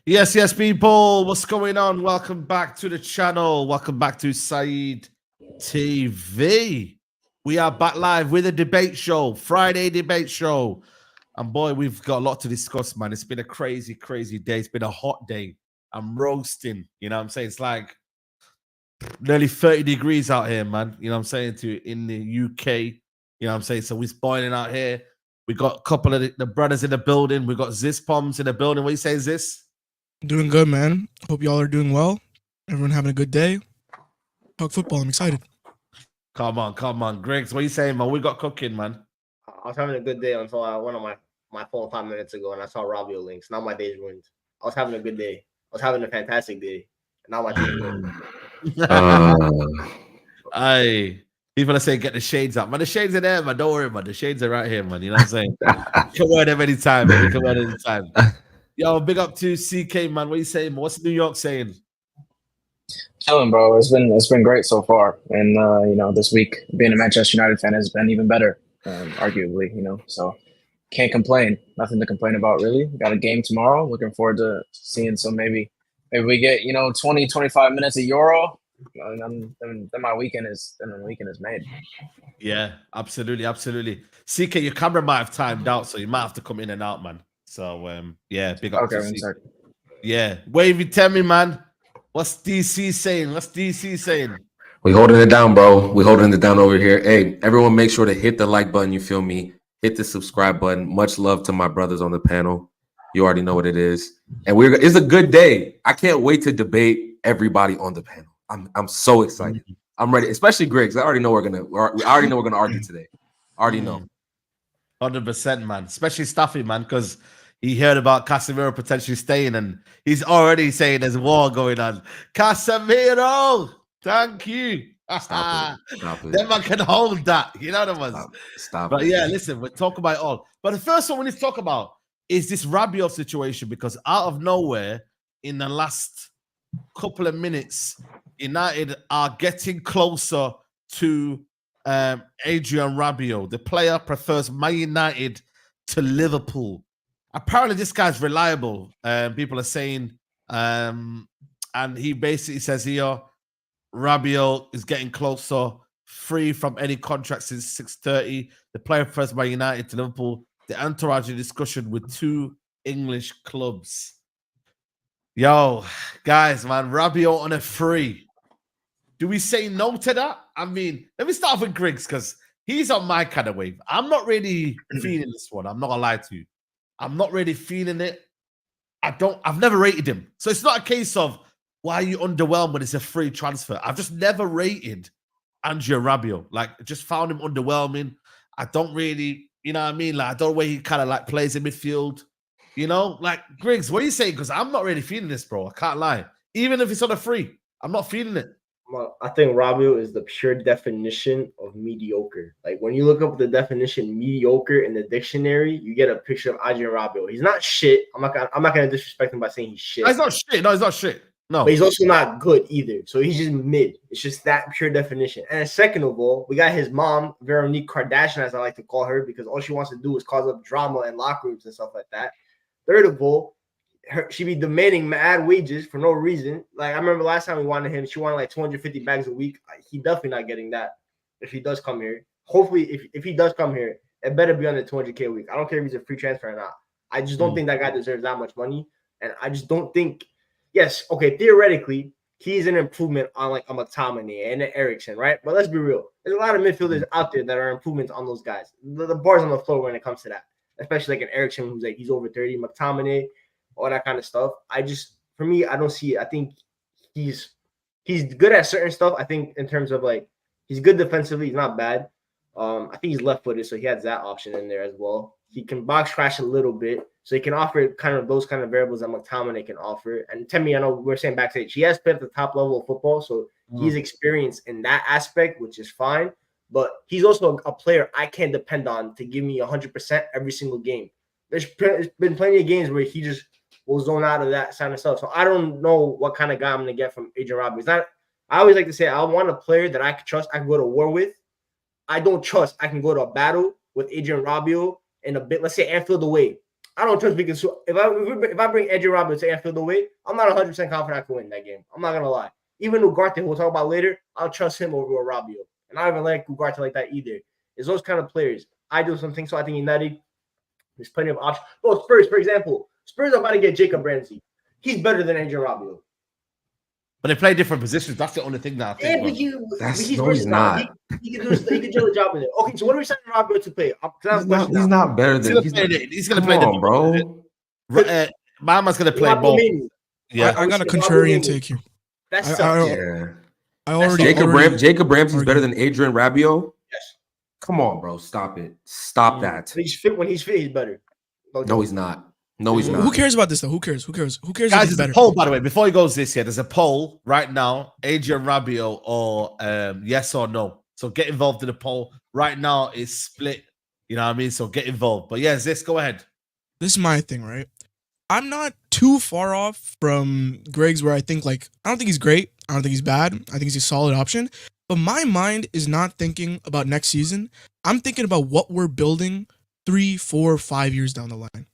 Yes, people. What's going on? Welcome back to the channel. Welcome back to Saeed TV. We are back live with a debate show, Friday debate show. And boy, we've got a lot to discuss, man. It's been a crazy, crazy day. It's been a hot day. I'm roasting. You know what I'm saying? It's like nearly 30 degrees out here, man. You know what I'm saying? In the UK. You know what I'm saying? So we're boiling out here. We got a couple of the brothers in the building. We got Ziz Poms in the building. What you say, Ziz? Doing good, man. Hope y'all are doing well. Everyone having a good day. Talk football. I'm excited. Come on. Griggs, what you saying, man? We got cooking, man. I was having a good day until I went on my phone 5 minutes ago and I saw Rabiot links. Now my day's ruined. I was having a good day. I was having a fantastic day. Now my day's ruined. People are saying get the shades up. Man, the shades are there, man. Don't worry, man. The shades are right here, man. You know what I'm saying? You can wear them anytime, man. You can wear them anytime. Yo, big up to CK, man. What you saying, man? What's New York saying? Chilling, bro. It's been great so far. And you know, this week being a Manchester United fan has been even better, arguably, you know. So can't complain. Nothing to complain about, really. Got a game tomorrow. Looking forward to seeing. So maybe we get, you know, 20, 25 minutes of Euro. And then my weekend is made. Yeah, absolutely. CK, your camera might have timed out, so you might have to come in and out, man. So yeah, big up to CK. Yeah, Wavy, tell me, man. What's DC saying? We holding it down, bro. We holding it down over here. Hey, everyone, make sure to hit the like button. You feel me? Hit the subscribe button. Much love to my brothers on the panel. You already know what it is, and it's a good day. I can't wait to debate everybody on the panel. I'm so excited. I'm ready, especially Griggs. I already know we're gonna argue today. I already know. 100%, man. Especially Staffy, man, because he heard about Casemiro potentially staying, and he's already saying there's war going on. Casemiro, thank you. Stop it. Then man can hold that. You know what I mean? Stop but it. Yeah, listen, we'll talk about it all. But the first one we need to talk about is this Rabiot situation, because out of nowhere, in the last couple of minutes, United are getting closer to Adrian Rabiot. The player prefers Man United to Liverpool. Apparently, this guy's reliable. People are saying, and he basically says here, Rabiot is getting closer, free from any contract since 6:30. The player prefers Man United to Liverpool. The entourage in discussion with 2 English clubs. Yo, guys, man, Rabiot on a free. Do we say no to that? I mean, let me start off with Griggs, because he's on my kind of wave. I'm not really feeling this one. I'm not gonna lie to you. I'm not really feeling it. I've never rated him. So it's not a case of why are you underwhelmed when it's a free transfer. I've just never rated Andrea Rabiot. Like, just found him underwhelming. I don't really You know what I mean? Like, I don't know where he kind of like plays in midfield. You know, like Griggs, what are you saying? Because I'm not really feeling this, bro. I can't lie. Even if it's on a free, I'm not feeling it. Well, I think Rabiot is the pure definition of mediocre. Like when you look up the definition mediocre in the dictionary, you get a picture of Adrian Rabiot. He's not shit. I'm not gonna disrespect him by saying he's shit. No, he's not shit. No, he's not shit. No, but he's also not good either. So he's just mid. It's just that pure definition. And second of all, we got his mom, Veronique Kardashian, as I like to call her, because all she wants to do is cause up drama in locker rooms and stuff like that. Third of all, she be demanding mad wages for no reason. Like I remember last time we wanted him, she wanted like 250 bags a week. He definitely not getting that if he does come here. Hopefully, if he does come here, it better be under 200K a week. I don't care if he's a free transfer or not. I just don't think that guy deserves that much money, and I just don't think. Yes, okay, theoretically, he's an improvement on like a McTominay and an Eriksen, right? But let's be real. There's a lot of midfielders out there that are improvements on those guys. The bar's on the floor when it comes to that, especially like an Eriksen who's like he's over 30, McTominay, all that kind of stuff. For me, I don't see it. I think he's good at certain stuff. I think in terms of like he's good defensively, he's not bad. I think he's left-footed, so he has that option in there as well. He can box crash a little bit, so he can offer kind of those kind of variables that McTominay can offer. And Temi, I know we're saying backstage, he has played at the top level of football, so he's experienced in that aspect, which is fine. But he's also a player I can't depend on to give me 100% every single game. There's been plenty of games where he just will zone out of that kind of stuff. So I don't know what kind of guy I'm going to get from Adrian Rabiot. It's not. I always like to say I want a player that I can trust. I can go to war with. I don't trust I can go to a battle with Adrian Rabiot in a bit. Let's say Anfield away. I don't trust we can. If I bring Adrian Rabiot to Anfield away, I'm not 100% confident I can win that game. I'm not gonna lie. Even Ugarte, who we'll talk about later, I'll trust him over a Rabiot. And I don't even like Ugarte like that either. It's those kind of players. I do something. So I think United, there's plenty of options. Well, Spurs, for example. Spurs are about to get Jacob Ramsey. He's better than Adrian Rabiot. But they play different positions. That's the only thing that I think. He's not. He can do the job in there. Okay, so what are we signing Rabiot to play? He's not better than. He's going to play the bro. My man's going to play both. Yeah, I got a contrarian take here. That's Jacob Ramsey's better than Adrian Rabiot. Yes. Come on, bro. Stop it. Stop that. When he's fit, he's better. No, he's not. No, he's not. Who cares about this though? Who cares? Guys, there's a poll, by the way. Before he goes this year, there's a poll right now: Adrian Rabiot or yes or no. So get involved in the poll. Right now, it's split. You know what I mean? So get involved. But yes, this go ahead. This is my thing, right? I'm not too far off from Greg's where I think like I don't think he's great. I don't think he's bad. I think he's a solid option. But my mind is not thinking about next season. I'm thinking about what we're building 3, 4, 5 years down the line.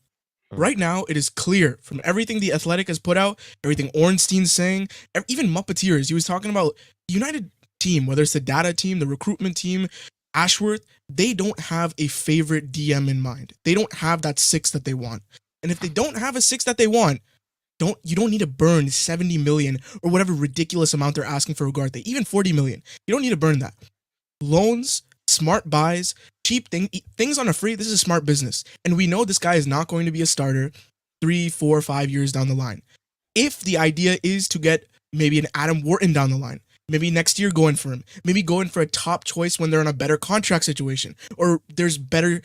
Right now, it is clear from everything The Athletic has put out, everything Ornstein's saying, even Muppeteers, he was talking about the United team, whether it's the data team, the recruitment team, Ashworth, they don't have a favorite DM in mind. They don't have that 6 that they want. And if they don't have a 6 that they want, you don't need to burn 70 million or whatever ridiculous amount they're asking for Ugarte, even 40 million. You don't need to burn that. Loans, smart buys, cheap things on a free. This is a smart business. And we know this guy is not going to be a starter 3, 4, 5 years down the line. If the idea is to get maybe an Adam Wharton down the line, maybe next year going for him, maybe going for a top choice when they're in a better contract situation or there's better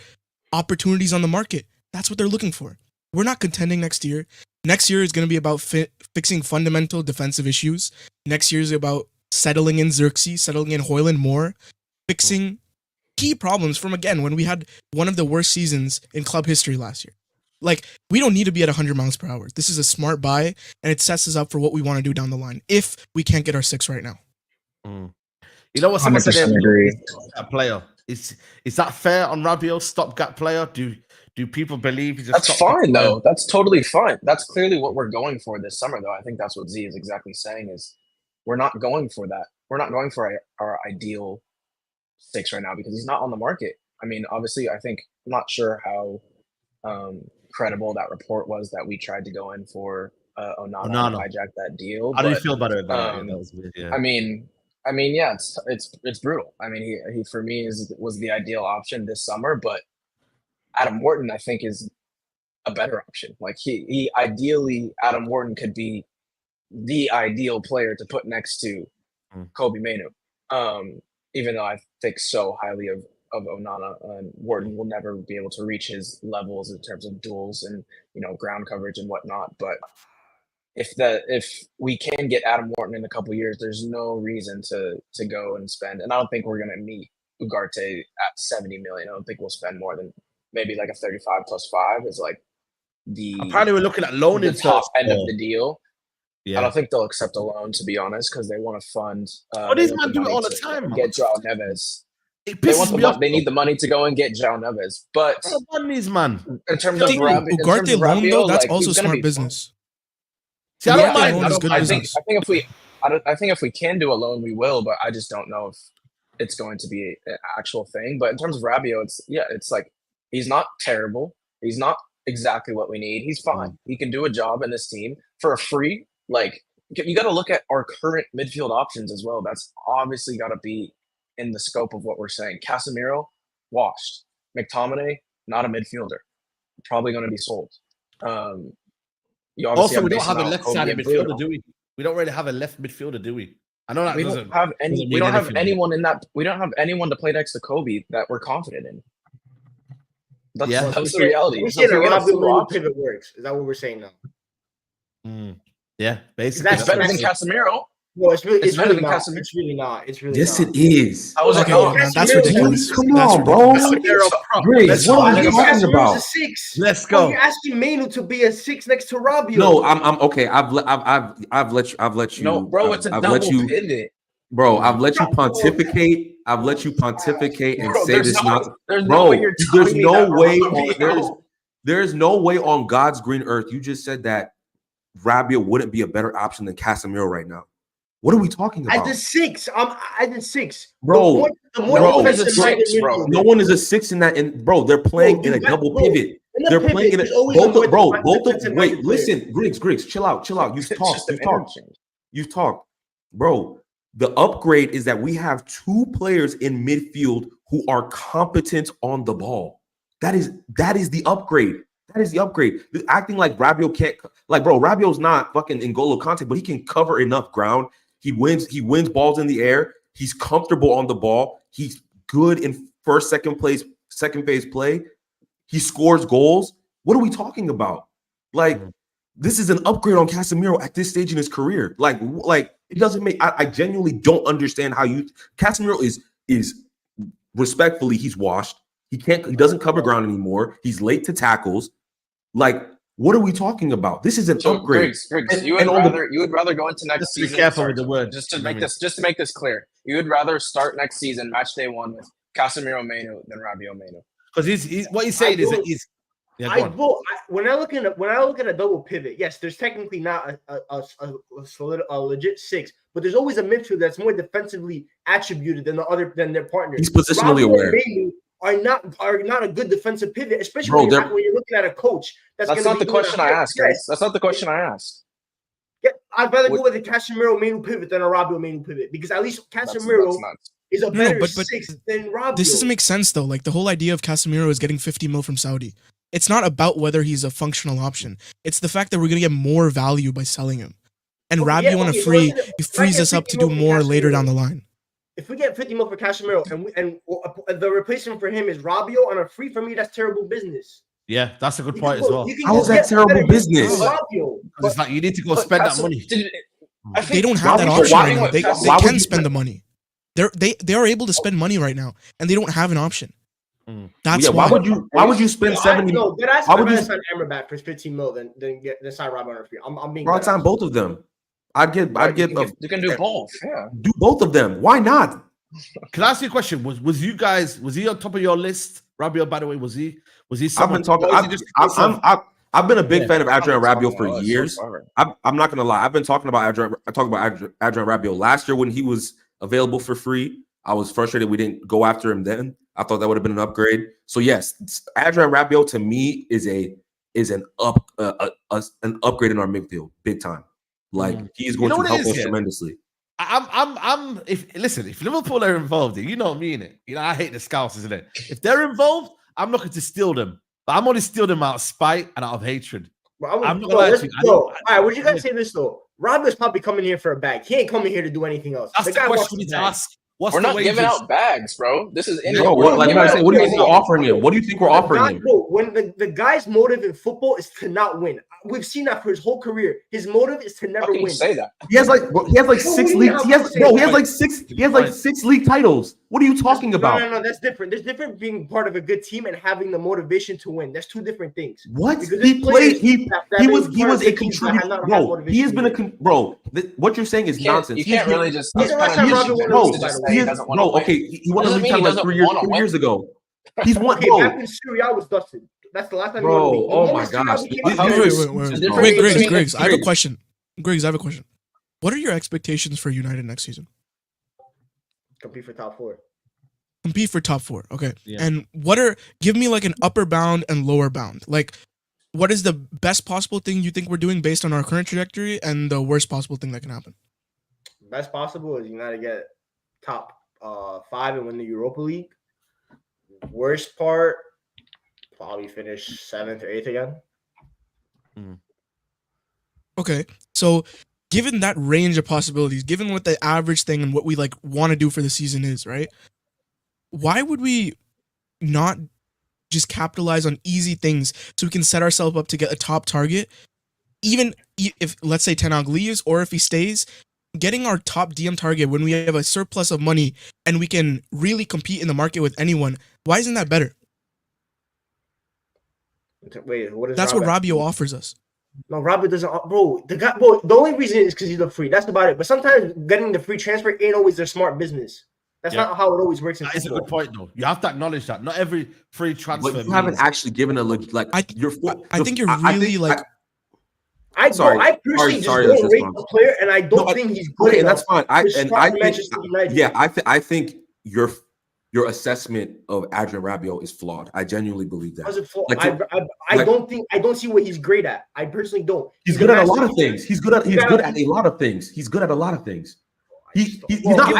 opportunities on the market. That's what they're looking for. We're not contending next year. Next year is going to be about fixing fundamental defensive issues. Next year is about settling in Xerxes, settling in Højlund more, fixing key problems from, again, when we had one of the worst seasons in club history last year. Like, we don't need to be at 100 miles per hour. This is a smart buy, and it sets us up for what we want to do down the line if we can't get our 6 right now. You know what? Someone said agree. Player. Is that fair on Rabiot? Stopgap player? Do people believe he's a That's fine, though. That's totally fine. That's clearly what we're going for this summer, though. I think that's what Z is exactly saying is we're not going for that. We're not going for our ideal 6 right now because he's not on the market. I mean, obviously, I'm not sure how credible that report was that we tried to go in for Onana to hijack that deal. How do you feel about it? That was weird, yeah. I mean, yeah, it's brutal. I mean, he for me was the ideal option this summer, but Adam Wharton, I think, is a better option. Like he ideally, Adam Wharton could be the ideal player to put next to Kobe Mainu. Even though I think so highly of Onana, and Wharton will never be able to reach his levels in terms of duels and ground coverage and whatnot. But if we can get Adam Wharton in a couple years, there's no reason to go and spend. And I don't think we're gonna meet Ugarte at 70 million. I don't think we'll spend more than maybe like a 35 plus 5 is like the Apparently, we're looking at loaning the top first. end of the deal. Yeah. I don't think they'll accept a loan, to be honest, because they want to fund. These men do it all the time. Get João Neves. It They pisses want me off. they need the money to go and get João Neves. But These man. in terms of Ugarte loan though, that's like, also he's gonna smart be business. See, I don't mind. loan is good I business. think if we can do a loan, we will. But I just don't know if it's going to be an actual thing. But in terms of Rabiot, it's like he's not terrible. He's not exactly what we need. He's fine. He can do a job in this team for a free. Like, you got to look at our current midfield options as well. That's obviously got to be in the scope of what we're saying. Casemiro, washed. McTominay, not a midfielder. Probably going to be sold. You Also, we don't Mason have a Mount, left-sided Kobe, and midfielder, Bruno. do we? We don't really have a left midfielder, do we? I know that We doesn't. don't have any. doesn't We mean don't have anything. anyone in that. We don't have anyone to play next to Kobe that we're confident in. That's, Yeah. that's the reality. We're So if saying we a get a Rabiot full Manu option, pivot works. Is that what we're saying now? Yeah, basically. That's it's better than what I'm saying. Casemiro. No, it's really, It's it's better really than not. Casemiro. It's really not. It's really Yes, not. it is. I was like, Okay, oh, man, that's Casemiro- ridiculous. Come That's on, bro. ridiculous. Griggs, Let's what go. are I we think talking Casemiro's about? a 6. Let's Bro, go. you're asking Manu to be a 6 next to Rabiot. No, I'm okay. I've let you. no, bro, it's a I've double let you, pivot. bro. I've let you pontificate. I've let you pontificate and Bro, say there's this. no- Not, there's no bro. way you're There's telling me no that way. Rabiot- There's no way on God's green earth. You just said that Rabiot wouldn't be a better option than Casemiro right now. What are we talking At about? the 6, I did 6. Bro, no one is a defensive-minded 6, bro. midfielder. No one is a 6 in that. And bro, they're playing Bro, in a you got- double bro, pivot. in a They're pivot, playing in a there's always a both more of bro. defensive Both of minded wait. player. Listen, Griggs, chill out. You've It's talked. just an You've talked. interchange. You've talked, bro. The upgrade is that we have 2 players in midfield who are competent on the ball. That is the upgrade. That is the upgrade. Acting like Rabiot can't, like, bro, Rabiot's not fucking N'Golo Kante, but he can cover enough ground. He wins balls in the air. He's comfortable on the ball. He's good in second phase play. He scores goals. What are we talking about? Like, this is an upgrade on Casemiro at this stage in his career. Like it doesn't make. I genuinely don't understand how Casemiro is respectfully, he's washed. He doesn't cover ground anymore. He's late to tackles. Like, what are we talking about? This is an upgrade. Griggs, you would rather go into next Just be season. careful with the word. Just to make this clear, you would rather start next season, match day 1, with Casemiro Manu than Rabiot Manu. Because he's what he's saying is that he's. Yeah, go on. When I look at a double pivot, yes, there's technically not a legit 6, but there's always a midfield that's more defensively attributed than their partners. He's positionally aware. Are not a good defensive pivot, especially Bro, when you're looking at a coach. That's not the question I asked, guys. That's not the question I asked. Yeah, I'd rather go with a Casemiro Manu pivot than a Rabiot Manu pivot because at least Casemiro is a better 6 than Rabiot. This doesn't make sense though. Like, the whole idea of Casemiro is getting 50 mil from Saudi. It's not about whether he's a functional option. It's the fact that we're gonna get more value by selling him. And Rabiot on a free, he frees us up to do more later down the line. If we get 50 mil for Casemiro and the replacement for him is Rabiot on a free, for me, that's terrible business. Yeah, that's a good point as well. How is that terrible business? It's like you need to go spend that money. They don't have that option right now. They can spend the money. They are able to spend money right now, and they don't have an option. That's why would you spend 70? No, why would you sign Amrabat for 15 mil than sign Rabiot on a free? I'm being. I'd sign both of them. I'd give. You can do both. Yeah, do both of them. Why not? Can I ask you a question? Was he on top of your list? Rabiot, by the way, was he? I've been talking. I've been a big fan of Adrian Rabiot for years. I'm not gonna lie. I've been talking about Adrian Rabiot last year when he was available for free. I was frustrated we didn't go after him then. I thought that would have been an upgrade. So yes, Adrian Rabiot to me is an upgrade in our midfield, big time. Like, he's going to help us tremendously. If Liverpool are involved, you know me in it. You know, I hate the scouts, isn't it? If they're involved, I'm looking to steal them. But I'm only steal them out of spite and out of hatred. I'm not gonna lie to you. All right, would you guys say this though? Rabiot's probably coming here for a bag. He ain't coming here to do anything else. That's the question we need to ask. What's We're the not wages? giving out bags, bro. This is Bro, what, like I said, what do you think we're offering him? What do you think we're The offering guy, him? bro, when the guy's motive in football is to not win. We've seen that for his whole career. His motive is to never How can you win. say that? He has like six league. He has like six league titles. What are you talking about? No, that's different. There's different being part of a good team and having the motivation to win. That's two different things. What Because he there's played? players that He been part was of a good teams that contributor. have not had Bro, motivation he has been to a win. bro. What you're saying is nonsense. You can't really just. When's the last time Rabiot won a Bro, league title? Say he doesn't want to win. okay, he won a Doesn't league mean he title like doesn't 3 wanna win. years ago. He's won, Okay, bro. back when Syria was dusted. That's the last time he Bro, won a league. oh The my moment Syria gosh. became Wait, a Wait, leader, Griggs, Griggs, I have a question. Griggs, I have a question. What are your expectations for United next season? compete for top 4. Compete for top 4. Okay. Yeah. And give me like an upper bound and lower bound. Like, what is the best possible thing you think we're doing based on our current trajectory and the worst possible thing that can happen? Best possible is United get top 5 and win the Europa League. Worst part, probably finish 7th or 8th again. Okay. So, given that range of possibilities, given what the average thing and what we like want to do for the season is, right? Why would we not just capitalize on easy things so we can set ourselves up to get a top target? Even if, let's say, Ten Hag leaves or if he stays, getting our top DM target when we have a surplus of money and we can really compete in the market with anyone, why isn't that better? Wait, what is That's what Rabiot offers us. No, Rabiot doesn't. Bro, the only reason is because he's a free. That's about it. But sometimes getting the free transfer ain't always their smart business. That's not how it always works in That is a football. good point, though. You have to acknowledge that. Not every free transfer. But you haven't actually given a look like I think you're really like. I personally just don't rate the player, and I don't think he's good okay, enough. that's fine. I think Manchester United. yeah, I think your assessment of Adrian Rabiot is flawed. I genuinely believe that. Like, I don't see what he's great at. I personally don't. He's good at a lot of things. He's good at a lot of things. He's good at a lot of things. He's not.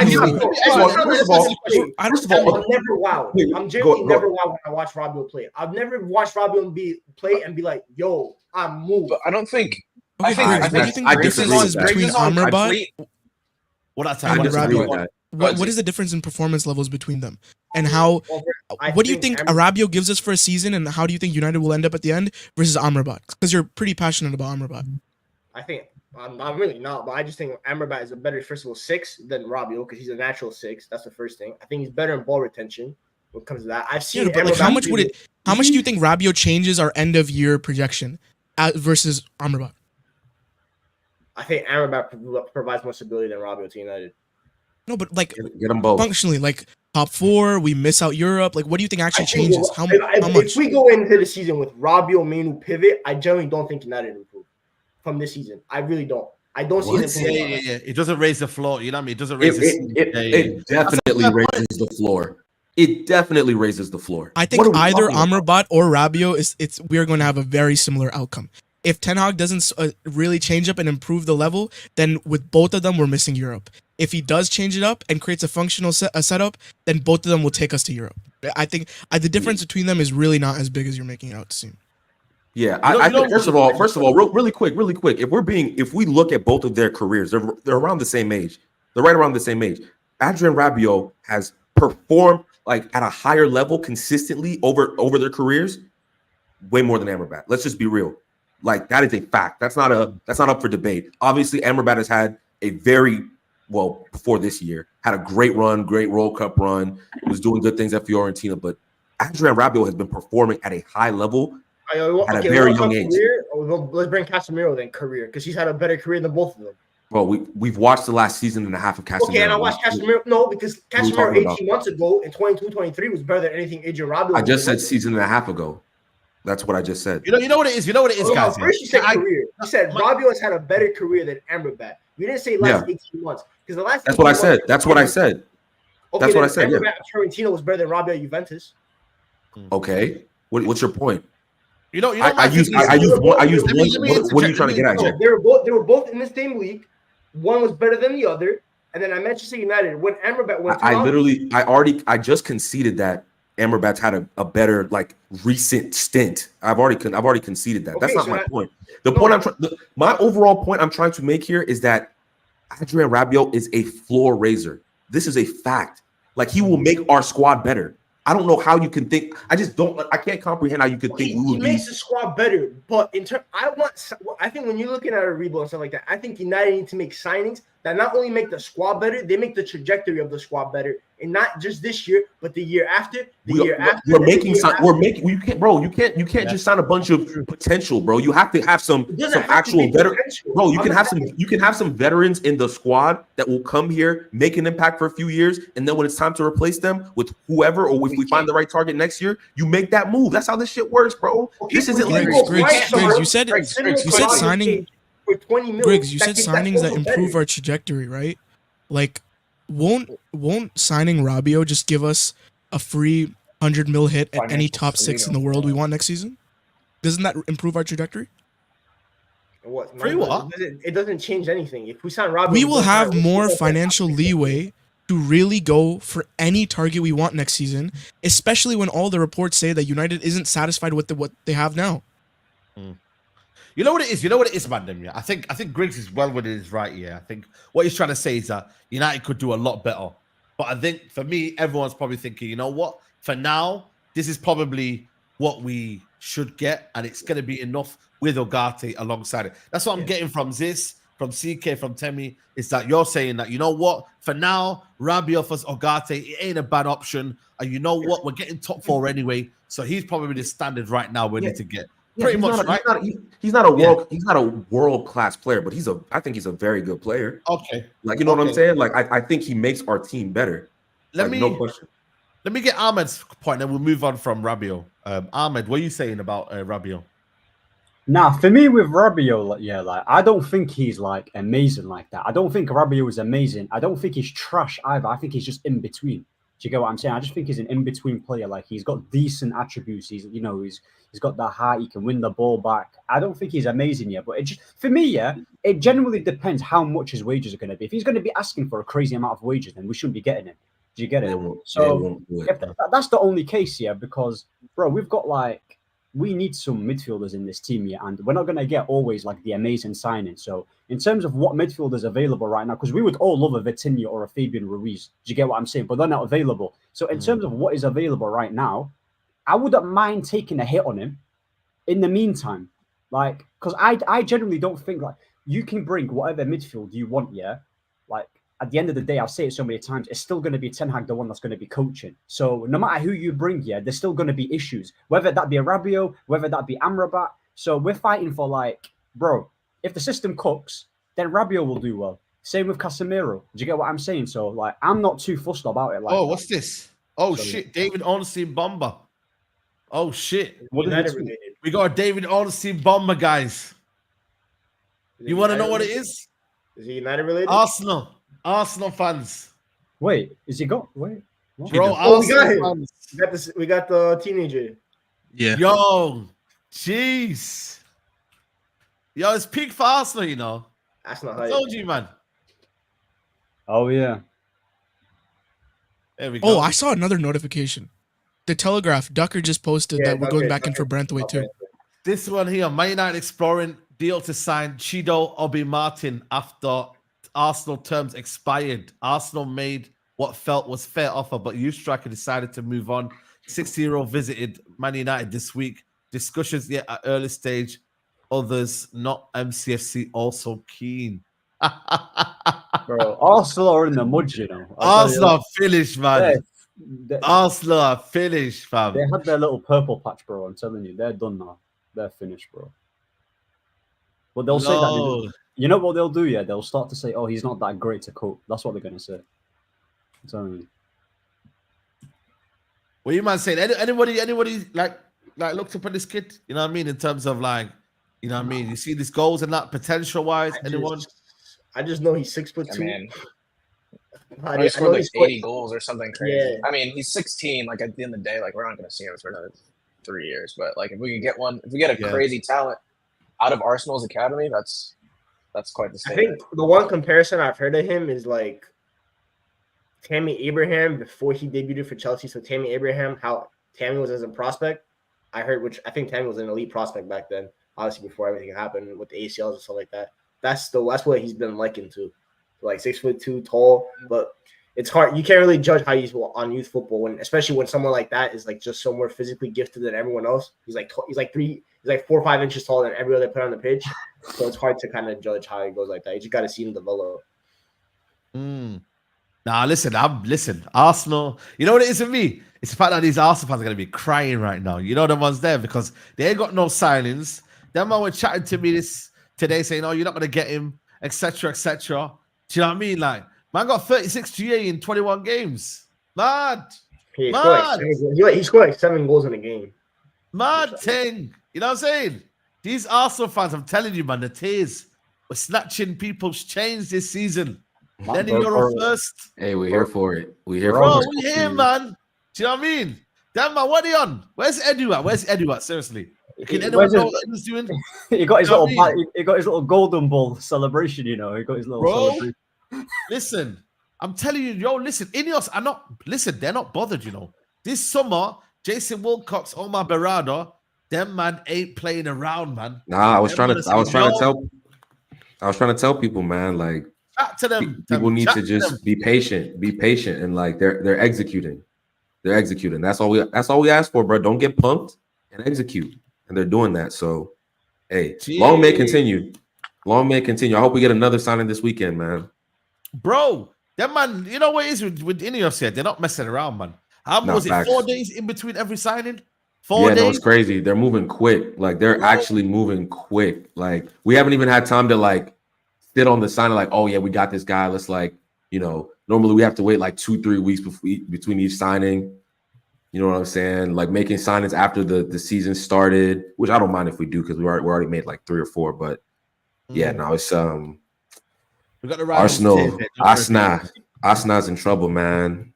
First of all, I'm never wowed. I'm generally never wowed when I watch Rabiot play. I've never watched Rabiot play and be like, "Yo, I'm moved." But I don't think. Okay, what do you think the difference is between Amrabat? What and Rabiot? What is the difference in performance levels between them? And how? What do you think Rabiot gives us for a season, and how do you think United will end up at the end versus Amrabat? Because you're pretty passionate about Amrabat. I think I'm really not, but I just think Amrabat is a better, first of all, 6 than Rabiot because he's a natural 6. That's the first thing. I think he's better in ball retention when it comes to that. I've seen. But like, how much do you think Rabiot changes our end of year projection versus Amrabat? I think Amrabat provides more stability than Rabiot to United. No, but like get them both functionally, like top 4, we miss out Europe. Like, what do you think actually changes? How much? If we go into the season with Rabiot main pivot, I generally don't think United improve from this season. I really don't. I don't see it. Yeah. It doesn't raise the floor. You know what I mean? It doesn't raise it definitely raises the floor. It definitely raises the floor. I think either Amrabat or Rabiot we are going to have a very similar outcome. If Ten Hag doesn't really change up and improve the level, then with both of them, we're missing Europe. If he does change it up and creates a functional setup, then both of them will take us to Europe. I think the difference between them is really not as big as you're making it out to seem. Yeah, I think first of all, really quick. If we look at both of their careers, they're around the same age. They're right around the same age. Adrian Rabiot has performed like at a higher level consistently over their careers, way more than Amrabat. Let's just be real. Like, that is a fact. That's not up for debate. Obviously, Amrabat has had a before this year, had a great run, great World Cup run, was doing good things at Fiorentina, but Adrian Rabiot has been performing at a high level at a very young age. Let's bring Casemiro then career, because he's had a better career than both of them. Well, we've watched the last season and a half of Casemiro. Okay, and I watched Casemiro. No, because Casemiro 18 months ago in 22-23 was better than anything Adrian Rabiot. I just said season and a half ago. That's what I just said. You know what it is. You know what it is, guys. First you said career. You said Rabiot has had a better career than Amrabat. You didn't say last 18 months because the last. That's what I said. That's what I said. Okay, that's what I said. Amrabat Fiorentina was better than Rabiot Juventus. Okay, what's your point? I used one. What are you trying to get at here? They were both in the same league. One was better than the other, and then I Manchester United when Amrabat went. I just conceded that Amrabat's had a better like recent stint. I've already conceded that. Okay, that's not my point. My overall point I'm trying to make here is that Adrian Rabiot is a floor raiser. This is a fact. Like, he will make our squad better. I don't know how you can think. I can't comprehend how you could think He makes the squad better, but I think when you're looking at a rebuild and stuff like that, I think United need to make signings that not only make the squad better, they make the trajectory of the squad better, and not just this year, but the year after, You can't just sign a bunch of potential, bro. You have to have some actual veterans, bro. You can have some veterans in the squad that will come here, make an impact for a few years, and then when it's time to replace them with whoever, or if we find the right target next year, you make that move. That's how this shit works, bro. This isn't like Griggs, you said signing. For 20 million. Griggs, you said signings that improve our trajectory, right? Like, won't signing Rabiot just give us a free 100 mil hit at any top 6 in the world we want next season? Doesn't that improve our trajectory? Free what? It doesn't change anything. If we sign Rabiot, we will have more financial leeway to really go for any target we want next season, especially when all the reports say that United isn't satisfied with what they have now. You know what it is? You know what it is, man, yeah? I think Griggs is well within his right here. I think what he's trying to say is that United could do a lot better. But I think for me, everyone's probably thinking, you know what? For now, this is probably what we should get, and it's going to be enough with Ugarte alongside it. That's what I'm getting from Ziz, from CK, from Temi, is that you're saying that, you know what? For now, Rabiot for Ugarte, it ain't a bad option. And you know what? We're getting top 4 anyway. So he's probably the standard right now we need to get. Pretty much, right? He's not a world class player, but I think he's a very good player. Okay, like, you know what I'm saying? Like, I think he makes our team better. No question. Let me get Ahmed's point, and we'll move on from Rabiot. Ahmed, what are you saying about Rabiot? Nah, for me with Rabiot, I don't think he's like amazing like that. I don't think Rabiot is amazing. I don't think he's trash either. I think he's just in between. Do you get what I'm saying? I just think he's an in-between player. Like, he's got decent attributes. He's got that height. He can win the ball back. I don't think he's amazing yet. But for me, it generally depends how much his wages are going to be. If he's going to be asking for a crazy amount of wages, then we shouldn't be getting him. Do you get it? If that's the only case, because, bro, we need some midfielders in this team, and we're not going to get always like the amazing signing. So in terms of what midfielders available right now, because we would all love a Vitinha or a Fabian Ruiz. Do you get what I'm saying? But they're not available. So in terms of what is available right now, I wouldn't mind taking a hit on him in the meantime. Like, because I generally don't think like you can bring whatever midfield you want, like, at the end of the day, I'll say it so many times, it's still going to be Ten Hag, the one that's going to be coaching. So no matter who you bring here, there's still going to be issues, whether that be a Rabiot, whether that be Amrabat. So we're fighting for, like, bro, if the system cooks, then Rabiot will do well. Same with Casemiro. Do you get what I'm saying? So, like, I'm not too fussed about it. Like, what's this? Oh, shit. David Ornstein Bomber. Oh, shit. We got a David Ornstein Bomber, guys. You want to know what it is? Is he United related? Arsenal fans. Wait, is he got? Wait, what? Bro, we got him. We got the teenager. Yeah. Yo, jeez. Yo, it's peak for Arsenal, you know. That's not I told you, man. Oh yeah. There we go. Oh, I saw another notification. The Telegraph, Ducker just posted that we're going back in for Branthwaite too. This one here, Man United exploring deal to sign Chido Obi-Martin after Arsenal terms expired. Arsenal made what felt was fair offer, but youth striker decided to move on. 60-year-old visited Man United this week. Discussions yet at early stage. Others not MCFC also keen. Bro, Arsenal are in the mud, you know. Arsenal are finished, man. Arsenal are finished, fam. They had their little purple patch, bro. I'm telling you, they're done now. They're finished, bro. But they'll say that. You know what they'll do? Yeah, they'll start to say, "Oh, he's not that great to cope." That's what they're gonna say. I'm telling you. What you man saying? Anybody like looked up at this kid? You know what I mean? In terms of, like, you know what I mean? You see these goals and that potential wise. Anyone? I just know he's 6'2". He scored like 80 goals or something crazy. Yeah. I mean, he's 16. Like, at the end of the day, like, we're not gonna see him for another 3 years. But like, if we get a crazy talent out of Arsenal's academy, that's quite the statement. I think the one comparison I've heard of him is like Tammy Abraham before he debuted for Chelsea. So Tammy Abraham, how Tammy was as a prospect, I think Tammy was an elite prospect back then. Obviously, before everything happened with the ACLs and stuff like that. That's what he's been likened to, like 6'2", tall. But it's hard. You can't really judge how he's on youth football when, especially when someone like that is like just so more physically gifted than everyone else. He's like 4 or 5 inches taller than every other player on the pitch. So it's hard to kind of judge how it goes like that. You just got to see him develop. Nah, listen, Arsenal. You know what it is with me? It's the fact that these Arsenal fans are gonna be crying right now. You know the ones there because they ain't got no signings. Them man were chatting to me today saying, "Oh, you're not gonna get him, etc., etc." Do you know what I mean? Like, man got 36 GA in 21 games. Mad. He scored like 7 goals in a game. Mad thing. You know what I'm saying? These Arsenal fans, I'm telling you, man, the tears were snatching people's chains this season. Then in Euro first. Hey, we're here for it. We're here Bro, for it. we here, man. Do you know what I mean? Damn, man, what are you on? Where's Edu at? Seriously. Can anyone know what Edu's doing? He got his he got his little golden ball celebration, you know. He got his little celebration. Listen, I'm telling you, listen, Ineos are not, they're not bothered, you know. This summer, Jason Wilcox, Omar Berrada, them man ain't playing around, man. Nah, I was trying to tell people, man, like, chat to them. People need to just be patient, and like they're executing. They're executing. That's all we ask for, bro. Don't get pumped and execute. And they're doing that. So, hey, long may continue. Long may continue. I hope we get another signing this weekend, man. Bro, that man, you know what it is with Ineos here? They're not messing around, man. How was it? 4 days in between every signing? 4 days? No, it's crazy. They're moving quick. Like, they're actually moving quick. Like, we haven't even had time to like sit on the signing, like, oh yeah, we got this guy. Let's like, you know, normally we have to wait like 2-3 weeks between each signing. You know what I'm saying? Like making signings after the season started, which I don't mind if we do because we already made like 3 or 4. But yeah, no, it's we got the Arsenal. Arsenal's in trouble, man.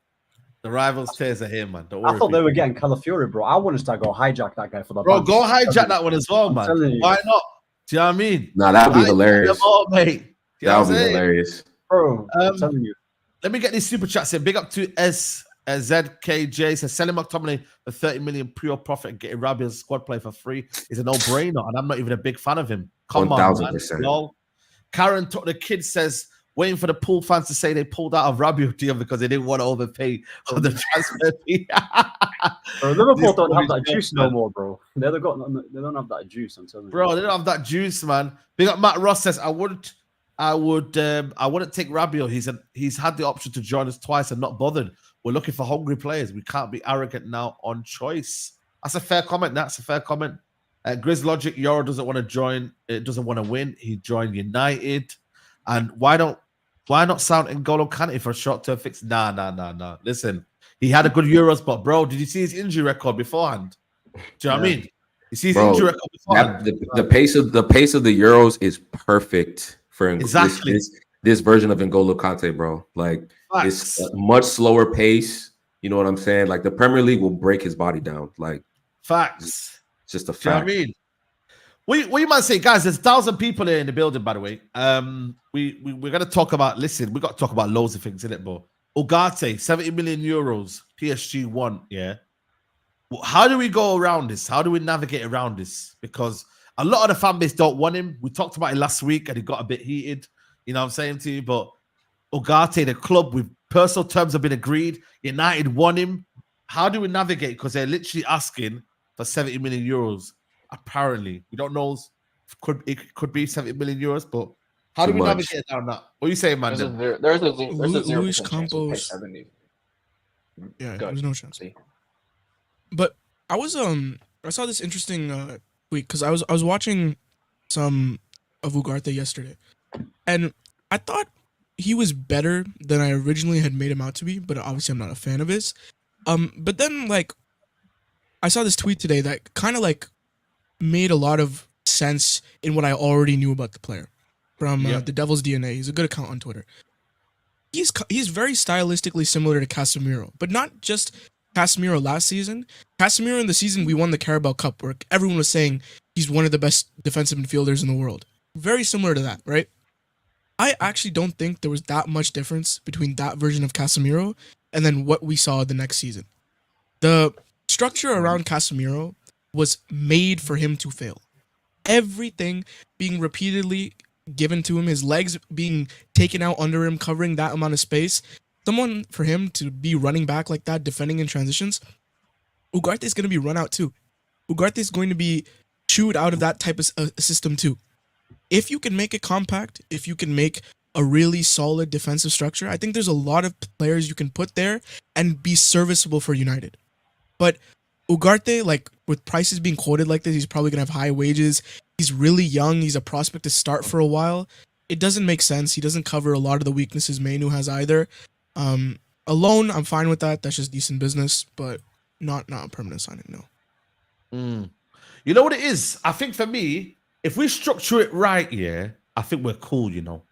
The rivals tears are here, man. I thought they were getting Calafiori, bro. I wanted to go hijack that guy for the bro. Go hijack that one as well, man. Why not? Do you know what I mean? Nah, that would be hilarious. Mate. That would be hilarious, bro. I'm telling you. Let me get these super chats in. Big up to ZKJ says selling McTominay for 30 million pure profit and getting Rabiot as squad play for free is a no-brainer, and I'm not even a big fan of him. Come 1,000%. on, man. Karen took the kid says waiting for the pool fans to say they pulled out of Rabiot deal because they didn't want to overpay on the transfer fee. Bro, Liverpool don't have that juice no more, bro. They don't have that juice. I'm telling you, bro. They don't have that juice, man. Big up Matt Ross says I wouldn't take Rabiot. He's had the option to join us twice and not bothered. We're looking for hungry players. We can't be arrogant now on choice. That's a fair comment. Grizz Logic Euro doesn't want to join. It doesn't want to win. He joined United. And why not sound N'Golo Kante for a short-term fix? Nah. Listen, he had a good Euros, but bro, did you see his injury record beforehand? Do you know what I mean? You see his injury record beforehand. The pace of the Euros is perfect for this version of N'Golo Kante, bro. Like it's a much slower pace. You know what I'm saying? Like the Premier League will break his body down. Like facts. It's just a fact. Do you know what I mean? What you might say, guys, there's 1,000 people here in the building, by the way. We're gonna talk about we got to talk about loads of things in it, but Ugarte, 70 million euros, PSG won, yeah. How do we go around this? How do we navigate around this? Because a lot of the fan base don't want him. We talked about it last week and it got a bit heated. You know what I'm saying to you? But Ugarte, the club with personal terms have been agreed. United won him. How do we navigate? Because they're literally asking for 70 million euros. Apparently, we don't know. It could be 70 million euros, but how do we navigate down that? What are you saying, man? There's a 0% chance to pay 70. Yeah, there's no chance. But I saw this interesting tweet because I was watching some of Ugarte yesterday, and I thought he was better than I originally had made him out to be. But obviously, I'm not a fan of his. But then like I saw this tweet today that kind of like made a lot of sense in what I already knew about the player from the Devil's DNA. He's a good account on Twitter. He's very stylistically similar to Casemiro, but not just Casemiro last season. Casemiro in the season we won the Carabao Cup, where everyone was saying he's one of the best defensive midfielders in the world. Very similar to that, right? I actually don't think there was that much difference between that version of Casemiro and then what we saw the next season. The structure around Casemiro was made for him to fail. Everything being repeatedly given to him, his legs being taken out under him, covering that amount of space. someone for him to be running back like that, defending in transitions, Ugarte is going to be run out too. Ugarte is going to be chewed out of that type of system too. If you can make it compact, if you can make a really solid defensive structure, I think there's a lot of players you can put there and be serviceable for United. But Ugarte, like with prices being quoted like this, he's probably going to have high wages. He's really young. He's a prospect to start for a while. It doesn't make sense. He doesn't cover a lot of the weaknesses Mainu has either. Alone, I'm fine with that. That's just decent business, but not a permanent signing, no. You know what it is? I think for me, if we structure it right, yeah, I think we're cool, you know.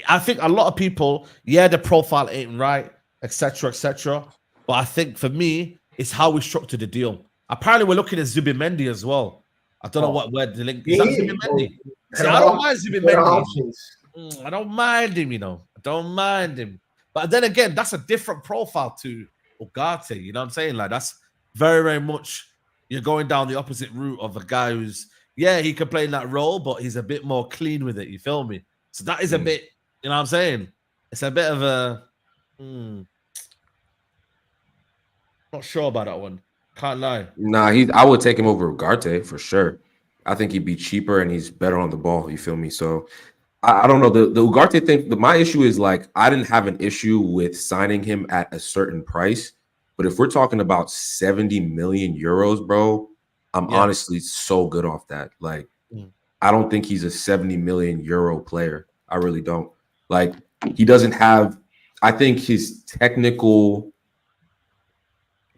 I think a lot of people, yeah, the profile ain't right, etc., etc. But I think for me, it's how we structure the deal. Apparently, we're looking at Zubi-Mendi as well. I don't know where the link is. That Zubi-Mendi? See, I don't mind Zubi-Mendi. I don't mind him, you know. I don't mind him. But then again, that's a different profile to Ugarte. You know what I'm saying? Like, that's very, very much you're going down the opposite route of a guy who's, yeah, he can play in that role, but he's a bit more clean with it. You feel me? So that is a bit, you know what I'm saying? It's a bit of a, not sure about that one. Can't lie. Nah, I would take him over Ugarte for sure. I think he'd be cheaper and he's better on the ball. You feel me? So I don't know. The Ugarte thing, my issue is like I didn't have an issue with signing him at a certain price. But if we're talking about 70 million euros, bro, I'm honestly so good off that. Like, I don't think he's a 70 million euro player. I really don't. Like, he doesn't have, I think his technical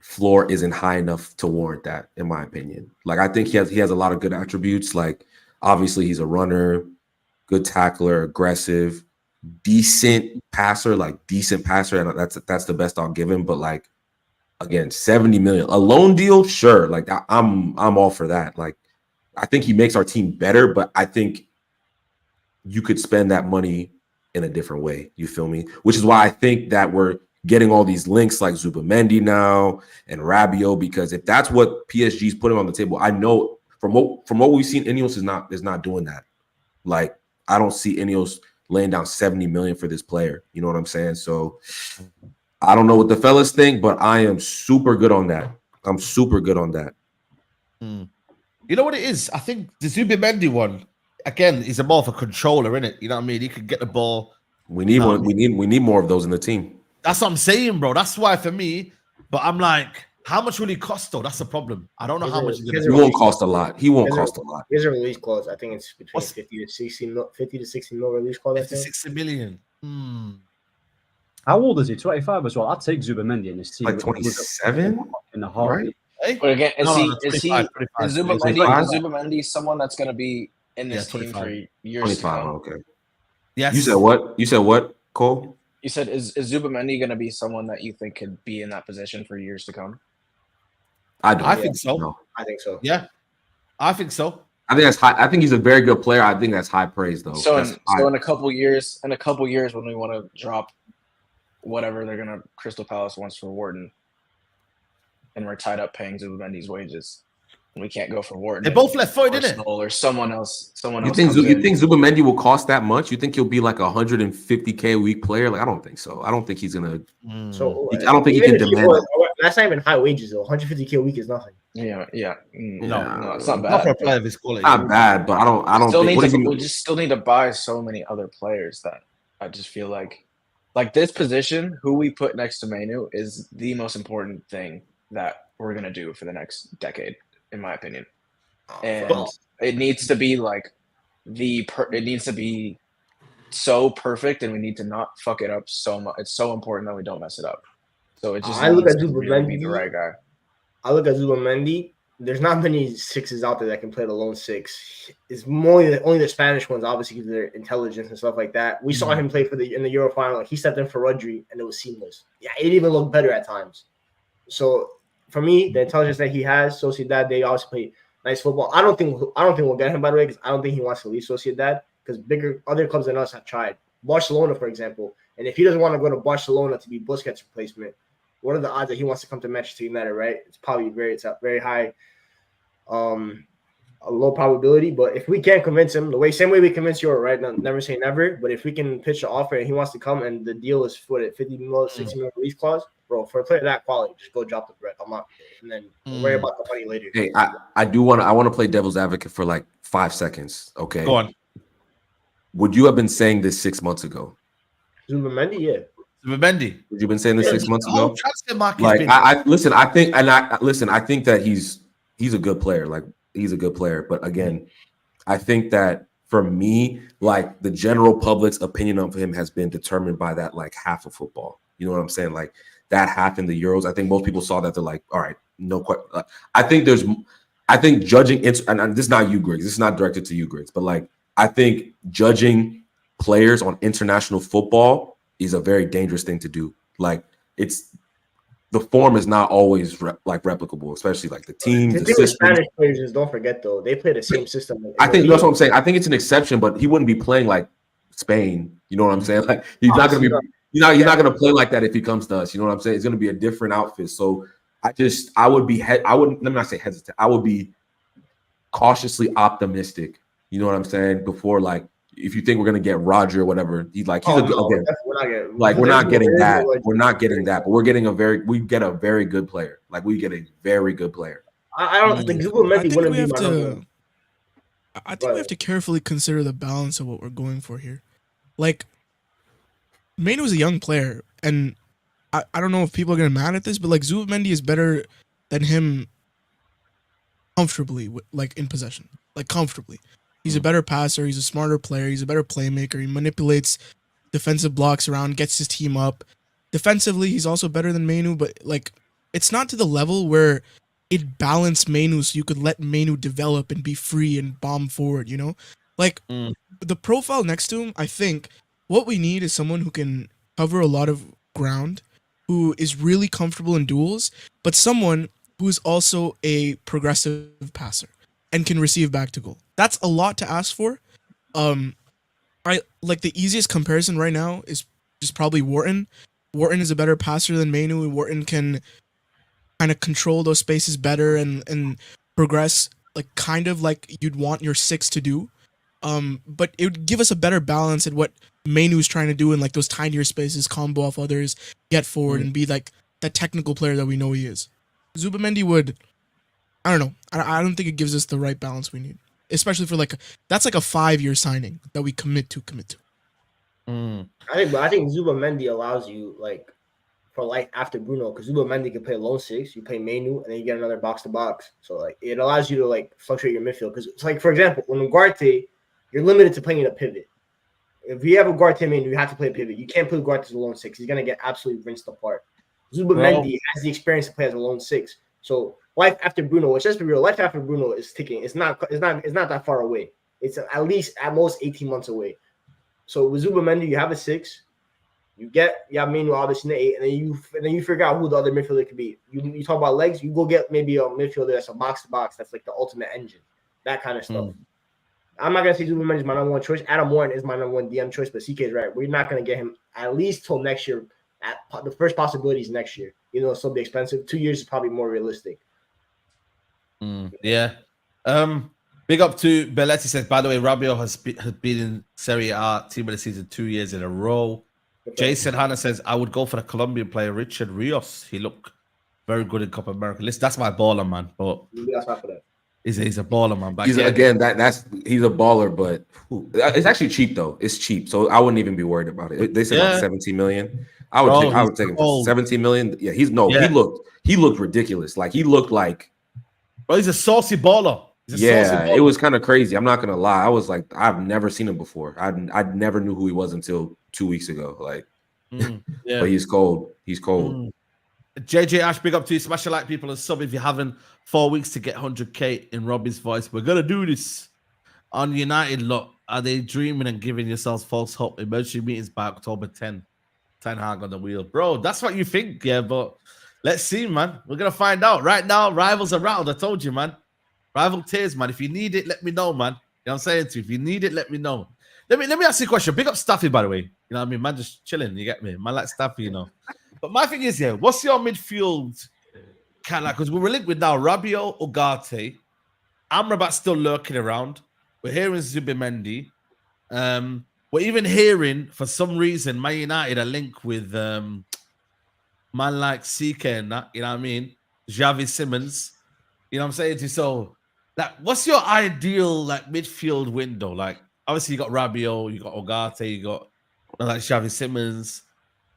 floor isn't high enough to warrant that, in my opinion. Like, I think he has a lot of good attributes. Like, obviously, he's a runner, good tackler, aggressive, decent passer, and that's the best I'll give him. But like, again, 70 million, a loan deal, sure. Like, I'm all for that. Like, I think he makes our team better, but I think you could spend that money in a different way. You feel me? Which is why I think that we're getting all these links like Zubi-Mendi now and Rabiot, because if that's what PSG's putting on the table, I know from what we've seen, Ineos is not doing that. Like, I don't see Ineos laying down 70 million for this player. You know what I'm saying? So I don't know what the fellas think, but I am super good on that. I'm super good on that. You know what it is? I think the Zubi-Mendi one, again, is a more of a controller, innit? You know what I mean? He could get the ball. We need one. We need more of those in the team. That's what I'm saying, bro. That's why for me, but I'm like, how much will he cost though? That's the problem. I don't know how much. He won't cost a lot. He won't cost a lot. Here's a release clause. I think it's between 50 to 60 mil release clause. 50 to 60 million. How old is he? 25 as well. I'd take Zubi-Mendi in this team. Like 27 in the heart. Right? Hey? But again, is 25. Zubi-Mendi someone that's going to be in this team for years to come? Okay. Yes. You said what, Cole? You said, is Zubi-Mendi going to be someone that you think could be in that position for years to come? I think so. No. I think so. Yeah, I think so. I think that's high. I think he's a very good player. I think that's high praise, though. So in a couple years, when we want to drop whatever they're gonna Crystal Palace wants for Wharton, and we're tied up paying Zubi-Mendi's wages, and we can't go for Wharton. They both left-footed, didn't it? Or someone else. You think Zubi-Mendi will cost that much? You think he'll be like a 150K a week player? Like, I don't think so. I don't think he's gonna. So I don't think he can demand. That's not even high wages though. 150K a week is nothing. Yeah. No, it's not bad. Not for a player of his quality. Not bad, but I don't think. We just still need to buy so many other players that I just feel like this position, who we put next to Mainu, is the most important thing that we're gonna do for the next decade, in my opinion. And it needs to be like it needs to be so perfect, and we need to not fuck it up so much. It's so important that we don't mess it up. So it just I look at really be the right guy. I look at Zubi-Mendi. There's not many sixes out there that can play the lone six. It's only the Spanish ones, obviously, because of their intelligence and stuff like that. We saw him play in the Euro final. He stepped in for Rodri, and it was seamless. Yeah, it even looked better at times. So for me, the intelligence that he has, Sociedad, they always play nice football. I don't think we'll get him, by the way, because I don't think he wants to leave Sociedad, because other clubs than us have tried. Barcelona, for example. And if he doesn't want to go to Barcelona to be Busquets' replacement, what are the odds that he wants to come to Manchester United, right? It's probably very high. a low probability. But if we can't convince him, same way we convince you, right? Never say never. But if we can pitch an offer and he wants to come and the deal is for it, 50 mil, 60 mil release clause, bro, for a player that quality, just go drop the bread. I'm not, and then worry about the money later. Hey, I want to play devil's advocate for like 5 seconds. Okay. Go on. Would you have been saying this 6 months ago? Zubimendi, yeah. Zubimendi. Would you have been saying this 6 months ago? Transfer market. Like I listen, I think that he's a good player. Like he's a good player. But again, I think that for me, like the general public's opinion of him has been determined by that like half of football. You know what I'm saying? Like that half in the Euros. I think most people saw that. They're like, all right, no question. I think judging and this is not you, Griggs. This is not directed to you, Griggs. But like I think judging players on international football is a very dangerous thing to do. Like the form is not always replicable, especially like the teams. The thing with Spanish players is, don't forget though, they play the same system. I think that's what I'm saying. I think it's an exception, but he wouldn't be playing like Spain. You know what I'm saying? Like he's not going to be. You're not going to play like that if he comes to us. You know what I'm saying? It's going to be a different outfit. So I would be. Let me not say hesitant. I would be cautiously optimistic. You know what I'm saying? Before like, if you think we're gonna get Roger or whatever, we're not getting that. We're not getting that, but we get a very good player. Like we get a very good player. I don't think Zubimendi wouldn't be my number one. I think we have to carefully consider the balance of what we're going for here. Like, Manu is a young player, and I don't know if people are gonna be mad at this, but like Zubimendi is better than him comfortably, like in possession, like comfortably. He's a better passer. He's a smarter player. He's a better playmaker. He manipulates defensive blocks around, gets his team up. Defensively, he's also better than Manu, but like it's not to the level where it balanced Manu so you could let Manu develop and be free and bomb forward, you know? Like the profile next to him, I think what we need is someone who can cover a lot of ground, who is really comfortable in duels, but someone who is also a progressive passer and can receive back to goal. That's a lot to ask for. I like the easiest comparison right now is just probably Wharton. Wharton is a better passer than Manu. Wharton can kind of control those spaces better and progress like kind of like you'd want your 6 to do. But it would give us a better balance at what Manu is trying to do in like those tinier spaces, combo off others, get forward, and be like that technical player that we know he is. Zubimendi would, I don't know. I don't think it gives us the right balance we need, especially for that's like a 5-year signing that we commit to. I think Zubimendi allows you like for life after Bruno, because Zubimendi can play lone 6, you play Manu, and then you get another box to box. So like it allows you to like fluctuate your midfield. Because it's like, for example, when Ugarte, you're limited to playing a pivot. If you have Ugarte Manu, you have to play a pivot. You can't play Ugarte as a lone 6. He's gonna get absolutely rinsed apart. Zubimendi has the experience to play as a lone 6. So life after Bruno, which let's be real, life after Bruno is ticking. It's not that far away. It's at least at most 18 months away. So with Zubimendi, you have a 6. You have Manu obviously in the 8, and then you figure out who the other midfielder could be. You talk about legs, you go get maybe a midfielder that's a box to box, that's like the ultimate engine, that kind of stuff. I'm not gonna say Zubimendi is my number one choice. Adam Warren is my number one DM choice, but CK is right. We're not gonna get him at least till next year. At the first possibility is next year. You know, it'll still be expensive. 2 years is probably more realistic. Yeah. Big up to Belletti says, by the way, Rabiot has been in Serie A team of the season 2 years in a row. Okay. Jason Hanna says, I would go for the Colombian player Richard Rios. He looked very good in Copa America. Listen, that's my baller, man. But That's not for that. he's a baller, man. But He's a baller, but it's actually cheap though. It's cheap, so I wouldn't even be worried about it. They said like 17 million. I would take him for 17 million. Yeah, he looked ridiculous. Like he looked like, bro, he's a saucy baller. It was kind of crazy. I'm not gonna lie. I was like, I've never seen him before. I never knew who he was until 2 weeks ago. Like, but he's cold. He's cold. JJ Ash, big up to you. Smash a like, people, and sub if you're having 4 weeks to get 100k in Robbie's voice. We're gonna do this on United. Look, are they dreaming and giving yourselves false hope? Emergency meetings by October 10. Ten Hag on the wheel, bro. That's what you think, yeah. But let's see, man. We're gonna find out. Right now, rivals are rattled. I told you, man. Rival tears, man. If you need it, let me know, man. You know what I'm saying to you? If you need it, let me know. Let me ask you a question. Big up Staffy, by the way. You know what I mean? Man, just chilling. You get me? Man, like Staffy, you know. But my thing is, what's your midfield kind of like? Because we're linked with now Rabiot, Ugarte, Amrabat's still lurking around. We're hearing Zubimendi. We're even hearing, for some reason, Man United are linked with man like CK and that, you know what I mean? Xavi Simmons. You know what I'm saying to you? So, like, what's your ideal like midfield window? Like, obviously you got Rabiot, you got Ugarte, you got like Xavi Simmons.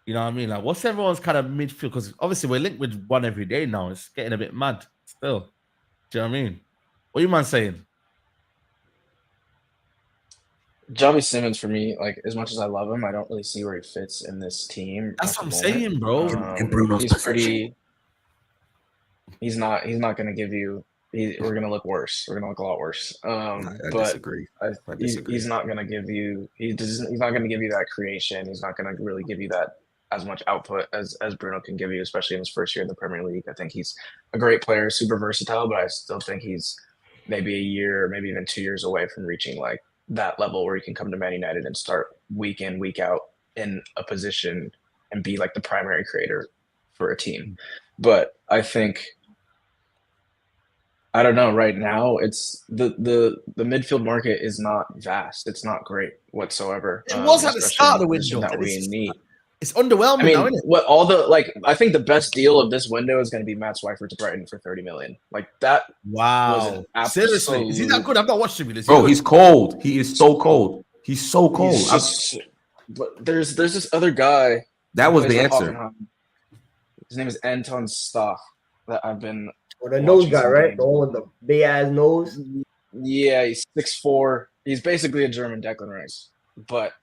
You know what I mean? Like, what's everyone's kind of midfield? Because obviously we're linked with one every day now. It's getting a bit mad still. Do you know what I mean? What you man saying? Xavi Simmons for me, like as much as I love him, I don't really see where he fits in this team. That's at what the I'm moment. saying, bro. In Bruno's He's position. pretty. He's not going to give you. We're going to look worse. We're going to look a lot worse. I But disagree. I disagree. he's not going to give you. He's not going to give you that creation. He's not going to really give you that as much output as Bruno can give you, especially in his first year in the Premier League. I think he's a great player, super versatile, but I still think he's maybe a year, maybe even 2 years away from reaching like that level where he can come to Man United and start week in, week out in a position and be like the primary creator for a team. But I think, I don't know, right now it's the midfield market is not vast. It's not great whatsoever. It was at the especially start of the in position window. that we need. It's underwhelming I mean, now, isn't it? what all the like? I think the best deal of this window is going to be Matt Swifer to Brighton for 30 million. Like that. Wow. an Seriously. Is he that absolute- good? I've not watched him. Is he Bro, good? he's cold. He is so cold. He's so cold. He's just, but there's this other guy. That was plays the for answer. Hoffenheim. His name is Anton Stoff. That I've been. Or the nose watching guy, some right? games. The one with the big ass nose. Yeah, he's 6'4". He's basically a German Declan Rice. But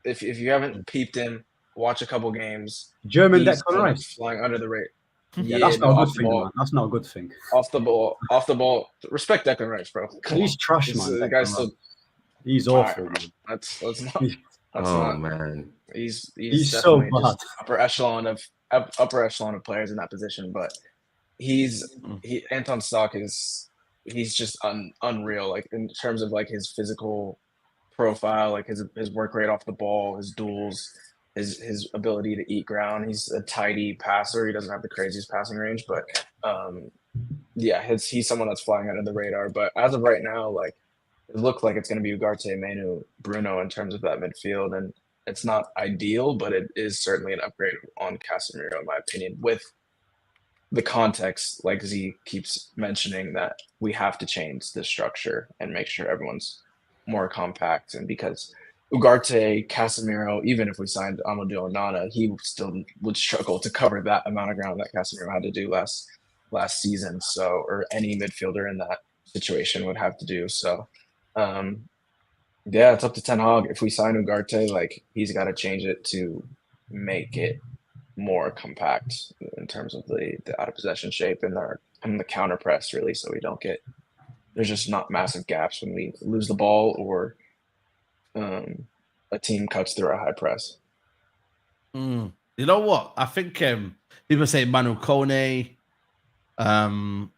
if you haven't peeped him, watch a couple games. German He's Declan kind of Rice. flying under the radar. Yeah, Yeah, that's no, not a off good the thing, ball. man. That's not a good thing. Off the ball. Respect Declan Rice, bro. Come He's on. trash, He's- man. The Declan guy's Rice. still. He's All right, awful, bro. man. Let's not. He's- That's Oh not. man. He's so definitely bad. just upper echelon of players in that position. But Anton Stock he's just unreal. Like in terms of like his physical profile, like his work rate off the ball, his duels, his ability to eat ground. He's a tidy passer. He doesn't have the craziest passing range, but yeah, he's someone that's flying under the radar. But as of right now, like it looks like it's going to be Ugarte, Manu, Bruno in terms of that midfield, and it's not ideal, but it is certainly an upgrade on Casemiro, in my opinion, with the context, like Z keeps mentioning, that we have to change the structure and make sure everyone's more compact. And because Ugarte, Casemiro, even if we signed Amadou Onana, he still would struggle to cover that amount of ground that Casemiro had to do last season. So, or any midfielder in that situation would have to do. So, yeah, it's up to Ten Hag. If we sign Ugarte, like he's got to change it to make it more compact in terms of the out of possession shape and the counter press, really, so we don't get there's just not massive gaps when we lose the ball or a team cuts through a high press. You know what? I think people say Manu Kone. You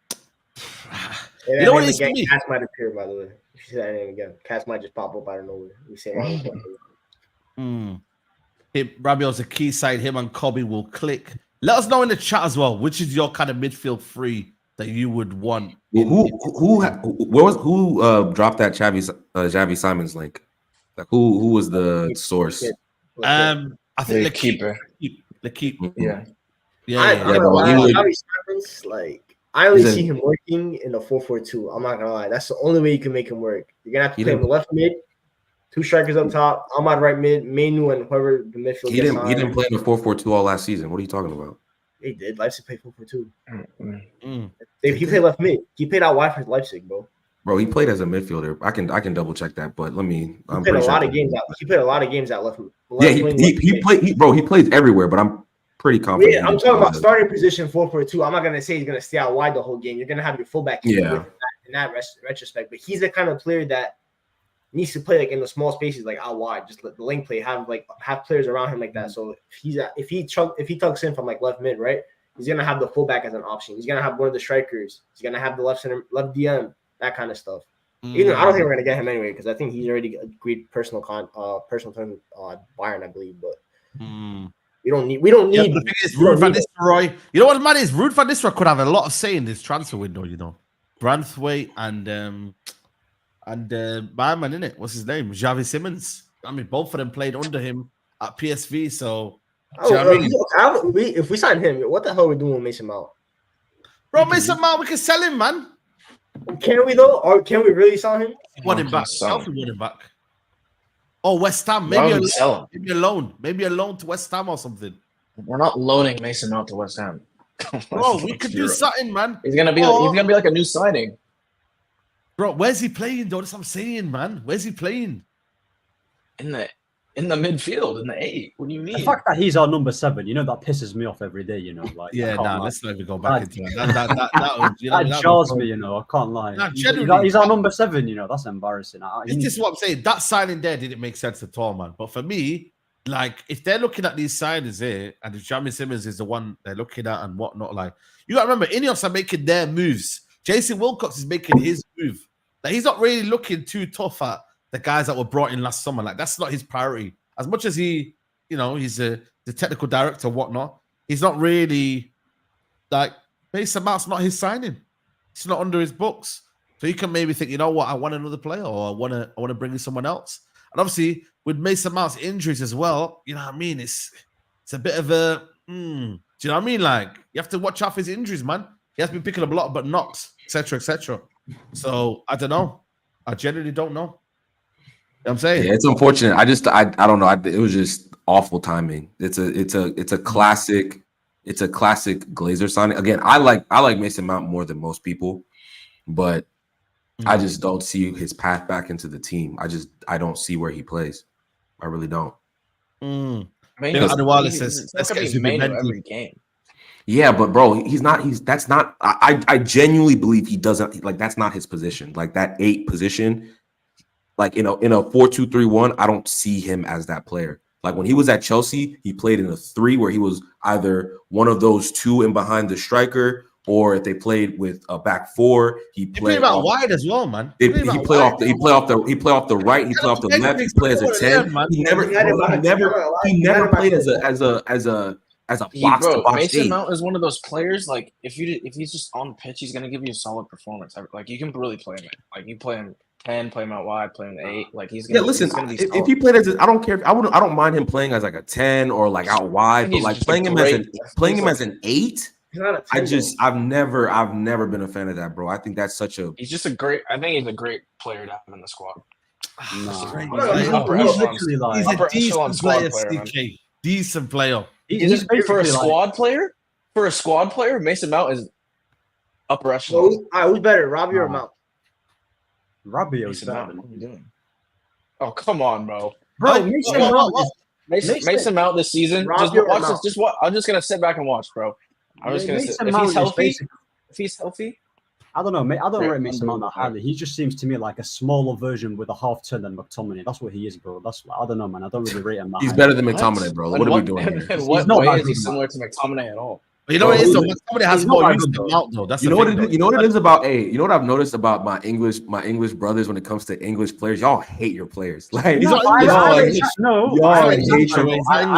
know what it is for me? Cats might appear, by the way. If you say that name again, Cats might just pop up out of nowhere. We say Rabiot's a key side. Him and Kobe will click. Let us know in the chat as well, which is your kind of midfield three that you would want. Who dropped that Xavi Simons link? Like who was the source? I think The keeper. L'Equipe. Yeah. I only see him working in the 4-4-2. I'm not gonna lie. That's the only way you can make him work. You're gonna have to play him left mid, two strikers up top, Ahmad right mid, Manu and whoever the midfield. He didn't play in the 4-4-2 all last season. What are you talking about? He did. Leipzig played 4-4-2. Mm. He played left mid. He played out wide for Leipzig, bro. Bro, he played as a midfielder. I can double check that, but He played a lot of games out left. Yeah, he plays everywhere, but I'm pretty confident. Yeah, I'm talking about starting position 4-4-2. I'm not gonna say he's gonna stay out wide the whole game. You're gonna have your fullback in that retrospect. But he's the kind of player that needs to play like in the small spaces, like out wide, just let the link play, have players around him like that. So if he tucks in from like left mid, right, he's gonna have the fullback as an option. He's gonna have one of the strikers. He's gonna have the left center, left DM, that kind of stuff. Even I don't think we're gonna get him anyway because I think he's already agreed personal term Bayern, I believe. But we don't need. The thing is, Ruud van Nistelrooy. You know what, man? Is Ruud van Nistelrooy could have a lot of say in this transfer window. You know. Branthwaite and my man, innit? What's his name? Xavi Simmons. I mean, both of them played under him at PSV. So, do you know what I mean? If we sign him, what the hell are we doing with Mason Mount? Bro, Mason Mount, we can sell him, man. Can we though, or can we really sign him? Want him back? Chelsea want him back. Oh, West Ham, maybe a loan to West Ham or something. We're not loaning Mason Mount to West Ham. Bro, we could do something, man. He's gonna be like a new signing. Bro, where's he playing, though? That's what I'm saying, man. Where's he playing? In the midfield, in the 8. What do you mean? The fact that he's our number 7, you know, that pisses me off every day. You know, like let's not even go back into that. That jars me, you know. I can't lie. He's our number 7, you know. That's embarrassing. This is what I'm saying. That signing there didn't make sense at all, man. But for me, like, if they're looking at these signings here, and if Xavi Simmons is the one they're looking at and whatnot, like, you got to remember, Ineos are making their moves. Jason Wilcox is making his move. Like, he's not really looking too tough at the guys that were brought in last summer. Like, that's not his priority. As much as he, you know, he's the technical director, whatnot, he's not really, like, Mason Mount's not his signing. It's not under his books. So you can maybe think, you know what, I want another player, or I want to bring in someone else. And obviously, with Mason Mount's injuries as well, you know what I mean? It's a bit of a, do you know what I mean? Like, you have to watch out for his injuries, man. He has been picking up a lot, but knocks, etc., etc. So I don't know. I genuinely don't know. You know what I'm saying? Yeah, it's unfortunate. I don't know. It was just awful timing. It's a classic Glazer signing. Again, I like Mason Mount more than most people, but I just don't see his path back into the team. I don't see where he plays. I really don't. Adebayo says that's every game. Yeah, but bro, that's not. I genuinely believe he doesn't, like, that's not his position. Like, that 8 position, like, in a 4-2-3-1, I don't see him as that player. Like, when he was at Chelsea, he played in a 3 where he was either one of those 2 in behind the striker, or if they played with a back 4, he played out wide as well, man. He play off the right, he play off the left, he play as a 10. He never played as a box to box. Mason Mount is one of those players, like, if he's just on the pitch, he's gonna give you a solid performance. Like, you can really play him. Like, you play him 10, play him out wide, play him 8. Like, he's gonna. Yeah, listen. If he played I don't care. I don't mind him playing as like a 10 or like out wide, but like playing him as an 8. I've never been a fan of that, bro. I think that's such a. He's just a great. I think he's a great player to have in the squad. He's a decent player, CK. Decent player. He's for a squad player. For a squad player, Mason Mount is upper echelon. Who's better, Rabiot or Mount? Rabiot's better. What are you doing? Oh, come on, bro. Mason Mount this season. Just watch this. Just what? I'm just gonna sit back and watch, bro. I'm just gonna sit. If he's healthy, I don't know. I don't rate Mason Mount that highly. He just seems to me like a smaller version with a half turn than McTominay. That's what he is, bro. I don't know, man. I don't really rate him. He's better than McTominay, bro. What are we doing here? In what way is he similar to McTominay at all? But you know what it is, though? Somebody has more use than Mount, though. That's you know what it is about. You know what I've noticed about my English brothers when it comes to English players. Y'all hate your players. Like, I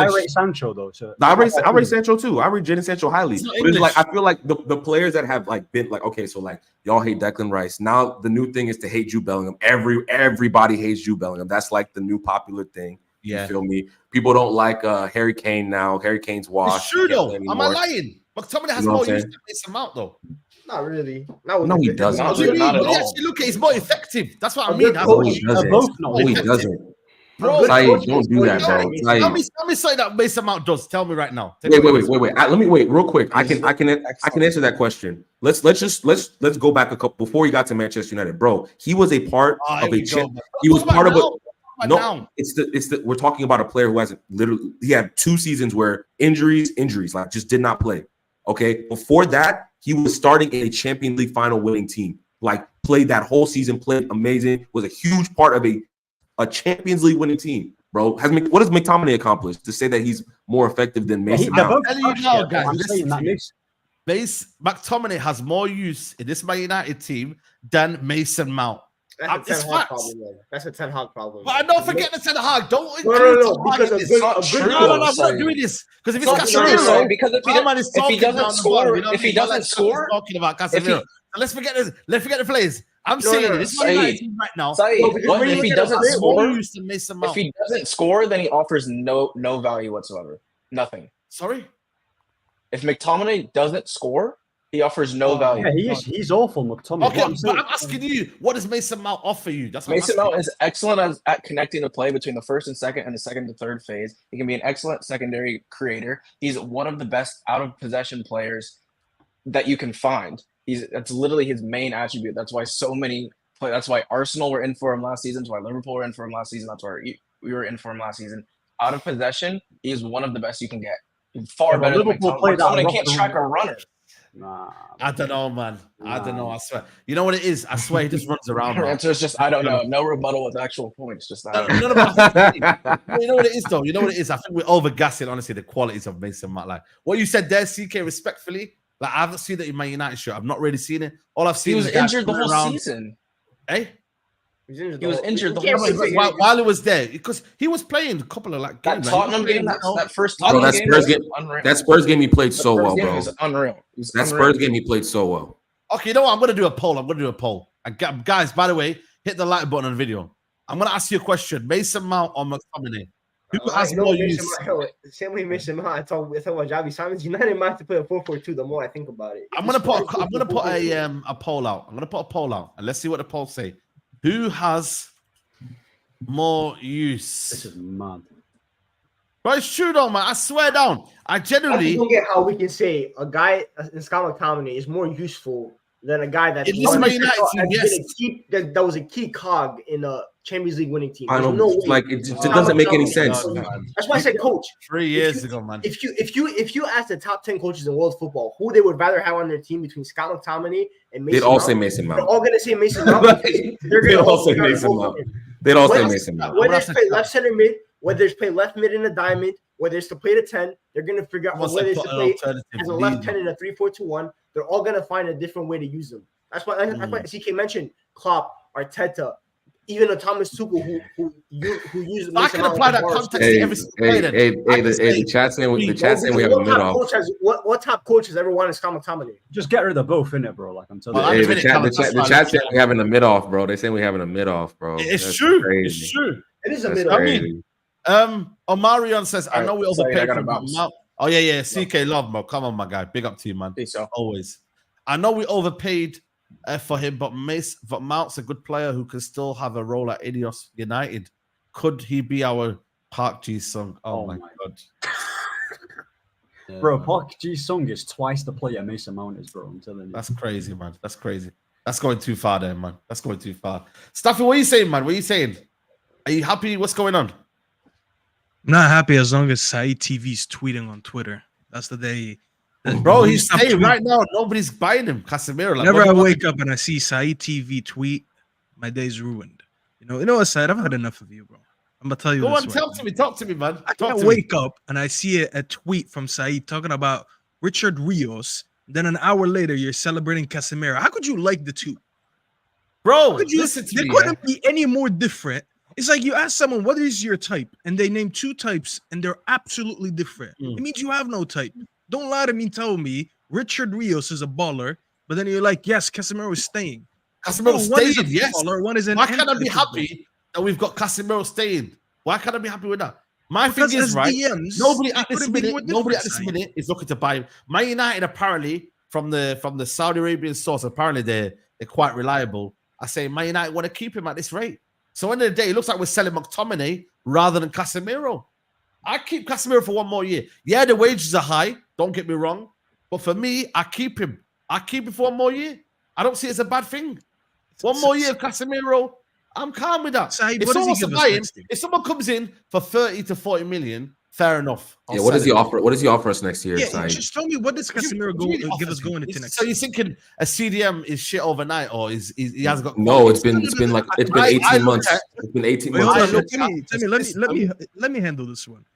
rate Sancho though. So. I rate Sancho too. I rate Jadon Sancho highly. But it's like, I feel like the players that have like been like, okay, so like y'all hate Declan Rice. Now the new thing is to hate Jude Bellingham. Everybody hates Jude Bellingham. That's like the new popular thing. Yeah. You feel me? People don't like Harry Kane now. Harry Kane's washed. It's true though. Am I lying? McTominay has more use than Mason Mount though. Not really. No, he doesn't. Not at all. Actually, look, he's more effective. That's what I mean. He doesn't. Bro, Saeed, don't do that, bro. Tell me something that Mason Mount does. Tell me right now. Wait. Let me wait real quick. I can answer that question. Let's go back a couple before he got to Manchester United, bro. He was a part of a. He was part of a. No, we're talking about a player who hasn't literally. He had 2 seasons where injuries, like just did not play. Okay, before that, he was starting in a Champions League final winning team. Like, played that whole season, played amazing. Was a huge part of a Champions League winning team, bro. What has McTominay accomplished to say that he's more effective than Mason Mount? McTominay has more use in this Man United team than Mason Mount. That's a 10 Hag problem. That's a 10 Hag problem. But I don't forget the 10 Hag. Don't. No. Because I'm not doing this. Because if it's Casemiro, because if he doesn't score, talking about Casemiro. let's forget this. Let's forget the players. I'm No, saying no, this is Saeed. my team right now. Saeed, what if he doesn't score? If he doesn't score, then he offers no value whatsoever. Nothing. Sorry? If McTominay doesn't score, he offers no value. Yeah, he's awful, McTominay. Okay, but I'm asking you, what does Mason Mount offer you? That's what Mason Mount is excellent at connecting the play between the first and second and the second to third phase. He can be an excellent secondary creator. He's one of the best out of possession players that you can find. That's literally his main attribute. That's why so many play. That's why Arsenal were in for him last season. That's why Liverpool were in for him last season. That's why we were in for him last season. Out of possession, he is one of the best you can get. Far better than McTominay. McTominay can't track a runner. Nah, I don't know, man. I don't know. I swear. You know what it is? I swear he just runs around. Her answer is just I don't know. No rebuttal with actual points. Just I don't know. You know what it is, though. You know what it is. I think we're overgassing, honestly, the qualities of Mason Mount. Like what you said there, CK. Respectfully, like I haven't seen that in my United shirt. I've not really seen it. All I've seen He was is guys injured the running whole around. season. Eh? He was injured the Yeah, whole but season. while he was there, because he was playing a couple of like That games. Tottenham game, that first Bro, Tottenham that game, Spurs game, unreal. that Spurs game he played so well, Game bro. was unreal. That Spurs game he played so well. Okay, you know what? I'm gonna do a poll. And guys, by the way, hit the like button on the video. I'm gonna ask you a question: Mason Mount or McTominay? Who has more use? Same way Mason Mount. I talk about Xavi Simmons. United might have to play a 4-4-2. The more I think about it, I'm gonna put a poll out. I'm gonna put a poll out, and let's see what the polls say. Who has more this use? is mad. But it's true though, man. I swear down. I I genuinely. don't get how we can say a guy in Scott McTominay is more useful than a guy that's In this Man United team, yes. that was a key cog in a Champions League winning team. I There's don't no way. like it. Just, it doesn't make any sense. That's why I said coach. 3 years ago, man. If you ask the top 10 coaches in world football who they would rather have on their team between Scott McTominay and Mason They'd all Mount, say Mason they're Mount. all gonna say Mason Mount. They're They'd gonna all say Mason Mount. They'd all say Mason Mount. Whether it's play left center mid, whether it's play left mid in a diamond, whether it's to play the 10, they're gonna figure out whether it's to play as a left 10 in a 3-4-2-1. They're all gonna find a different way to use them. That's why CK mentioned Klopp, Arteta, even a Thomas Tuchel who used. I can apply that context to every single player. The chat saying we have a mid off. What top coach has ever wanted Scott McTominay? Just get rid of both, innit, bro? Like I'm telling you. Hey, the chat saying we having a mid off, bro. They saying we having a mid off, bro. It's true. Crazy. It's true. It is a That's middle. I mean, Omarion says, I know we overpaid for bounce. Mount. Oh, yeah. CK Love, bro. Come on, my guy. Big up to you, man. So. Always. I know we overpaid for him, but Mount's a good player who can still have a role at Ineos United. Could he be our Park Ji-sung? Oh my God. Bro, Park Ji-sung is twice the player Mason Mount is, bro. I'm telling you. That's crazy, man. That's crazy. That's going too far there, man. That's going too far. Staffy, what are you saying, man? What are you saying? Are you happy? What's going on? I'm not happy as long as Saeed TV is tweeting on Twitter. That's the day. Bro, he's saying right now nobody's buying him. Casemiro. Like, whenever I wake up and I see Saeed TV tweet, my day's ruined. You know what, Saeed? I've had enough of you, bro. I'm gonna tell you. Go on, way, talk to me, man. I can't wake up and I see a tweet from Saeed talking about Richard Rios. Then an hour later, you're celebrating Casemiro. How could you like the two, bro? Listen to they me. couldn't be any more different. It's like you ask someone, what is your type? And they name two types and they're absolutely different. It means you have no type. Don't lie to me and tell me Richard Rios is a baller, but then you're like, yes, Casemiro is staying. Casemiro staying, yes. Baller, one is an Why can't I be happy that we've got Casemiro staying? Why can't I be happy with that? My thing is, right, DMs, nobody at this minute is looking to buy him. Man United, apparently, from the Saudi Arabian source, apparently they're quite reliable. I say Man United want to keep him at this rate. So end of the day, it looks like we're selling McTominay rather than Casemiro. I keep Casemiro for one more year. Yeah, the wages are high. Don't get me wrong. But for me, I keep him. I keep him for one more year. I don't see it as a bad thing. One more year of Casemiro, I'm calm with that. Saeed, If someone comes in for 30 to 40 million, fair enough. What does he offer? What does he offer us next year? Yeah, just tell me, what does Casemiro give us going into next? So you're thinking a CDM is shit overnight, or he hasn't got? No, it's been 18 months. It's been 18 months. Let me handle this one.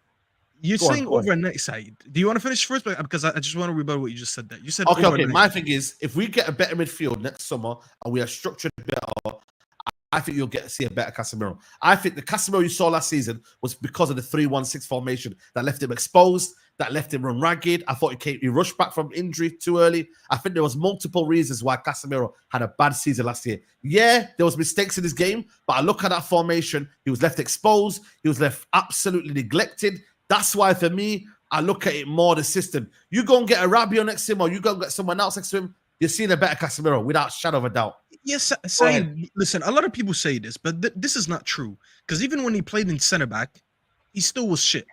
You're saying overnight, Saeed. Do you want to finish first? Because I just want to rebut what you just said. That you said okay. My thing is, if we get a better midfield next summer and we are structured better, I think you'll get to see a better Casemiro. I think the Casemiro you saw last season was because of the 3-1-6 formation that left him exposed, that left him run ragged. I thought he rushed back from injury too early. I think there was multiple reasons why Casemiro had a bad season last year. Yeah, there was mistakes in his game, but I look at that formation. He was left exposed. He was left absolutely neglected. That's why, for me, I look at it more the system. You go and get a Rabiot next to him, or you go and get someone else next to him, you're seeing a better Casemiro without a shadow of a doubt. Yes, Saeed, listen, a lot of people say this, but this is not true. Because even when he played in center back, he still was shit.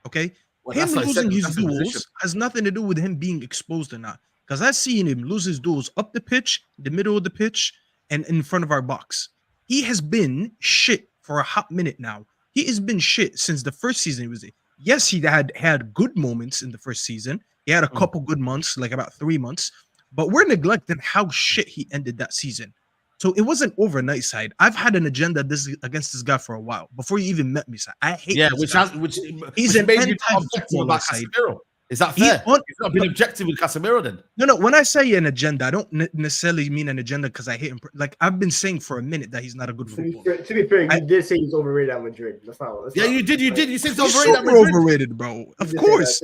Okay? Well, Him that's losing his position. duels has nothing to do with him being exposed or not. Because I've seen him lose his duels up the pitch, the middle of the pitch, and in front of our box. He has been shit for a hot minute now. He has been shit since the first season he was in. Yes, he had good moments in the first season. He had a couple good months, like about 3 months. But we're neglecting how shit he ended that season. So it wasn't overnight, Side. I've had an agenda against this guy for a while before you even met me, Side. I hate. Yeah, which he's an objective about Casemiro. Is that fair? You've not been objective with Casemiro then? No. When I say an agenda, I don't necessarily mean an agenda because I hate him. Like I've been saying for a minute that he's not a good footballer. To be fair, you did say he's overrated at Madrid. You did. You said he's overrated at Madrid. Overrated, bro. Of course.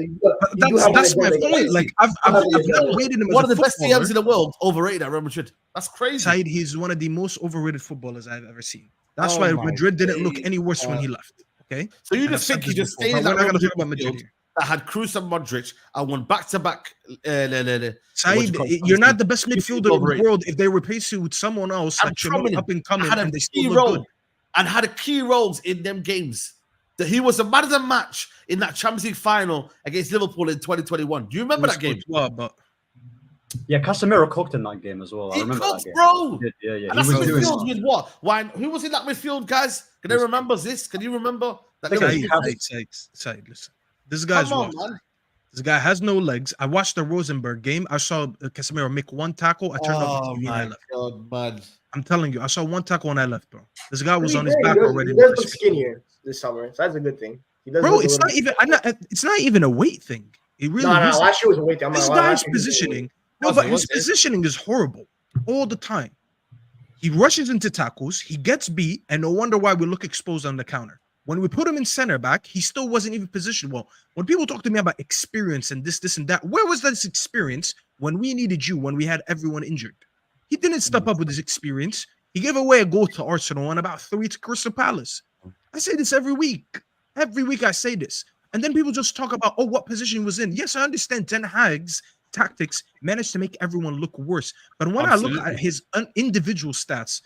That's my point. Like I've not rated him. One of the best DMs in the world, overrated at Real Madrid. That's crazy. Said he's one of the most overrated footballers I've ever seen. That's why Madrid didn't look any worse when he left. Okay. So you just think he just stayed in that Real Madrid that had Kroos and Modric and won back-to-back. Said, you're not the best midfielder in the world if they replace you with someone else that's up and coming and they still look good. And had a key roles in them games. That he was a man of the match in that Champions League final against Liverpool in 2021. Do you remember that game? Yeah, Casemiro cooked in that game as well. I remember that game. Bro. Yeah. And that's midfield with what? Who was in that midfield, guys? Can they remember this? Can you remember that? Said, listen. This guy's this guy has no legs. I watched the Rosenborg game. I saw Casemiro make one tackle. I turned off the TV and I left. God, man. I'm telling you, I saw one tackle and I left, bro. This guy was on his back already. He does look skinnier this summer, so that's a good thing. Bro, it's not even a weight thing. It really is. Last year was a weight thing. This guy's positioning. No, but his positioning is horrible all the time. He rushes into tackles, he gets beat, and no wonder why we look exposed on the counter. When we put him in center back, he still wasn't even positioned well. When people talk to me about experience and this and that, where was this experience when we needed you, when we had everyone injured? He didn't step up with his experience. He gave away a goal to Arsenal and about 3 to Crystal Palace. I say this every week. Every week I say this. And then people just talk about, what position he was in. Yes, I understand Ten Hag's tactics managed to make everyone look worse. But when I look at his individual stats,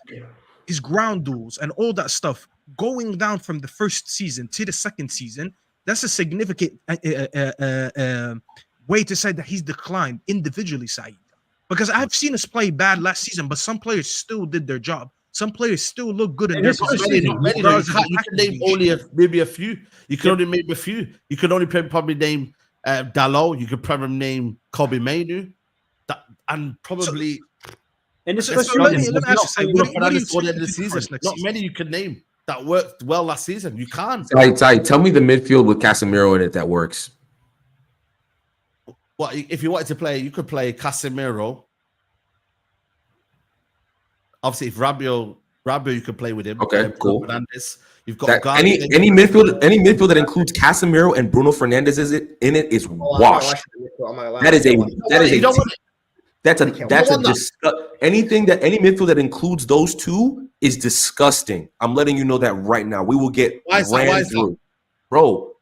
his ground duels and all that stuff, going down from the first season to the second season, that's a significant way to say that he's declined individually, Saeed. Because I've seen us play bad last season, but some players still did their job. Some players still look good in their position. You can name only maybe a few. You can only name a few. You can only probably name Dalot. You could probably name Kobe Mainu. And probably... In this not many you can name that worked well last season. You can't. Tell me the midfield with Casemiro in it that works. Well, if you wanted to play, you could play Casemiro. Obviously, if Rabiot, you could play with him. Okay, cool. Fernandes. You've got any midfield that includes Casemiro and Bruno Fernandes in it is washed. Anything that any midfield that includes those two is disgusting. I'm letting you know that right now. We will get ran through, bro.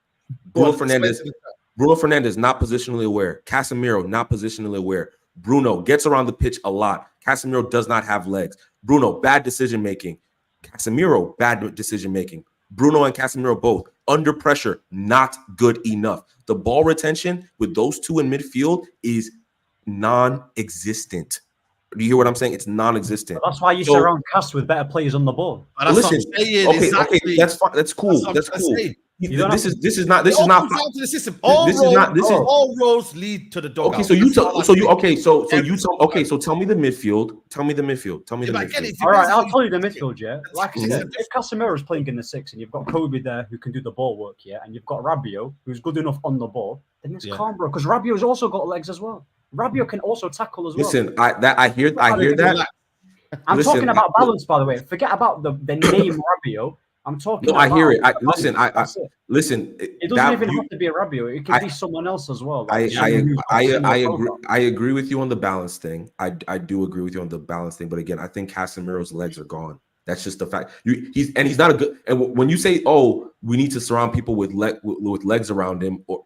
Bruno Fernandes not positionally aware. Casemiro not positionally aware. Bruno gets around the pitch a lot. Casemiro does not have legs. Bruno bad decision making. Casemiro bad decision making. Bruno and Casemiro both under pressure, not good enough. The ball retention with those two in midfield is non-existent. Do you hear what I'm saying? It's non-existent. That's why you surround cast with better players on the ball. Listen, okay, that's fine. That's cool. That's cool. This is not. All roads lead to the dog. Okay, so tell me the midfield. Tell me the midfield. All right, I'll tell you the midfield. Yeah, like I said, if Casemiro is playing in the 6 and you've got Kobe there who can do the ball work, and you've got Rabiot who's good enough on the ball, then it's calm, bro. Because Rabiot's also got legs as well. Rabiot can also tackle as well. Listen, I hear that. I'm talking about balance, by the way. Forget about the name Rabiot. I'm talking. No, I hear it. about- Listen. That's it. Listen. It doesn't even have to be a Rabiot. It can be someone else as well. Like, I agree. program. I agree with you on the balance thing. I do agree with you on the balance thing. But again, I think Casemiro's legs are gone. That's just the fact. He's not a good. And when you say, "Oh, we need to surround people with legs around him," or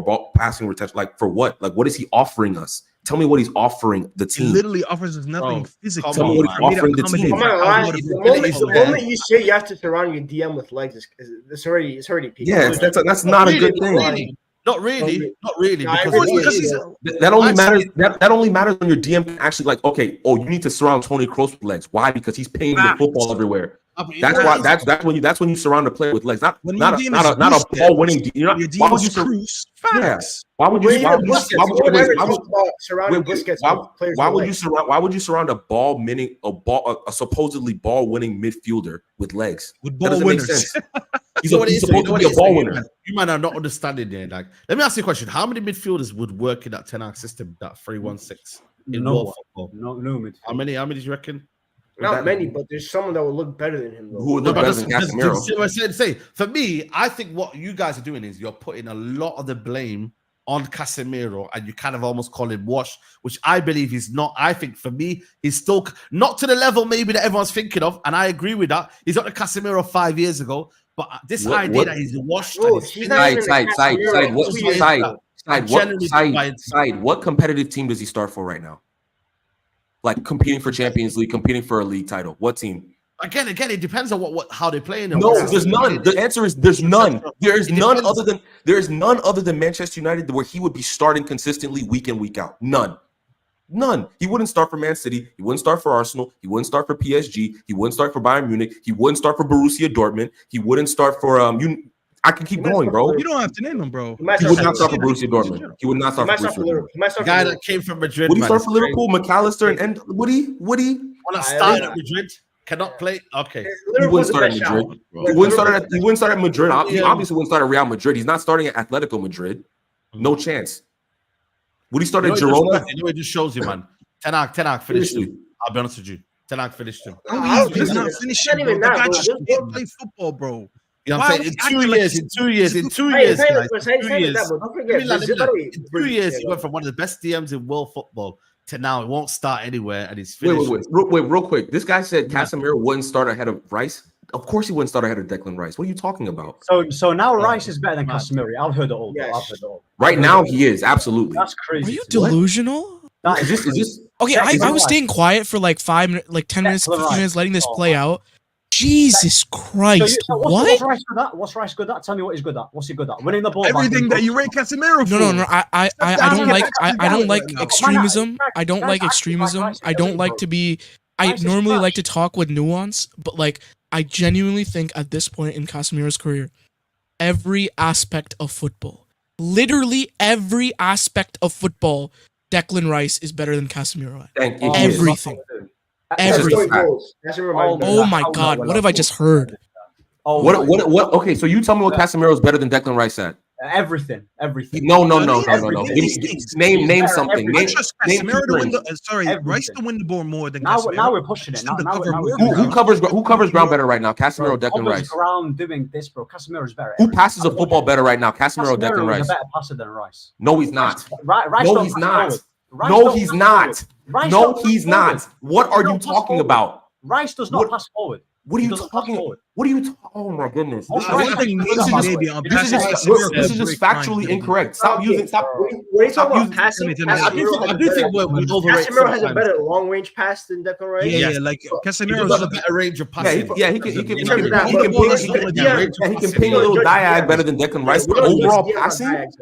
ball passing retention, like for what? Like what is he offering us? Tell me what he's offering the He team. literally offers us nothing physical. Tell me what he's offering the team. I'm not lying. The moment you say you have to surround your DM with legs, it's already peaked. Yeah, that's not a good thing. Not really. Because That only matters. That only matters when your DM can actually like, okay, oh, you need to surround Tony Kroos with legs. Why? Because he's paying the football everywhere. That's why. That's when you surround a player with legs. Not a ball winning. You're not. Why would you surround a supposedly ball winning midfielder with legs? With ball winners. He's supposed to be a ball winner. You might not understanding there. Like, let me ask you a question: how many midfielders would work in that 10-arc system, that 3-1-6 in world football? No midfield. How many do you reckon? Not many, but there's someone that would look better than him. Though. Who would look better than Casemiro? See what I'm saying? For me, I think what you guys are doing is you're putting a lot of the blame on Casemiro, and you kind of almost call him washed, which I believe he's not. I think for me, he's still not to the level maybe that everyone's thinking of, and I agree with that. He's not the Casemiro 5 years ago, but this idea that he's washed. Side. What competitive team does he start for right now? Like competing for Champions League, competing for a league title. What team? Again, it depends on how they play. No, there's none. The answer is there's none. There's none other than Manchester United where he would be starting consistently week in, week out. None. He wouldn't start for Man City. He wouldn't start for Arsenal. He wouldn't start for PSG. He wouldn't start for Bayern Munich. He wouldn't start for Borussia Dortmund. He wouldn't start for I can keep going, bro. You don't have to name them, bro. He would not start for Borussia Dortmund. He would not start for Borussia Dortmund. The guy that came from Madrid. Would he start for Liverpool? McAllister and would he? When I start at Madrid, cannot play. Okay, he wouldn't start at Madrid. He wouldn't start at Madrid. He obviously wouldn't start at Real Madrid. He's not starting at Atletico Madrid. No chance. Would he start at Girona? It just shows you, man. Ten Hag finished him. I'll be honest with you. Ten Hag finished him. He's not finishing. The guy just can't play football, bro. You know what I'm saying? In 2 years, in 2 years, he went from one of the best DMs in world football to now it won't start anywhere and he's finished. Wait, real quick. This guy said Casemiro wouldn't start ahead of Rice. Of course he wouldn't start ahead of Declan Rice. What are you talking about? So now Rice is better than Casemiro. I've heard it all. Yes. Right now he is, absolutely. That's crazy. Are you delusional? Is this Okay, I was staying quiet for like 5 minutes, like 10 minutes, 15 minutes, letting this play out. Jesus Christ! What's Rice good at? What's Rice good at? Tell me what he's good at. What's he good at? Winning the ball. Everything that you rate Casemiro for. No. I don't like extremism. I don't like extremism. I don't like to be. I normally like to talk with nuance, but like I genuinely think at this point in Casemiro's career, every aspect of football, literally every aspect of football, Declan Rice is better than Casemiro. Thank you. Everything. Everything. Oh my God! What have I just heard? What? Okay, so you tell me what Casemiro is better than Declan Rice at? Everything. No. Name something. Rice to win the ball more than Casemiro. Now we're pushing it. Who covers ground better right now? Casemiro or Declan Rice? Ground doing this, bro. Casemiro is better. Who passes the football better right now? Casemiro or Declan Rice? Is a better passer than Rice. No, he's not. No, he's not. No, he's not. No, he's not. What are you talking about? Rice does not pass forward. What are you talking about? What are you talking? Oh my goodness! This is just factually incorrect. Stop using. When you talk about passing, I do think Casemiro has a better long range pass than Declan Rice. Yeah, like Casemiro has a better range of passing. Yeah, he can ping a little diag better than Declan Rice. But overall passing,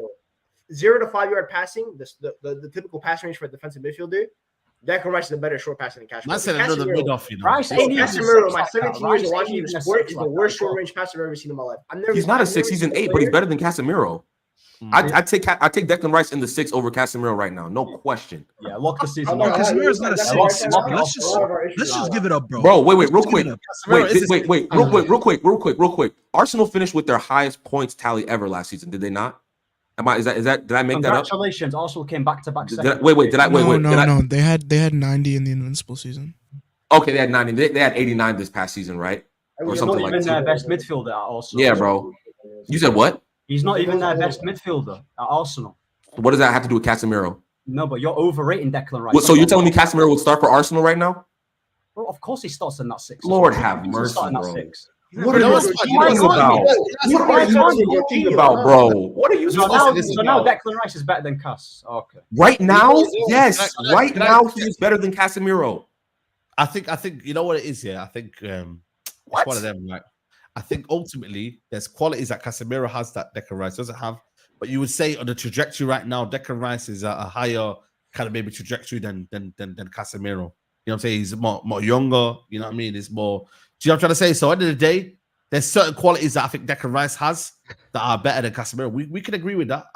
0 to 5 yard passing, the typical pass range for a defensive midfielder. Declan Rice is a better short passer than Casemiro. That's another mid-off, you know. Casemiro, my 17 years of watching him sport, is the worst short-range passer I've ever seen in my life. He's not a 6, he's an 8, but he's better than Casemiro. I take Declan Rice in the 6 over Casemiro right now, no question. Yeah, lock the season. Casemiro's not a 6. Let's just give it up, bro. Bro, wait, real quick. Real quick. Arsenal finished with their highest points tally ever last season, did they not? Did I make that up? Congratulations! Arsenal came back to back. No. They had 90 in the Invincible season. Okay, they had 90. They had 89 this past season, right? or He's something not like even their that. best midfielder at Arsenal. Yeah, bro. You said what? He's not even their best midfielder at Arsenal. What does that have to do with Casemiro? No, but you're overrating Declan Rice. What, so you're telling me Casemiro would start for Arsenal right now? Well, of course he starts in that 6. Lord have He's mercy, starting that bro. 6. What are you talking about? What are you talking about, bro? What are you So talking now about? Declan Rice is better than Cass. Okay. Right now, yes. Can I- Right can I- now, he is better than Casemiro. I think you know what it is. Yeah, I think it's one of them. Like, I think ultimately there's qualities that Casemiro has that Declan Rice doesn't have. But you would say on the trajectory right now, Declan Rice is at a higher kind of maybe trajectory than Casemiro. You know what I'm saying? He's more younger. You know what I mean? It's more. Do you know what I'm trying to say? So at the end of the day, there's certain qualities that I think Declan Rice has that are better than Casemiro. We can agree with that.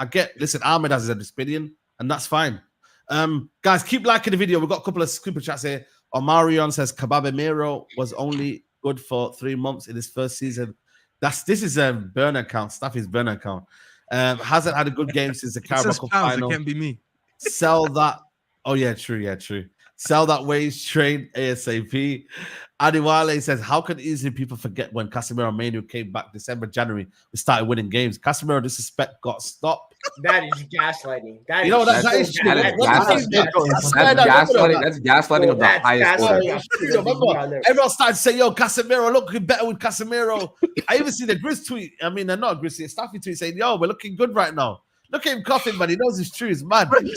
Listen, Ahmed has his opinion, and that's fine. Guys, keep liking the video. We've got a couple of super chats here. Omarion says Casemiro was only good for 3 months in his first season. This is a burner account. Staffy's burner account. Hasn't had a good game since the Carabao Cup final. It can't be me. Sell that. Oh yeah, true. Sell that wage trade ASAP. Adiwale says, how can easily people forget when Casemiro and Manu came back December, January, we started winning games. Casemiro disrespect got stopped. That is gaslighting. You know, that is true. That's gaslighting of the highest order. Everyone started to say, yo, Casemiro, looking better with Casemiro. I even see the Grizz tweet. I mean, they're not Grizz, Staffy tweet saying, yo, we're looking good right now. Look at him coughing, man. He knows it's true. It's mad. Anyway,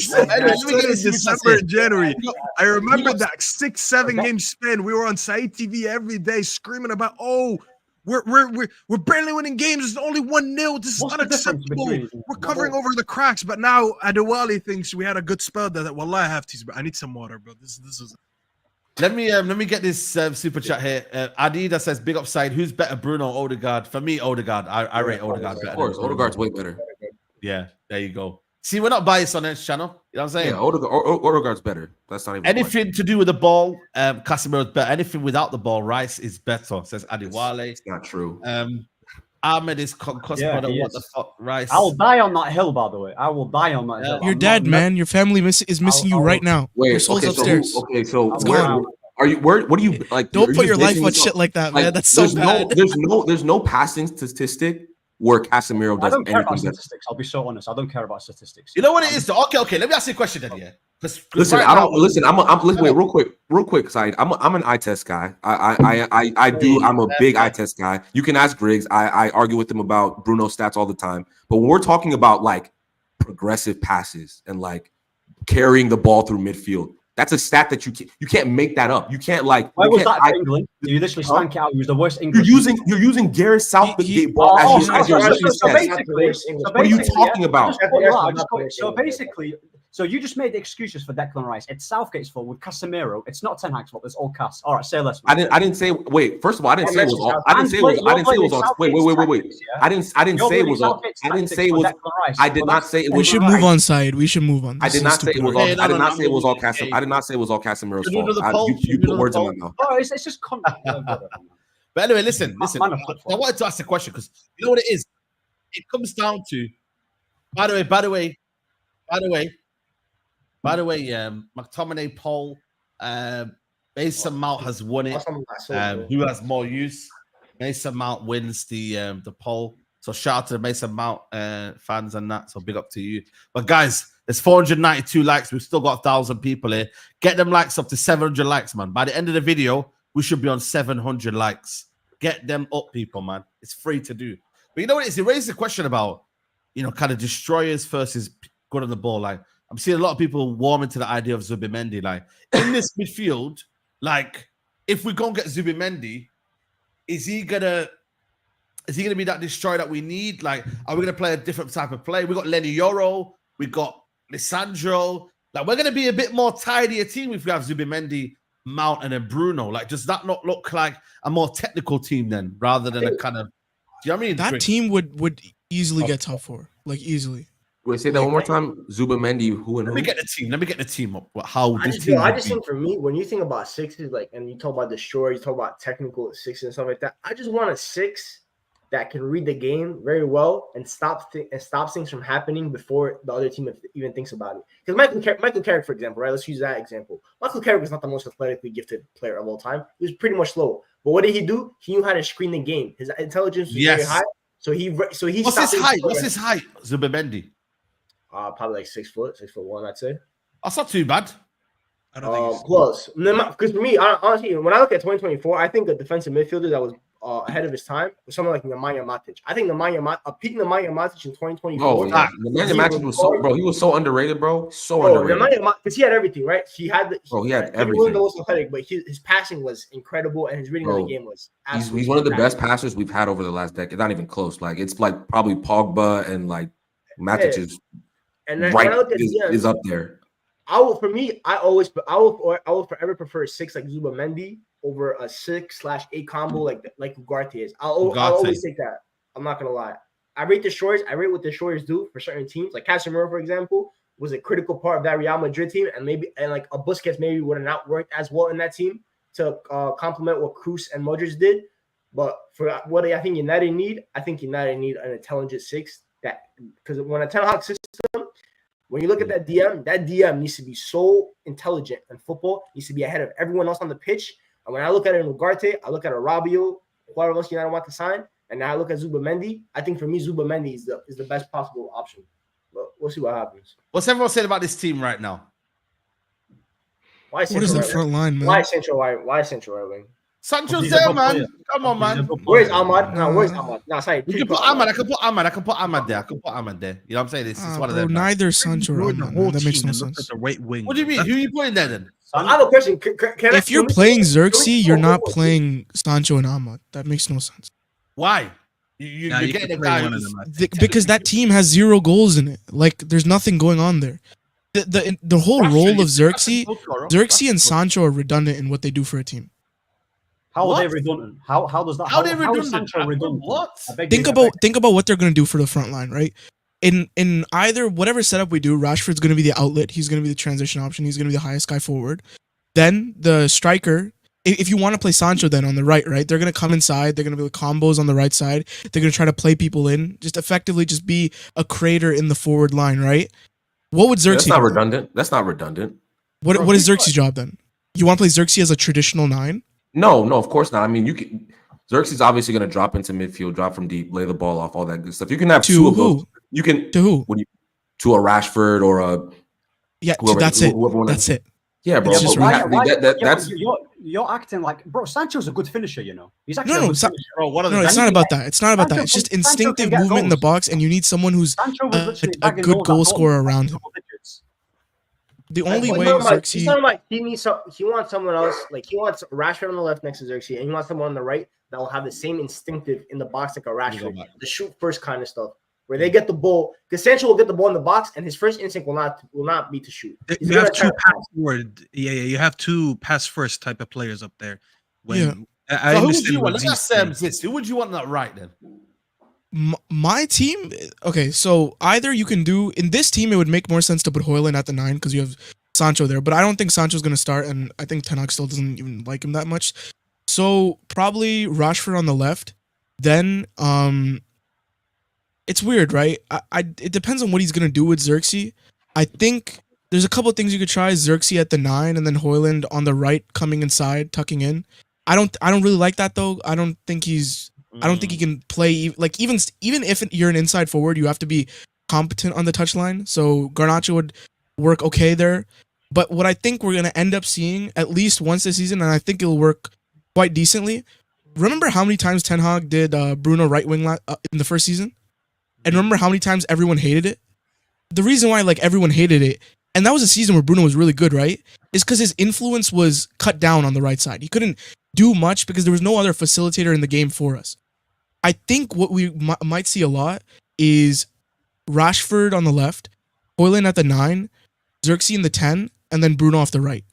December and January. I remember that 6-7 game span. We were on Saeed TV every day screaming about, we're barely winning games. It's only 1-0. This is unacceptable. We're covering over the cracks. But now Adewale thinks we had a good spell that I have to. I need some water, bro. This is. Let me get this super chat here. Adida says, big upside. Who's better, Bruno or Odegaard? For me, Odegaard. I rate Odegaard better. Of course, Odegaard's way better. Yeah, there you go. See, we're not biased on this channel. You know what I'm saying? Yeah, Odegaard's better. That's not even anything to do with the ball. Casemiro's better. Anything without the ball, Rice is better. Says Adiwale. It's not true. Ahmed is concussed. Yeah, what the fuck, Rice? I will die on that hill, by the way. I will die on that hill. You're dead, man. Your family is missing you right now. Wait, your soul's upstairs. So gone. are you? What do you like? Don't put your life on shit like that, man. That's so bad. There's no passing statistic where Casemiro does I don't care about anything. statistics. I'll be so honest. I don't care about statistics. You know what it is, though? Okay. Let me ask you a question then. Yeah. Listen, I don't listen. I'm listen. Wait, real quick. Side. I'm an eye test guy. I'm a big eye test guy. You can ask Griggs. I argue with him about Bruno stats all the time. But when we're talking about like progressive passes and like carrying the ball through midfield, that's a stat that you can't make that up. You can't like. Why was that for England? You literally stank it out. He was the worst English. You're using Gareth Southgate ball as your basically. What are you talking about? So basically. So you just made the excuses for Declan Rice. It's Southgate's fault with Casemiro. It's not Ten Hag's fault. It's all Cass. All right, say less. Man. I didn't say. Wait. First of all, I didn't say it was all. I didn't say it was. I didn't say it was all. Wait. I didn't say it was all. I didn't say it was. I did not say it was. We should move on, Saeed. We should move on. I did not say it was all. I did not say it was all Casemiro. I did not say it was all Casemiro's fault. You put words in my mouth. Oh, it's just. But anyway, listen. I wanted to ask a question because you know what it is. It comes down to. By the way, McTominay poll, Mason Mount has won it. Who has more use? Mason Mount wins the poll. So shout out to the Mason Mount fans and that. So big up to you. But guys, there's 492 likes. We've still got 1,000 people here. Get them likes up to 700 likes, man. By the end of the video, we should be on 700 likes. Get them up, people, man. It's free to do. But you know what it is? It raises a question about, kind of destroyers versus good on the ball. Like, I'm seeing a lot of people warming to the idea of Zubi-Mendi. Like, in this midfield, like, if we go and get Zubi-Mendi, is he gonna be that destroyer that we need? Like, are we gonna play a different type of play? We got Lenny Yoro, we got Lisandro. Like, we're gonna be a bit more tidier team if we have Zubi-Mendi, Mount, and then Bruno. Like, does that not look like a more technical team then, rather than a kind of? Do you know what I mean? That team would easily get top 4, like easily. Wait, say that one more time. Zubi-Mendi, who and who? Let me get the team up. How I just think for me, when you think about sixes, like, and you talk about destroyer, you talk about technical sixes and stuff like that. I just want a 6 that can read the game very well and stops things from happening before the other team even thinks about it. Because Michael Carrick, for example, right? Let's use that example. Michael Carrick is not the most athletically gifted player of all time. He was pretty much slow. But what did he do? He knew how to screen the game. His intelligence was very high. So he What's stopped his height? What's his height? Zubimendi. Probably like 6'1", that's it. That's not too bad. I don't think he's Close. Because for me, honestly, when I look at 2024, I think a defensive midfielder that was ahead of his time was someone like Nemanja Matic. I think peak Nemanja Matic in 2024. Oh, yeah. Nemanja Matic was so, bro. He was so underrated, bro. Underrated. Because he had everything, right? He had everything. He wasn't the most athletic, but his passing was incredible, and his reading of the game was absolutely. He's one of the best passers we've had over the last decade. Not even close. Like it's like probably Pogba and like Matic is is up there. I will forever prefer a 6 like Zubimendi over a 6/8 combo like Ugarte is. I'll always take that. I'm not gonna lie. I rate the Shores. I rate what the Shores do for certain teams. Like Casemiro, for example, was a critical part of that Real Madrid team, and like a Busquets maybe would have not worked as well in that team to complement what Kroos and Modric did. But for what I think United need, an intelligent 6 that because when a Ten Hag system. When you look at that DM needs to be so intelligent, and football needs to be ahead of everyone else on the pitch. And when I look at it in Ugarte, I look at a Rabiot, whoever else United want to sign, and now I look at Zubimendi. I think for me, Zubimendi is the best possible option. But we'll see what happens. What's everyone saying about this team right now? What is the front line, man? Why central right wing? Sancho's there, man. Come on, man. Where's Ahmad? No, where's Ahmad? No, sorry. You can put Ahmad. I can put Ahmad there. You know what I'm saying? It's one of them. Neither Sancho or Ahmad. That makes no sense. The right wing. What do you mean? Who are you putting there then? I have a question. If you're playing Xerxes, you're not playing Sancho and Ahmad. That makes no sense. Why? You're getting a guy because that team has 0 goals in it. Like there's nothing going on there. The whole role of Xerxes and Sancho are redundant in what they do for a team. How are they redundant? How does that? How is Sancho redundant? What? Think about what they're going to do for the front line, right? In either whatever setup we do, Rashford's going to be the outlet. He's going to be the transition option. He's going to be the highest guy forward. Then the striker, if you want to play Sancho, then on the right, they're going to come inside. They're going to be combos on the right side. They're going to try to play people in, just effectively just be a creator in the forward line, right? What would Xerxes? That's not redundant. What is Xerxes' job then? You want to play Xerxes as a traditional 9? No, of course not. I mean, Xerxes is obviously going to drop into midfield, drop from deep, lay the ball off, all that good stuff. You can have two of those. You can to who? To a Rashford or a that's it. That's it. Yeah, bro. That's you're acting like, bro. Sancho's a good finisher, you know. He's actually it's not about that. It's not about that. It's just instinctive movement in the box, and you need someone who's a good goal scorer around him. The only way Xerxes... he wants someone else, like he wants Rashford on the left next to Xerxes, and he wants someone on the right that will have the same instinctive in the box like a Rashford, the shoot first kind of stuff, where they get the ball. Because Sancho will get the ball in the box, and his first instinct will not be to shoot. You have two pass forward, you have two pass first type of players up there. When who would you want? Who would you want that right then? My team, okay, so either you can do in this team, it would make more sense to put Højlund at the 9 because you have Sancho there, but I don't think Sancho's going to start, and I think Ten Hag still doesn't even like him that much. So probably Rashford on the left. Then it's weird, right? It depends on what he's going to do with Xerxes. I think there's a couple of things you could try. Xerxes at the 9, and then Højlund on the right, coming inside, tucking in. I don't really like that though. I don't think he can play like even if you're an inside forward, you have to be competent on the touchline. So Garnacho would work okay there. But what I think we're gonna end up seeing at least once this season, and I think it'll work quite decently. Remember how many times Ten Hag did Bruno right wing in the first season, and remember how many times everyone hated it. The reason why everyone hated it, and that was a season where Bruno was really good, right? Is because his influence was cut down on the right side. He couldn't do much because there was no other facilitator in the game for us. I think what we might see a lot is Rashford on the left, Højlund at the 9, Xerxes in the 10, and then Bruno off the right.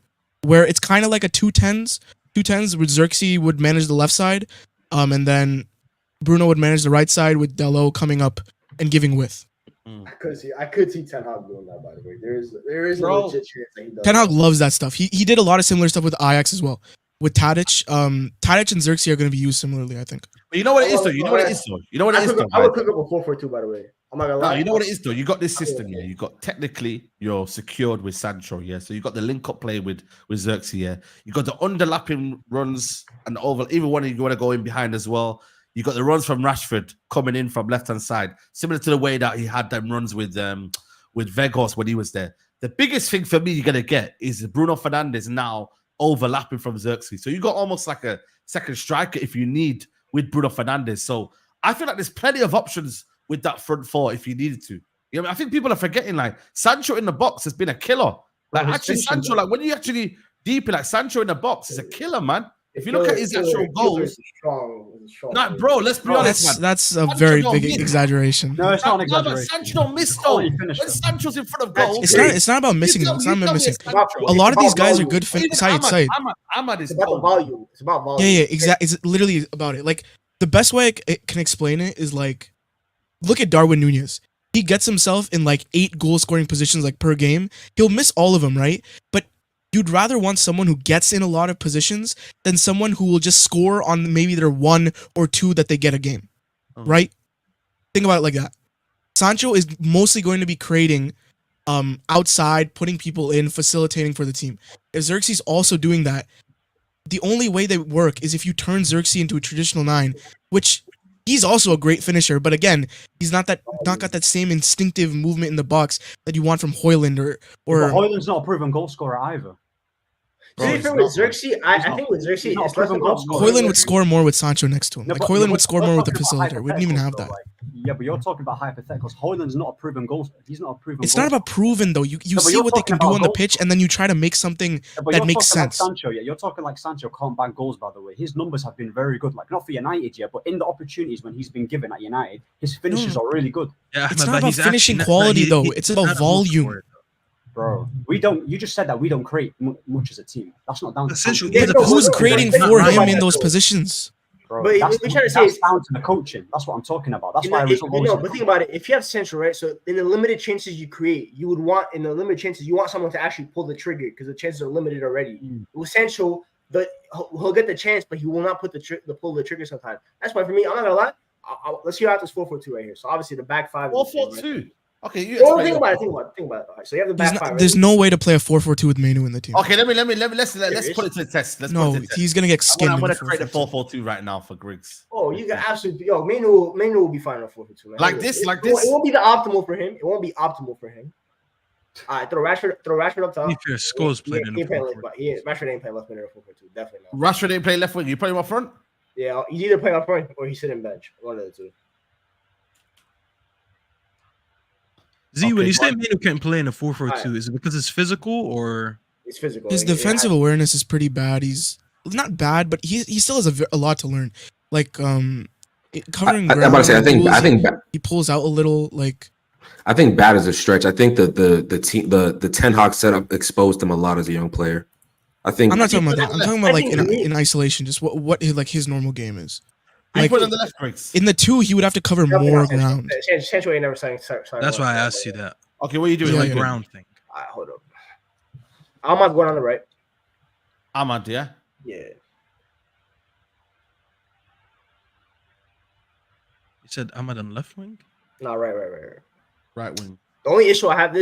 Where it's kind of like a 2-10s where Xerxes would manage the left side, and then Bruno would manage the right side with Delo coming up and giving width. I could see Ten Hag doing that, by the way. There is a legit chance that he does. Ten Hag loves that stuff. He did a lot of similar stuff with Ajax as well. with Tadic. Tadic and Xerxes are going to be used similarly, I think. But you know what it is though. You know what it is though. You know what it is though. I would cook up a 4-4-2, by the way. I'm not gonna No, lie. you know what it is though. You got this system, yeah. You got technically you're secured with Sancho, yeah. So you got the link up play with Xerxes, yeah. You got the underlapping runs and over. Even when you want to go in behind as well. You got the runs from Rashford coming in from left hand side, similar to the way that he had them runs with Vegas when he was there. The biggest thing for me you're gonna get is Bruno Fernandes now overlapping from Xerxes. So you got almost like a second striker if you need with Bruno Fernandes. So I feel like there's plenty of options with that front four if you needed to. You know, I think people are forgetting like Sancho in the box has been a killer. Like actually Sancho, like when you actually deep in like Sancho in the box is a killer, man. If you look at his actual goals, nah, bro, let's be honest, man. That's a very big exaggeration. No, it's not an No, but exaggeration. Sancho don't miss though. When Sancho's in front of goals, It's not about missing them. It's not about missing. A lot of these guys are good. Saeed. Ahmad is It's about the volume. It's about volume. Yeah, exactly. It's literally about it. Like the best way I can explain it is like, look at Darwin Nunez. He gets himself in like 8 goal scoring positions like per game. He'll miss all of them, right? But you'd rather want someone who gets in a lot of positions than someone who will just score on maybe their 1 or 2 that they get a game, right? Think about it like that. Sancho is mostly going to be creating outside, putting people in, facilitating for the team. If Xerxes also doing that, the only way they work is if you turn Xerxes into a traditional 9, which he's also a great finisher, but again, he's not got that same instinctive movement in the box that you want from Højlund or But Højlund's not a proven goal scorer either. To be fair with Xerxes, I think with Xerxes, not it's less proven about goal scorer. Højlund would score more with Sancho next to him. No, Like but- Højlund no, would score but more with the talking about facilitator. We didn't even have hypotheticals, that. though, like, yeah, but you're talking about hypotheticals. Højlund's not a proven goal. He's not a proven. It's goal not about proven though. You No, but see you're what they talking can do about on the goals. pitch, and then you try to make something Yeah, but that you're makes talking like sense. Sancho, yeah, you're talking like Sancho can't bang goals, by the way. His numbers have been very good. Like not for United, yeah, but in the opportunities when he's been given at United, his finishes are really good, Yeah, It's but not about he's finishing actually quality he- though. he- It's he's about not a goal volume. scorer. bro. We don't. You just said that we don't create much as a team. That's not down to Essentially, Sancho. he's a no, Who's no, creating no, for no, him no, in those no. positions? Bro, But that's, we're trying to say that's down to the coaching. That's what I'm talking about. That's why I result always. but think about it. If you have Central, right? So in the limited chances you create, you would want in the limited chances you want someone to actually pull the trigger because the chances are limited already. With Central, he'll get the chance, but he will not put the pull the trigger sometimes. That's why for me, I'm not gonna lie. Let's hear out this 4-4-2 right here. So obviously the back five. 4-4-2. Okay, you Well, explain think it. about it. Think about it. All right, so you have the back five. There's no way to play a 4-4-2 with Menu in the team. Okay, let's put it to the test. Let's put No, it to the test. he's gonna get skinned. I'm in gonna the create a 4-4-2. 4-4-2 right now for Griggs. Oh, you got absolutely. Yo, Manu will be fine on 4-4-2. Man. Like this. It won't be the optimal for him. It won't be optimal for him. All right, throw Rashford up top. If your scores played in He the playing 4-4-2. left, but Rashford ain't playing left mid or 4-4-2. Definitely not. Rashford didn't play left wing. You put him up front. Yeah, he's either playing up front or he's sitting bench. One of the two. Z, when Okay, you say but- Manu can't play in a 4-4-2, is it because it's physical or? It's physical. His defensive awareness is pretty bad. He's not bad, but he still has a lot to learn. Like covering I'm ground. about to say, I think he pulls out a little. Like I think bad is a stretch. I think that the team the Ten Hag setup exposed him a lot as a young player. I think I'm not talking about that. I'm talking about like I think in isolation, just what his normal game is. You Like put on the left, Griggs. in the 2, he would have to cover more ground. Sancho ain't never signed. That's why I asked you that. Okay, what are you doing? Yeah, Like yeah. Ground thing. All right, hold up. Ahmad's going on the right. Ahmad, yeah. Yeah. You said Ahmad on left wing? No, right. Right wing. The only issue I have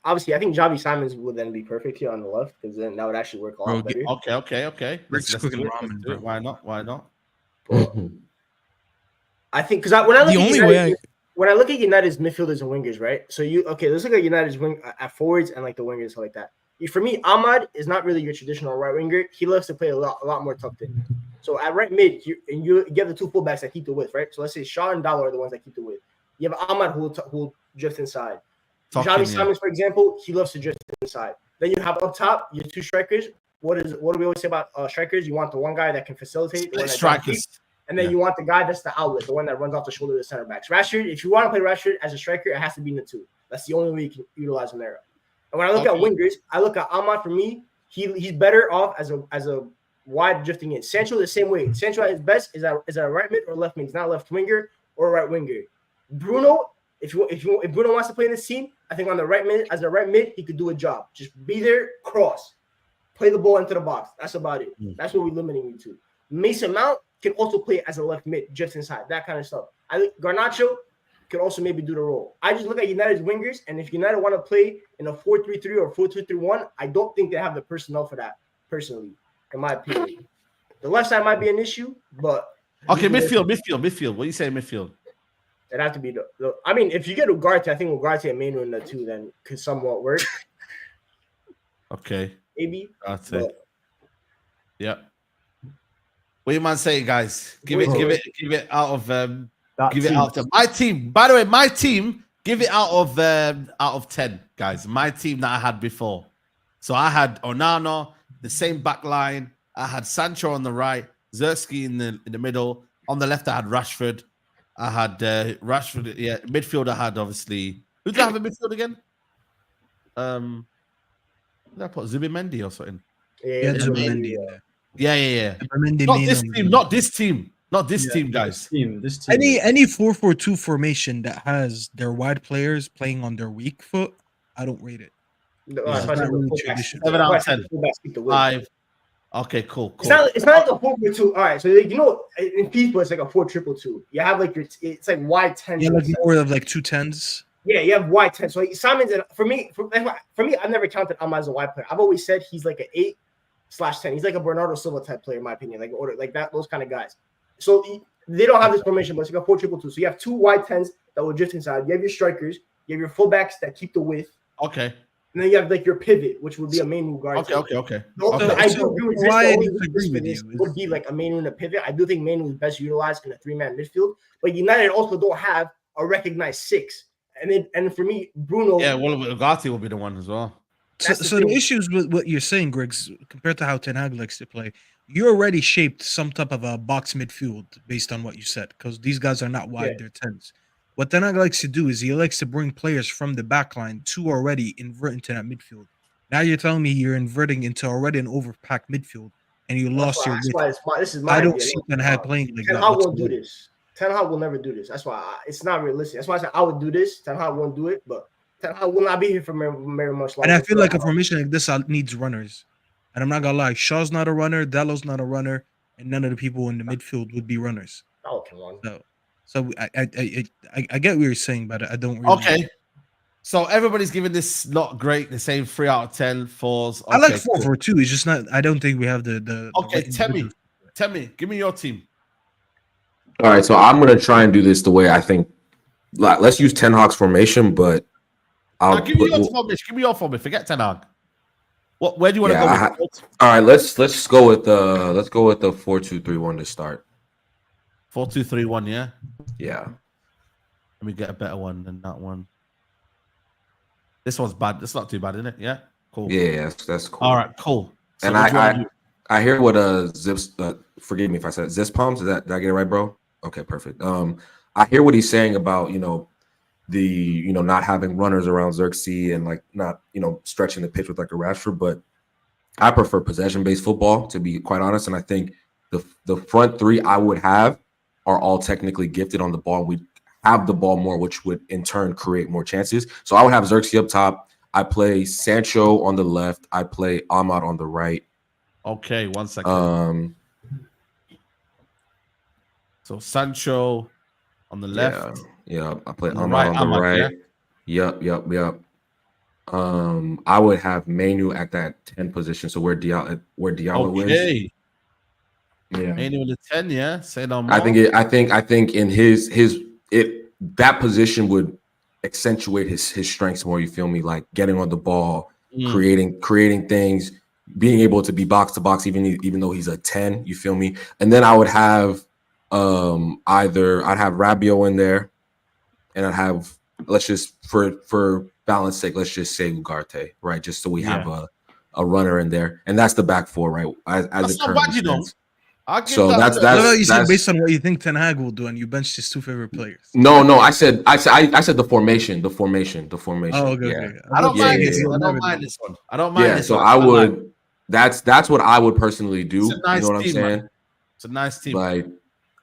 obviously I think Xavi Simons would then be perfect here on the left because then that would actually work a lot Bro, better. Okay. Griggs Let's cooking do it. ramen, Let's do bro. it. Why not? I think because when I look The at only United, way when I look at United's midfielders and wingers, right? So let's look at United's wing at forwards and like the wingers stuff like that. For me, Ahmad is not really your traditional right winger. He loves to play a lot more tucked in. So at right mid, you have the two fullbacks that keep the width, right? So let's say Shaw and Dallo are the ones that keep the width. You have Ahmad who will drift inside. Xavi Simons, for example, he loves to drift inside. Then you have up top your two strikers. What do we always say about strikers? You want the one guy that can facilitate, the one that Strikers. and then you want the guy that's the outlet, the one that runs off the shoulder of the center backs. Rashford, if you want to play Rashford as a striker, it has to be in the 2. That's the only way you can utilize him there. And when I look at wingers, I look at Ahmad. For me, he's better off as a wide drifting in. Sancho the same way. Sancho at his best is a right mid or left mid. He's not a left winger or a right winger. Bruno, if Bruno wants to play in this team, I think on the right mid, as a right mid, he could do a job. Just be there, cross. play the ball into the box. That's about it. Mm. That's what we're limiting you to. Mason Mount can also play as a left mid, just inside, that kind of stuff. I think Garnacho can also maybe do the role. I just look at United's wingers, and if United want to play in a 4-3-3 or 4-2-3-1, I don't think they have the personnel for that, personally, in my opinion. The left side might be an issue, but Okay, midfield. What do you say, midfield? it'd have to be the I mean, if you get Ugarte, I think Ugarte and Mainu in the two then could somewhat work. Okay, Maybe. that's But it. Yeah. What do you man say, guys? Give it out of That give it team- out of my team. By the way, my team, give it out of 10, guys. My team that I had before. So I had Onana, the same back line. I had Sancho on the right, Zerski in the middle. On the left, I had Rashford. I had Rashford. Yeah, midfield. I had obviously. Who did I have in midfield again? Did I put Zubi-Mendi or something? Yeah, that's what I Zubimendi mean, in there. Yeah. Zubimendi Not main this on team. the- Not this team, guys. This team. Any 4-4-2 formation that has their wide players playing on their weak foot, I don't rate it. No, Yeah. especially Not really the fullbacks. traditional. 7 out of Especially 10. the fullbacks keep the win. 5. Okay, cool. It's not like a 4-2. All right, so like, in FIFA it's like a 4-2-2. You have like it's like wide 10. Yeah, like more of like 2 10s. Yeah, you have wide 10. So like, Simon's for me, I've never counted Ahmad as a wide player. I've always said he's like an 8/10. He's like a Bernardo Silva type player, in my opinion, like that, those kind of guys. So they don't have this formation, but it's like a 4-2-2. So you have 2 wide 10s that will drift inside. You have your strikers, you have your fullbacks that keep the width, Okay. and then you have like your pivot, which would be a main guard. Okay. I do agree with this. Why I The only disagree weakness for with this you would be like a Mainu and a pivot. I do think Mainu is best utilized in a 3-man midfield, but United also don't have a recognized 6. And for me, Bruno. Yeah, well, Ugarte will be the one as well. So, That's the so the thing. issues with what you're saying, Griggs, compared to how Ten Hag likes to play, you already shaped some type of a box midfield based on what you said, because these guys are not wide, they're 10s. What Ten Hag likes to do is he likes to bring players from the back line to already invert into that midfield. Now you're telling me you're inverting into already an overpacked midfield, and you lost your width. This is my I don't idea. see Ten Hag playing like Ten that. Hag won't do whatsoever. this. Ten Hag will never do this. That's why it's not realistic. That's why I said I would do this. Ten Hag won't do it, but Ten Hag will not be here for very much longer. And I feel like a formation like this needs runners. And I'm not gonna lie, Shaw's not a runner, Dallo's not a runner, and none of the people in the midfield would be runners. Oh, come on. So I get what you're saying, but I don't really. Okay. So everybody's giving this not great. The same 3 out of 10, 4s. Okay, I like cool. 4-4-2. It's just not. I don't think we have the Okay, right tell me, individuals. give me your team. All right, so I'm gonna try and do this the way I think. Let's use Ten Hag's formation, but I'll Give me your formation. Give me your formation. Forget Ten Hag. Where do you want to Yeah, go with? all right, let's go with the 4-2-3-1 to start. 4-2-3-1. Yeah. Yeah. Let me get a better one than that one. This one's bad. It's not too bad, isn't it? Yeah. Cool. Yeah, that's cool. All right. Cool. So And what do you wanna do? I hear what Zips. Forgive me if I said Zips Palms. Did I get it right, bro? Okay, perfect. I hear what he's saying about the not having runners around Xerxes and like not stretching the pitch with like a Rashford, but I prefer possession-based football, to be quite honest. And I think the front 3 I would have are all technically gifted on the ball. We have the ball more, which would in turn create more chances. So I would have Xerxes up top. I play Sancho on the left. I play Ahmad on the right. Okay, 1 second. So Sancho on the left. Yeah. I play On the Ahmad right, on the Ahmad, right. Yep. I would have Mainu at that 10 position. So where Diallo is. Okay. Yeah. Mainly with the 10, yeah. Say no more. I think in that position would accentuate his strengths more. You feel me? Like getting on the ball, creating things, being able to be box to box, even though he's a 10. You feel me? And then I would have I'd have Rabiot in there, and I'd have, let's just for balance sake, let's just say Ugarte, right? Just so we have a runner in there, and that's the back 4, right? As That's it not currently bad, you know. stands. I'll give So that. You said based on what you think Ten Hag will do, and you benched his 2 favorite players. No, I said the formation. The formation. Oh, okay. Yeah. Okay. I don't mind yeah, this. yeah. I don't mind this one. I don't mind Yeah, this so one. I would. That's what I would personally do. It's a nice you know what team, I'm saying? man. It's a nice team. Like,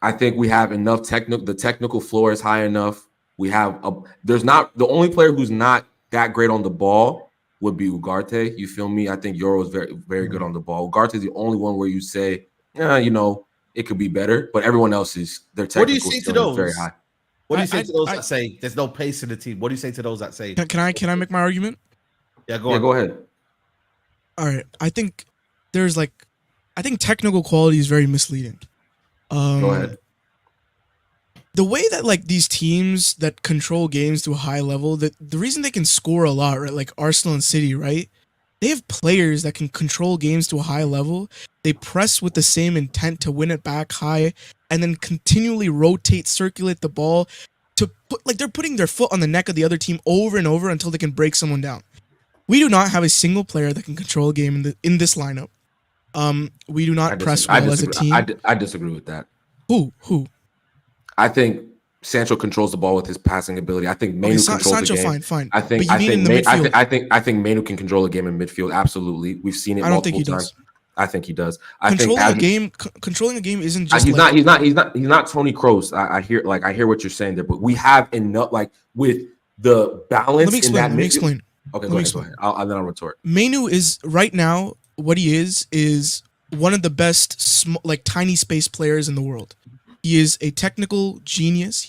I think we have enough technical. The technical floor is high enough. We have there's not the only player who's not that great on the ball would be Ugarte. You feel me? I think Euro is very, very good on the ball. Ugarte is the only one where you say, you know, it could be better, but everyone else is their technical What do you say to skill is very those? high. What do you say to those that say there's no pace in the team? What do you say to those that say? Can I make my argument? Yeah, Yeah, go ahead. All right. I think technical quality is very misleading. Go ahead. The way that like these teams that control games to a high level, the reason they can score a lot, right? Like Arsenal and City, right? They have players that can control games to a high level. They press with the same intent to win it back high and then continually rotate, circulate the ball to put, like they're putting their foot on the neck of the other team over and over until they can break someone down. We do not have a single player that can control a game in this lineup. We do not press well as a team. I disagree with that. Who? I think Sancho controls the ball with his passing ability. I think Manu controls Sancho, the game. fine. I think Manu can control a game in midfield. Absolutely, we've seen it. I don't think he times. does. I think he does. Controlling a game isn't just. He's not Tony Kroos. I hear what you're saying there, but we have enough like with the balance. Let me explain. Okay, go ahead. Then I'll retort. Manu is right now what he is one of the best tiny space players in the world. He is a technical genius.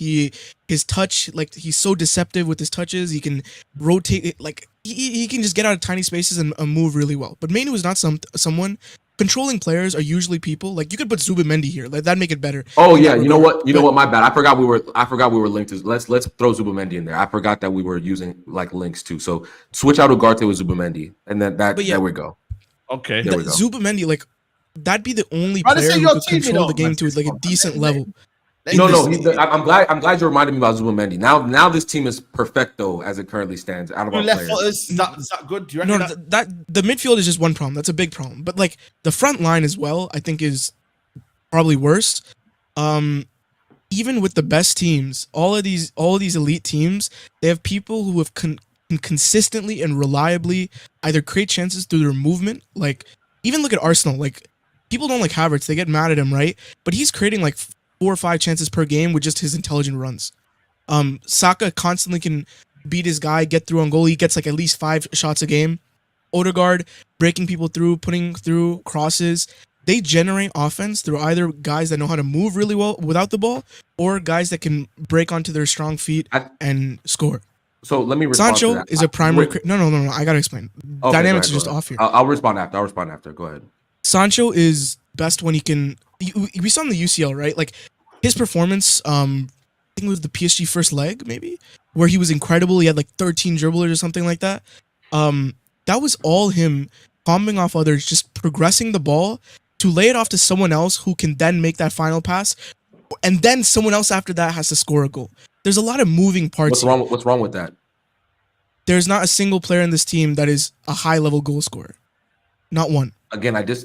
His touch, like he's so deceptive with his touches. He can rotate it, like he can just get out of tiny spaces and move really well. But Manu is not someone. Controlling players are usually people like you could put Zubimendi here. Like that'd make it better. Oh yeah, you know what? My bad. I forgot we were linked to. Let's throw Zubimendi in there. I forgot that we were using like links too. So switch out Ugarte with Zubimendi, and then there we go. Okay, there we go. Zubimendi, like that'd be the only player who could control the game to like a decent level. No. I'm glad you reminded me about Zubimendi. Now this team is perfecto as it currently stands. Out of our players, is that good? Do you No, reckon that the midfield is just one problem. That's a big problem. But like the front line as well, I think is probably worse. Even with the best teams, all of these elite teams, they have people who have can consistently and reliably either create chances through their movement. Like even look at Arsenal. Like people don't like Havertz; they get mad at him, right? But he's creating like 4 or 5 chances per game with just his intelligent runs. Saka constantly can beat his guy, get through on goal. He gets like at least 5 shots a game. Odegaard breaking people through, putting through crosses. They generate offense through either guys that know how to move really well without the ball or guys that can break onto their strong feet and score. So let me respond Sancho to that. is a primary... No. I gotta explain. Okay, Dynamics are just off here. I'll respond after. Go ahead. Sancho is best when he can... We saw in the UCL, right? Like, his performance, I think it was the PSG first leg, maybe, where he was incredible. He had like 13 dribblers or something like that. That was all him bombing off others, just progressing the ball to lay it off to someone else who can then make that final pass. And then someone else after that has to score a goal. There's a lot of moving parts. What's wrong with that? There's not a single player in this team that is a high-level goal scorer. Not one. Again, here's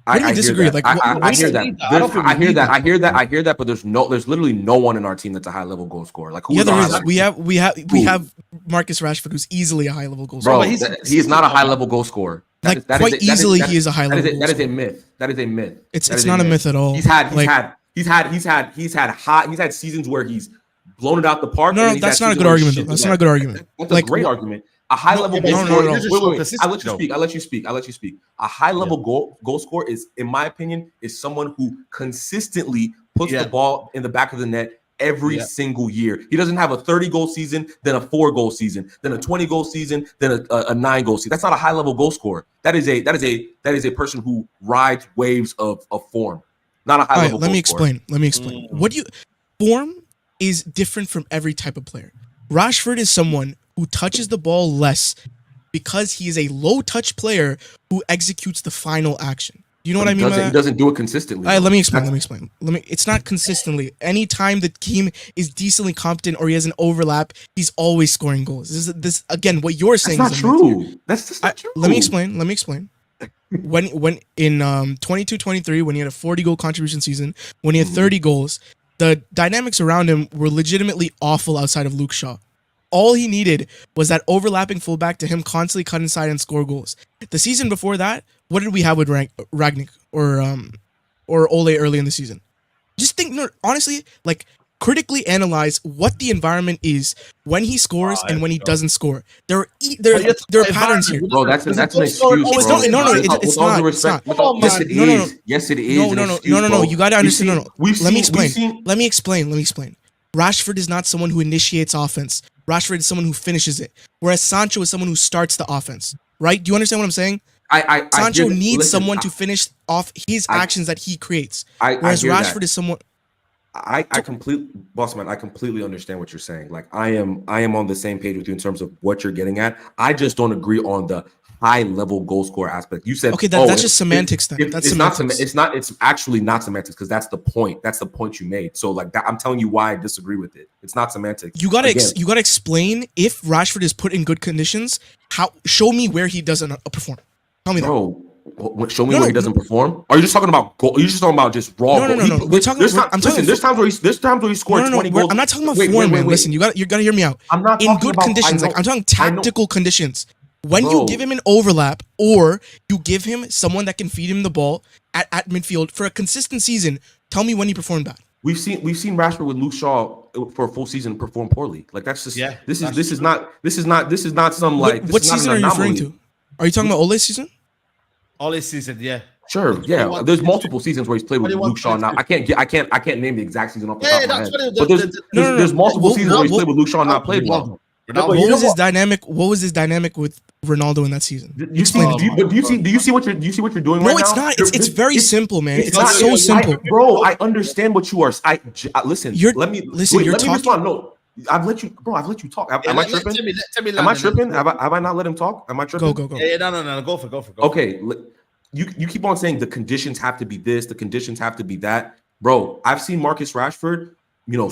What do you disagree? Like, I hear that. I hear that. But there's literally no one in our team that's a high level goal scorer. Like, yeah, there is. We have Marcus Rashford, who's easily a high level goal scorer. Bro, he is not a high level goal scorer. He is a high level. That is a myth. That is a myth. It's not a myth at all. He's had seasons where he's blown it out the park. No, that's not a good argument. Though. That's not a good argument. That's a great argument. A high level goal scorer. Wait. I'll let you speak. A high level goal scorer is, in my opinion, is someone who consistently puts the ball in the back of the net every single year. He doesn't have a 30-goal season, then a 4-goal season, then a 20-goal season, then a 9-goal season. That's not a high level goal scorer. That is a person who rides waves of form. Not a high level. Let me explain. Form is different from every type of player. Rashford is someone who touches the ball less because he is a low-touch player who executes the final action. You know what I mean by that? He doesn't do it consistently. All right, let me explain. It's not consistently. Anytime the team is decently competent or he has an overlap, he's always scoring goals. This again, what you're saying is not true. That's just not true. Let me explain. When in 22-23, when he had a 40-goal contribution season, when he had 30 goals, the dynamics around him were legitimately awful outside of Luke Shaw. All he needed was that overlapping fullback to him constantly cut inside and score goals. The season before that, what did we have with Ragnick or Ole early in the season? Just think, honestly, like critically analyze what the environment is when he scores and when he doesn't score. There are patterns here. Bro, that's an excuse. Oh, it's bro. not. No, With it's all due not. respect, It's not. Yes, it is. Yes, it is. No. You gotta understand. Let me explain. Seen, Let me explain. Rashford is not someone who initiates offense. Rashford is someone who finishes it. Whereas Sancho is someone who starts the offense. Right? Do you understand what I'm saying? Sancho needs someone to finish off his actions that he creates. Whereas Rashford is someone. I completely understand what you're saying. Like I am on the same page with you in terms of what you're getting at. I just don't agree on the high level goal scorer aspect. You said that's just semantics then. It's actually not semantics because that's the point. That's the point you made. So like that, I'm telling you why I disagree with it. It's not semantics. You gotta explain if Rashford is put in good conditions. Show me where he doesn't perform. Tell me that. Show me where he doesn't perform. Are you just talking about goal? Are you just talking about just raw? No. There's times where he scored 20 goals. I'm not talking about form, man. Listen, you gotta hear me out. I'm not in good conditions. I'm talking tactical conditions. When you give him an overlap or you give him someone that can feed him the ball at midfield for a consistent season, tell me when he performed that. We've seen Rashford with Luke Shaw for a full season perform poorly. Like that's just this is not some like what season are you referring to? Are you talking about Ole's season? Ole's season, yeah. Sure, yeah. There's multiple seasons where he's played with Luke Shaw. Now I can't name the exact season off the top of my head. But there's multiple seasons where he's played with Luke Shaw and not played well. What was his dynamic with Ronaldo in that season? Do you see what you're doing right now? No, it's not. It's very simple, man. It's so simple. Bro, I understand what you are. Listen. Let me respond. No. I've let you talk. Am I tripping? Am I tripping? Have I not let him talk? Am I tripping? Go. Yeah, no. Go for. Okay, you keep on saying the conditions have to be this, the conditions have to be that. Bro, I've seen Marcus Rashford,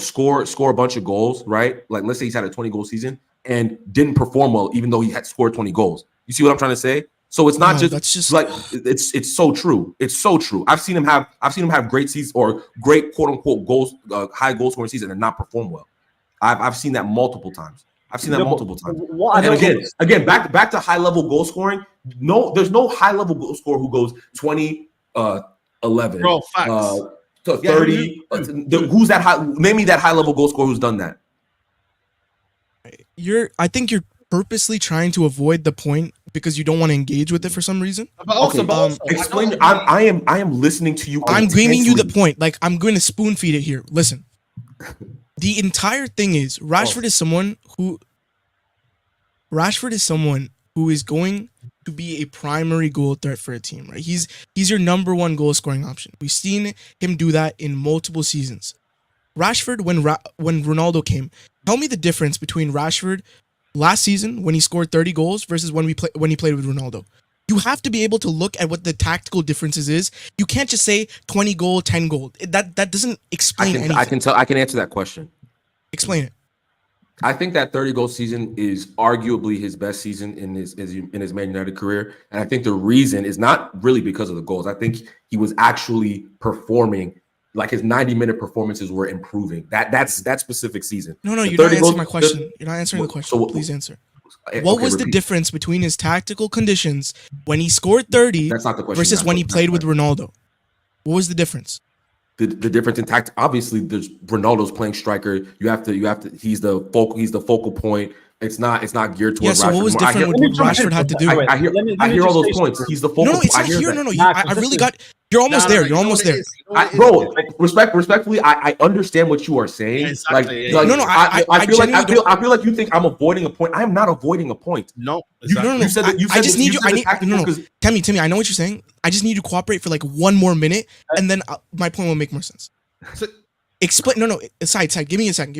score a bunch of goals, right? Like let's say he's had a 20-goal season and didn't perform well, even though he had scored 20 goals. You see what I'm trying to say? So it's not just like it's so true. It's so true. I've seen him have great seasons or great quote unquote goals, high goal scoring season and not perform well. I've seen that multiple times. And again, back to high level goal scoring. No, there's no high level goal scorer who goes 20, 11, bro, facts. To 30. Who's that high? Name me that high level goal scorer who's done that. I think you're purposely trying to avoid the point because you don't want to engage with it for some reason. Explain. I am listening to you. I'm giving you the point. Like I'm going to spoon feed it here. Listen. The entire thing is Rashford is someone who is going to be a primary goal threat for a team, right? He's your number one goal scoring option. We've seen him do that in multiple seasons. Rashford, when Ronaldo came, tell me the difference between Rashford last season when he scored 30 goals versus when he played with Ronaldo. You have to be able to look at what the tactical differences is. You can't just say 20 goal, 10 goal. That doesn't explain anything. I can answer that question. Explain it. I think that 30-goal season is arguably his best season in his Man United career, and I think the reason is not really because of the goals. I think he was actually performing, like his 90-minute performances were improving. That specific season. No, you're not answering my question. You're not answering the question. So, please answer. What was the difference between his tactical conditions when he scored 30 versus when he played with Ronaldo? What was the difference? The difference in tactics, obviously, there's Ronaldo's playing striker. You have to. He's the focal point. It's not geared towards. Yeah. So what was different with what Rashford had to do? I hear all those points. He's the focal. No, it's not here. No. I really got. You're almost there. You're almost there. Bro, respectfully, I understand what you are saying. Exactly. I feel like you think I'm avoiding a point. I am not avoiding a point. No. No. You said that. I just need you. Timmy. I know what you're saying. I just need you to cooperate for like one more minute, and then my point will make more sense. Explain. No. Side. Give me a second.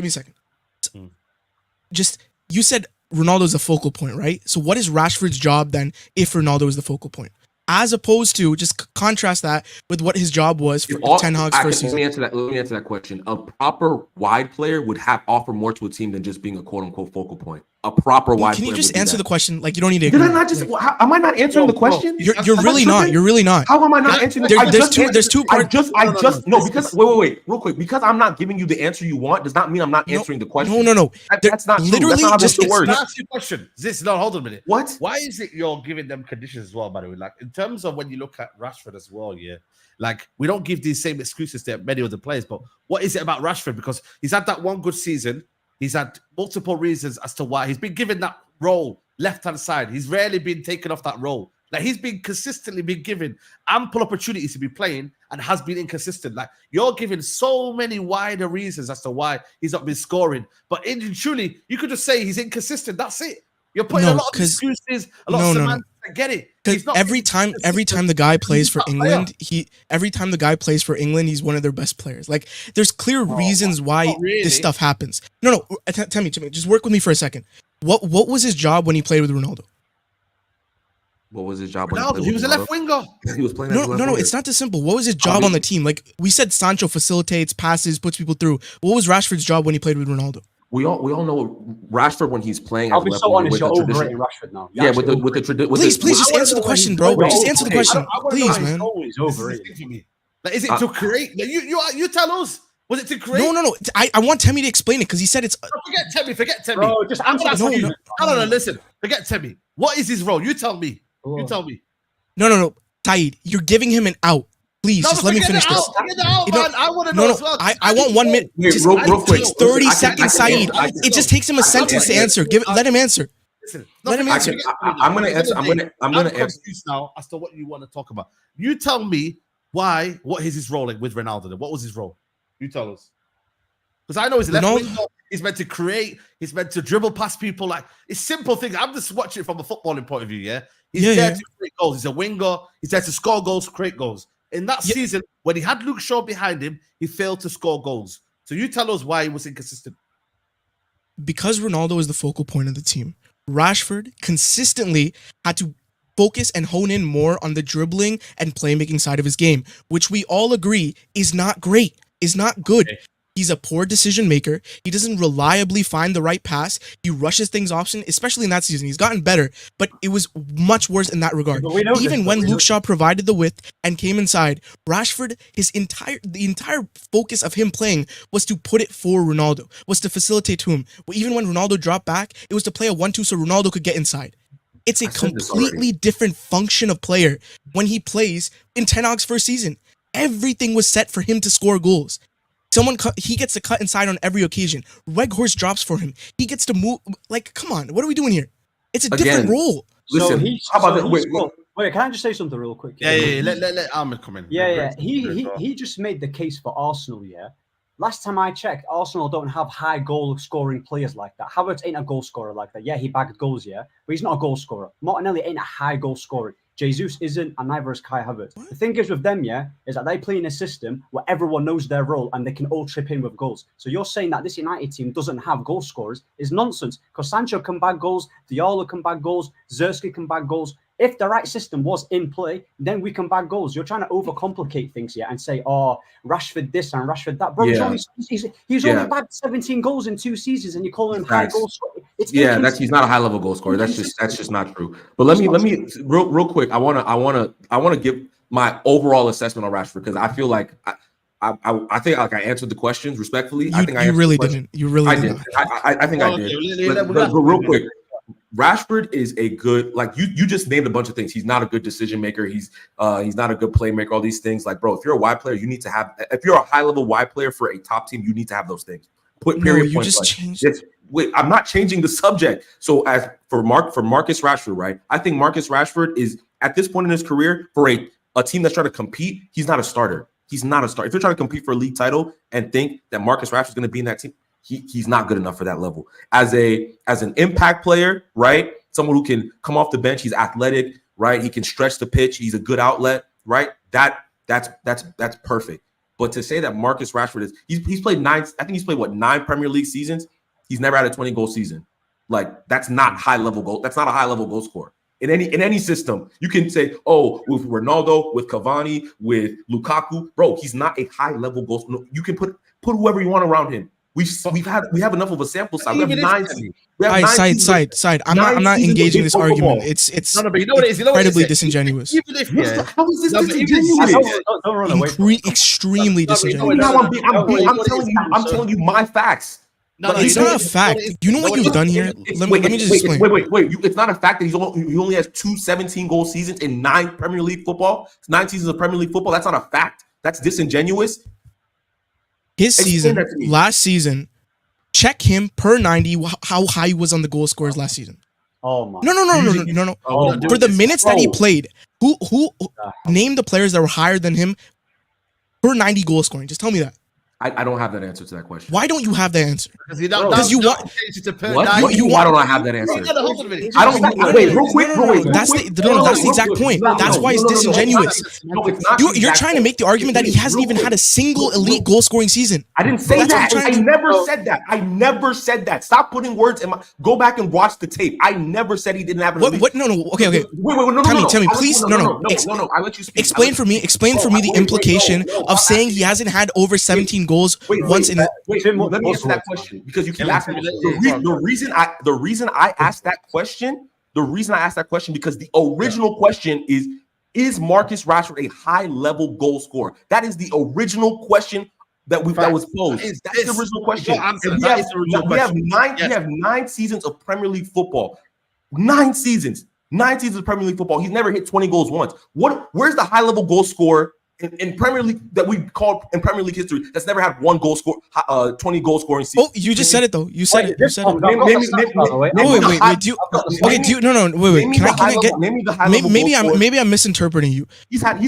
Just you said Ronaldo's the focal point, right? So what is Rashford's job then if Ronaldo is the focal point? As opposed to just contrast that with what his job was for Ten Hag's first season. Let me answer that question. A proper wide player would offer more to a team than just being a quote unquote focal point. a proper wide Can you player just would do answer that. the question? Like, you don't need to Did agree. I not just? Like, Am I not answering the Bro, question? you're Am I really not. tripping? You're really not. How am I not answering? There's two parts. Because wait, real quick. Because I'm not giving you the answer you want does not mean I'm not answering the question. No. That's not true. Literally, That's not how just this works. Can I ask you a question? Hold on a minute. What? Why is it you're giving them conditions as well, by the way? Like, in terms of when you look at Rashford as well, yeah, like, we don't give these same excuses to many other players, but what is it about Rashford? Because he's had that one good season. He's had multiple reasons as to why he's been given that role left-hand side. He's rarely been taken off that role. Like, he's been consistently been given ample opportunities to be playing and has been inconsistent. Like, you're giving so many wider reasons as to why he's not been scoring. But in truly, you could just say he's inconsistent. That's it. You're putting a lot of excuses, a lot of semantics. I get it. Because every time the guy plays for England, he's one of their best players. Like, there's clear reasons why this stuff happens. No. Tell me, just work with me for a second. What was his job when he played with Ronaldo? What was his job? Ronaldo, he was a left winger. He was playing. No. It's not that simple. What was his job on the team? Like, we said, Sancho facilitates, passes, puts people through. What was Rashford's job when he played with Ronaldo? We all know Rashford when he's playing. I'll be so honest, you're overrating Rashford now. With the tradition. Please, just answer the question, bro. Just answer the question, please, man. Always overrated. Like, is it to create? Like, you tell us. Was it to create? No. I want Temi to explain it because he said it's. Forget Temi. Bro, just answer the question. No. Listen, forget Temi. What is his role? You tell me. You tell me. No. Saeed, you're giving him an out. Please, just let me finish this. I want to know as well. I want 1 minute. Real quick. 30 seconds, Saeed. It just takes him a sentence to answer. Let him answer. Let him answer. I'm gonna answer. I'm gonna answer now as to what you want to talk about. You tell me what is his role with Ronaldo? Then? What was his role? You tell us. Because I know he's left winger. He's meant to create. He's meant to dribble past people. Like, it's simple things. I'm just watching it from a footballing point of view. Yeah, he's there to create goals. He's a winger. He's there to score goals, create goals. In that season, when he had Luke Shaw behind him, he failed to score goals. So you tell us why he was inconsistent. Because Ronaldo is the focal point of the team, Rashford consistently had to focus and hone in more on the dribbling and playmaking side of his game, which we all agree is not great, is not good. Okay. He's a poor decision maker. He doesn't reliably find the right pass. He rushes things often, especially in that season. He's gotten better, but it was much worse in that regard. Even when Luke Shaw provided the width and came inside, Rashford, the entire focus of him playing was to put it for Ronaldo, was to facilitate to him. Even when Ronaldo dropped back, it was to play a 1-2 so Ronaldo could get inside. It's a completely different function of player when he plays in Ten Hag's first season. Everything was set for him to score goals. He gets to cut inside on every occasion. Weghorst drops for him. He gets to move. Like, come on, what are we doing here? It's a different role. Listen, how about that? Wait, can I just say something real quick? Yeah. Let Ahmed come in. Yeah. He just made the case for Arsenal. Yeah. Last time I checked, Arsenal don't have high goal scoring players like that. Havertz ain't a goal scorer like that. Yeah, he bagged goals, yeah, but he's not a goal scorer. Martinelli ain't a high goal scorer. Jesus isn't, and neither is Kai Havertz. The thing is with them, yeah, is that they play in a system where everyone knows their role and they can all chip in with goals. So you're saying that this United team doesn't have goal scorers is nonsense, because Sancho can bag goals, Diallo can bag goals, Zerski can bag goals. If the right system was in play, then we can bag goals. You're trying to overcomplicate things here and say, oh, Rashford this and Rashford that. Bro, he's only bagged 17 goals in 2 seasons and you call him high goal scorer. He's not a high level goal scorer. That's just not true. But let me real quick. I wanna give my overall assessment on Rashford because I feel like I think like I answered the questions respectfully. I think I really didn't. You really did. I think I did. But real quick. Rashford is a good, like you just named a bunch of things. He's not a good decision maker. He's not a good playmaker. All these things, like, bro, if you're a wide player, you need to have. If you're a high level wide player for a top team, you need to have those things. Period. You just changed. Wait, I'm not changing the subject. So as for Marcus Rashford, right? I think Marcus Rashford is at this point in his career for a team that's trying to compete. He's not a starter. He's not a starter. If you're trying to compete for a league title and think that Marcus Rashford is going to be in that team. He's not good enough for that level. As an impact player, right? Someone who can come off the bench. He's athletic, right? He can stretch the pitch. He's a good outlet, right? That's perfect. But to say that Marcus Rashford he's played 9. I think he's played 9 Premier League seasons. He's never had a 20-goal season. Like, that's not high level goal. That's not a high level goal scorer. In any system, you can say, oh, with Ronaldo, with Cavani, with Lukaku, bro, he's not a high level goal scorer. You can put whoever you want around him. We have enough of a sample size. We have Even 9 if- seasons. We have 9 seasons. Side. I'm not seasons of engaging this football. argument. It's No, but you know what it is? You know what it incredibly is? disingenuous. Even if, yeah. How is this No, but even disingenuous? if- Don't run away. from it. Extremely No, but you know what- disingenuous. I'm telling you my facts. No, It's you know not a what- fact. You know what you've done here? Let me just explain. Wait. It's not a fact that he only has 2 17-goal seasons in 9 Premier League football. 9 seasons of Premier League football. That's not a fact. That's disingenuous. His Explain season, that to me. last season, check him per 90, how high he was on the goal scorers last season. Oh my. No. Oh, we're not For doing the this. minutes that he Bro. played, who name the players that were higher than him per 90 goal scoring? Just tell me that. I don't have that answer to that question. Why don't you have the answer? Because you Because you want- What? Why don't I have that answer? I don't. Wait, real quick. That's the exact point. That's why it's disingenuous. No, it's not. You're trying to make the argument that he hasn't even had a single elite goal scoring season. I didn't say That's that. what I'm I trying to- never said that. I never said that. Stop putting words in my. Go back and watch the tape. I never said he didn't have an elite. What? No. Okay. Wait, no. Tell me, I let please. you- No. I let you speak. Explain for me the implication of saying he hasn't had over 17 goals once in. Let me answer that question because you keep asking me. The reason I asked that question because the original question is Marcus Rashford a high level goal scorer? That is the original question that was posed. That's the original question. We have 9 seasons of Premier League football. 9 seasons. 9 seasons of Premier League football. He's never hit 20 goals once. Where's the high level goal scorer in Premier League that we call in Premier League history that's never had 20 goal scoring season? Oh, you just said it though. You said it. Wait. Wait. Do you? No. Wait. Can I get? Name me the high level. Maybe I'm misinterpreting you. He's had. Do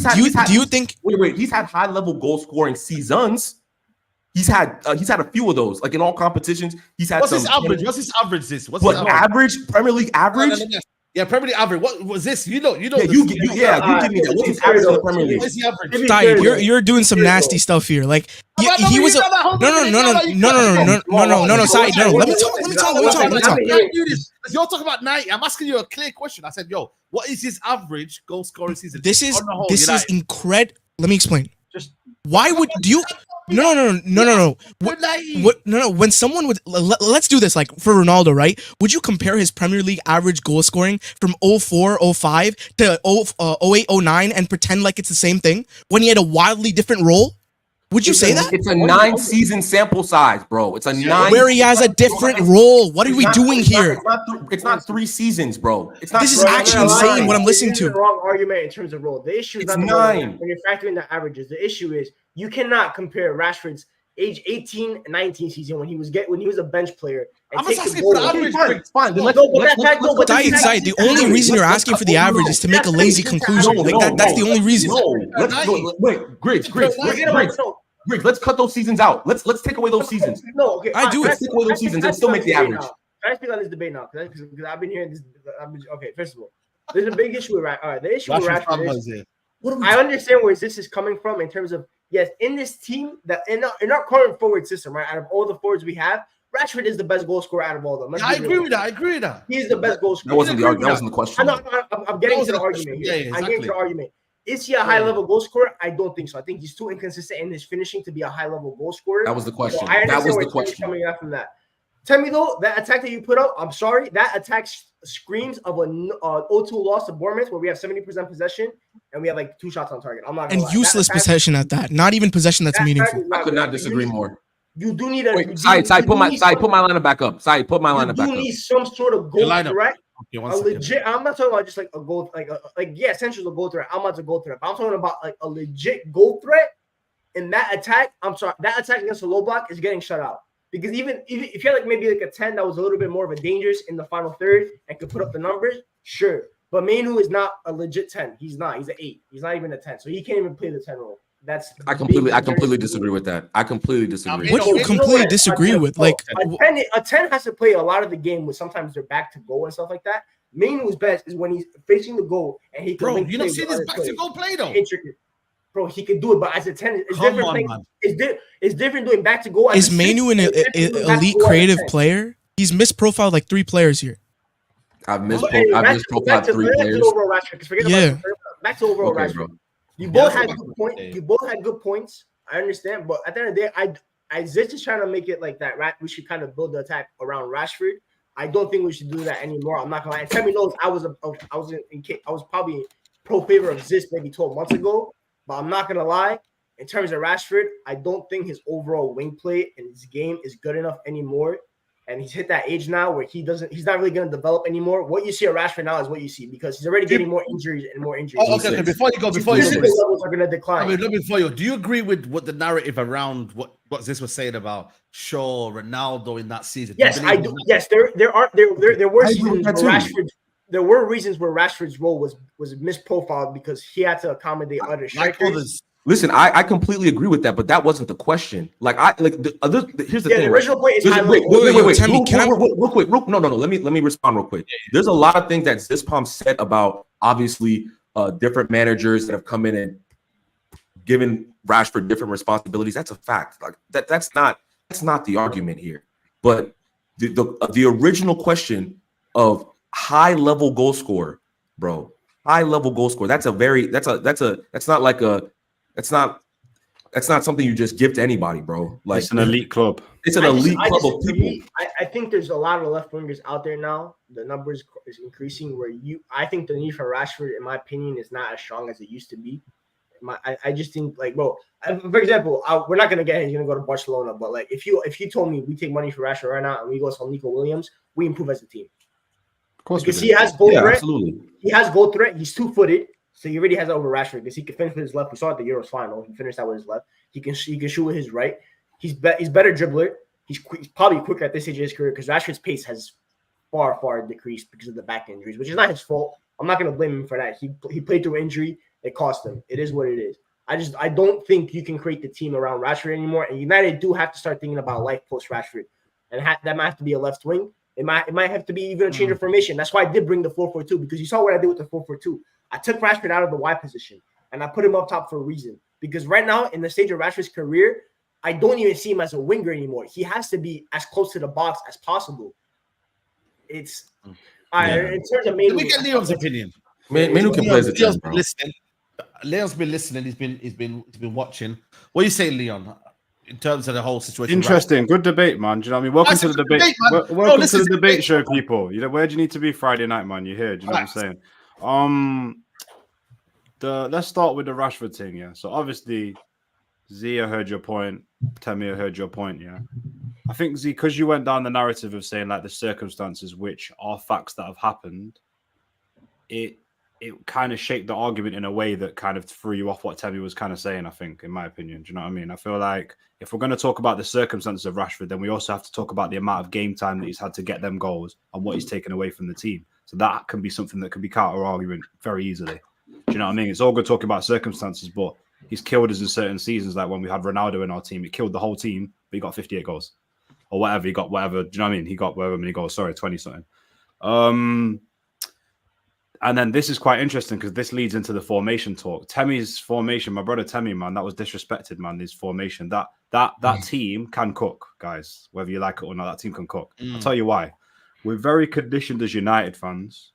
you think? Wait. He's had high level goal scoring seasons. He's had a few of those, like in all competitions. He's had. What's his average? What's his average? Premier League average? No. Yeah, Premier League average. What was this? You know. Yeah, you give me that. What's his average in the Premier League? What's the average? Ty, you're doing some nasty stuff here. Like he was a no. Side, no. Let me talk. I can't do this. You're talking about 90. I'm asking you a clear question. I said, yo, what is his average goal scoring season? This is incredible. Let me explain. Just why would you? No. When someone would let's do this like for Ronaldo, right? Would you compare his Premier League average goal scoring from 04, 05 to 08, 09 and pretend like it's the same thing when he had a wildly different role? Would you say that? It's a 9 season sample size, bro. It's a 9 where he has a different role. What are we doing here? It's not 3 seasons, bro. It's not. This is actually insane what I'm listening to. The wrong argument in terms of role. The issue is It's not 9. when you're factoring the averages. The issue is you cannot compare Rashford's age 18 and 19 season when he was a bench player. I'm just asking for the average. Fine. Then The only reason you're asking for the average is to make a lazy conclusion. That's the only reason. Wait, Griggs. Let's cut those seasons out. Let's take away those seasons. No, okay. I do Let's take away those seasons and still make the average. Can I speak on this debate now? Because I've been hearing this. Okay, first of all, there's a big issue with Rashford. All right, the issue with Rashford is I understand where this is coming from in terms of, yes, in this team, that in our current forward system, right, out of all the forwards we have, Rashford is the best goal scorer out of all of them. I agree with that. He is the best goal scorer. That wasn't the question. I'm getting to the argument here. Yeah, I'm getting to the argument. Is he a high-level goal scorer? I don't think so. I think he's too inconsistent in his finishing to be a high-level goal scorer. That was the question. So I understand where it's coming out from that. Tell me, though, that attack that you put up, I'm sorry, that attack screams of an 0-2 loss to Bournemouth where we have 70% possession and we have like 2 shots on target. I'm not gonna lie. Useless possession at that. Not even possession that's meaningful. I could not disagree more. You do need a Saeed, put my lineup back up. Saeed, put my lineup back up. You need some sort of goal threat. Okay, a legit. I'm not talking about just like a goal, essentially a goal threat. I'm not a goal threat. But I'm talking about like a legit goal threat. In that attack, I'm sorry, that attack against the low block is getting shut out. Because even if you had like maybe like a 10 that was a little bit more of a dangerous in the final third and could put up the numbers, sure. But Mainu is not a legit 10. He's not. He's an 8. He's not even a 10. So he can't even play the 10 role. I completely disagree with that. I completely disagree. What do you completely disagree with? Like a 10 has to play a lot of the game with sometimes they're back to goal and stuff like that. Mainu's best is when he's facing the goal and he can. Bro, you don't see this back to goal play though. Bro, he can do it, but as a 10, it's different. It's different doing back to goal. Is Mainu an elite creative player? He's misprofiled like 3 players here. I've misprofiled 3 players. Yeah. Back to overall Rashford. You both had good points. I understand, but at the end of the day, Zitch is trying to make it like that. We should kind of build the attack around Rashford. I don't think we should do that anymore. I'm not gonna lie. And Temi knows I was probably pro favor of Zitch maybe 12 months ago, but I'm not gonna lie. In terms of Rashford, I don't think his overall wing play and his game is good enough anymore. And he's hit that age now where he's not really going to develop anymore. What you see at Rashford now is what you see because he's already getting more injuries and more injuries. Oh, okay. Before you go, levels are going to decline. Before you, do you agree with what the narrative around what this was saying about Shaw, Ronaldo in that season? Yes, I do. Yes, there were seasons where Rashford. There were reasons where Rashford's role was misprofiled because he had to accommodate other strikers. Listen, I completely agree with that, but that wasn't the question. Here's the thing. The original point is wait, Tammy, real quick. No. Let me respond real quick. There's a lot of things that Zispom said about obviously different managers that have come in and given Rashford different responsibilities. That's a fact. Like that's not the argument here. But the original question of high level goal scorer, bro. High level goal scorer. That's not something you just give to anybody, bro. Like it's an elite club. It's an elite club of people. I think there's a lot of left wingers out there now. The numbers is increasing. I think the need for Rashford, in my opinion, is not as strong as it used to be. I just think bro. For example, we're not gonna get he's gonna go to Barcelona, but like if you told me we take money for Rashford right now and we go sell Nico Williams, we improve as a team. Of course, because he has goal threat. Absolutely. He has goal threat. He's 2-footed. So he already has that over Rashford because he can finish with his left. We saw at the Euros final. He finished that with his left. He can shoot with his right. He's better dribbler. He's probably quicker at this stage of his career because Rashford's pace has far decreased because of the back injuries, which is not his fault. I'm not going to blame him for that. He played through injury. It cost him. It is what it is. I don't think you can create the team around Rashford anymore. And United do have to start thinking about life post Rashford, and that might have to be a left wing. It might have to be even a change of formation. That's why I did bring the 4-4-2 because you saw what I did with the 4-4-2. I took Rashford out of the wide position and I put him up top for a reason. Because right now, in the stage of Rashford's career, I don't even see him as a winger anymore. He has to be as close to the box as possible. In terms of Manu, let me get Leon's opinion. Manu can play as a team, bro. Leon's been listening. He's been watching. What do you say, Leon? In terms of the whole situation, interesting, good debate, man. Do you know what I mean? Welcome to the debate. Welcome to the debate show, people. You know, where do you need to be Friday night, man? You're here. Do you know what I'm saying? Let's start with the Rashford thing, yeah. So obviously, Zia heard your point, Tamir heard your point, yeah. I think Z, because you went down the narrative of saying like the circumstances which are facts that have happened, it kind of shaped the argument in a way that kind of threw you off what Tammy was kind of saying, I think, in my opinion. Do you know what I mean? I feel like if we're going to talk about the circumstances of Rashford, then we also have to talk about the amount of game time that he's had to get them goals and what he's taken away from the team. So that can be something that can be counter-argument very easily. Do you know what I mean? It's all good talking about circumstances, but he's killed us in certain seasons. Like when we had Ronaldo in our team, it killed the whole team, but he got 58 goals. Or whatever, he got whatever. Do you know what I mean? He got whatever many goals. Sorry, 20-something. And then this is quite interesting because this leads into the formation talk. Temi's formation, my brother Temi, man, that was disrespected, man, his formation. That team can cook, guys. Whether you like it or not, that team can cook. I'll tell you why. We're very conditioned as United fans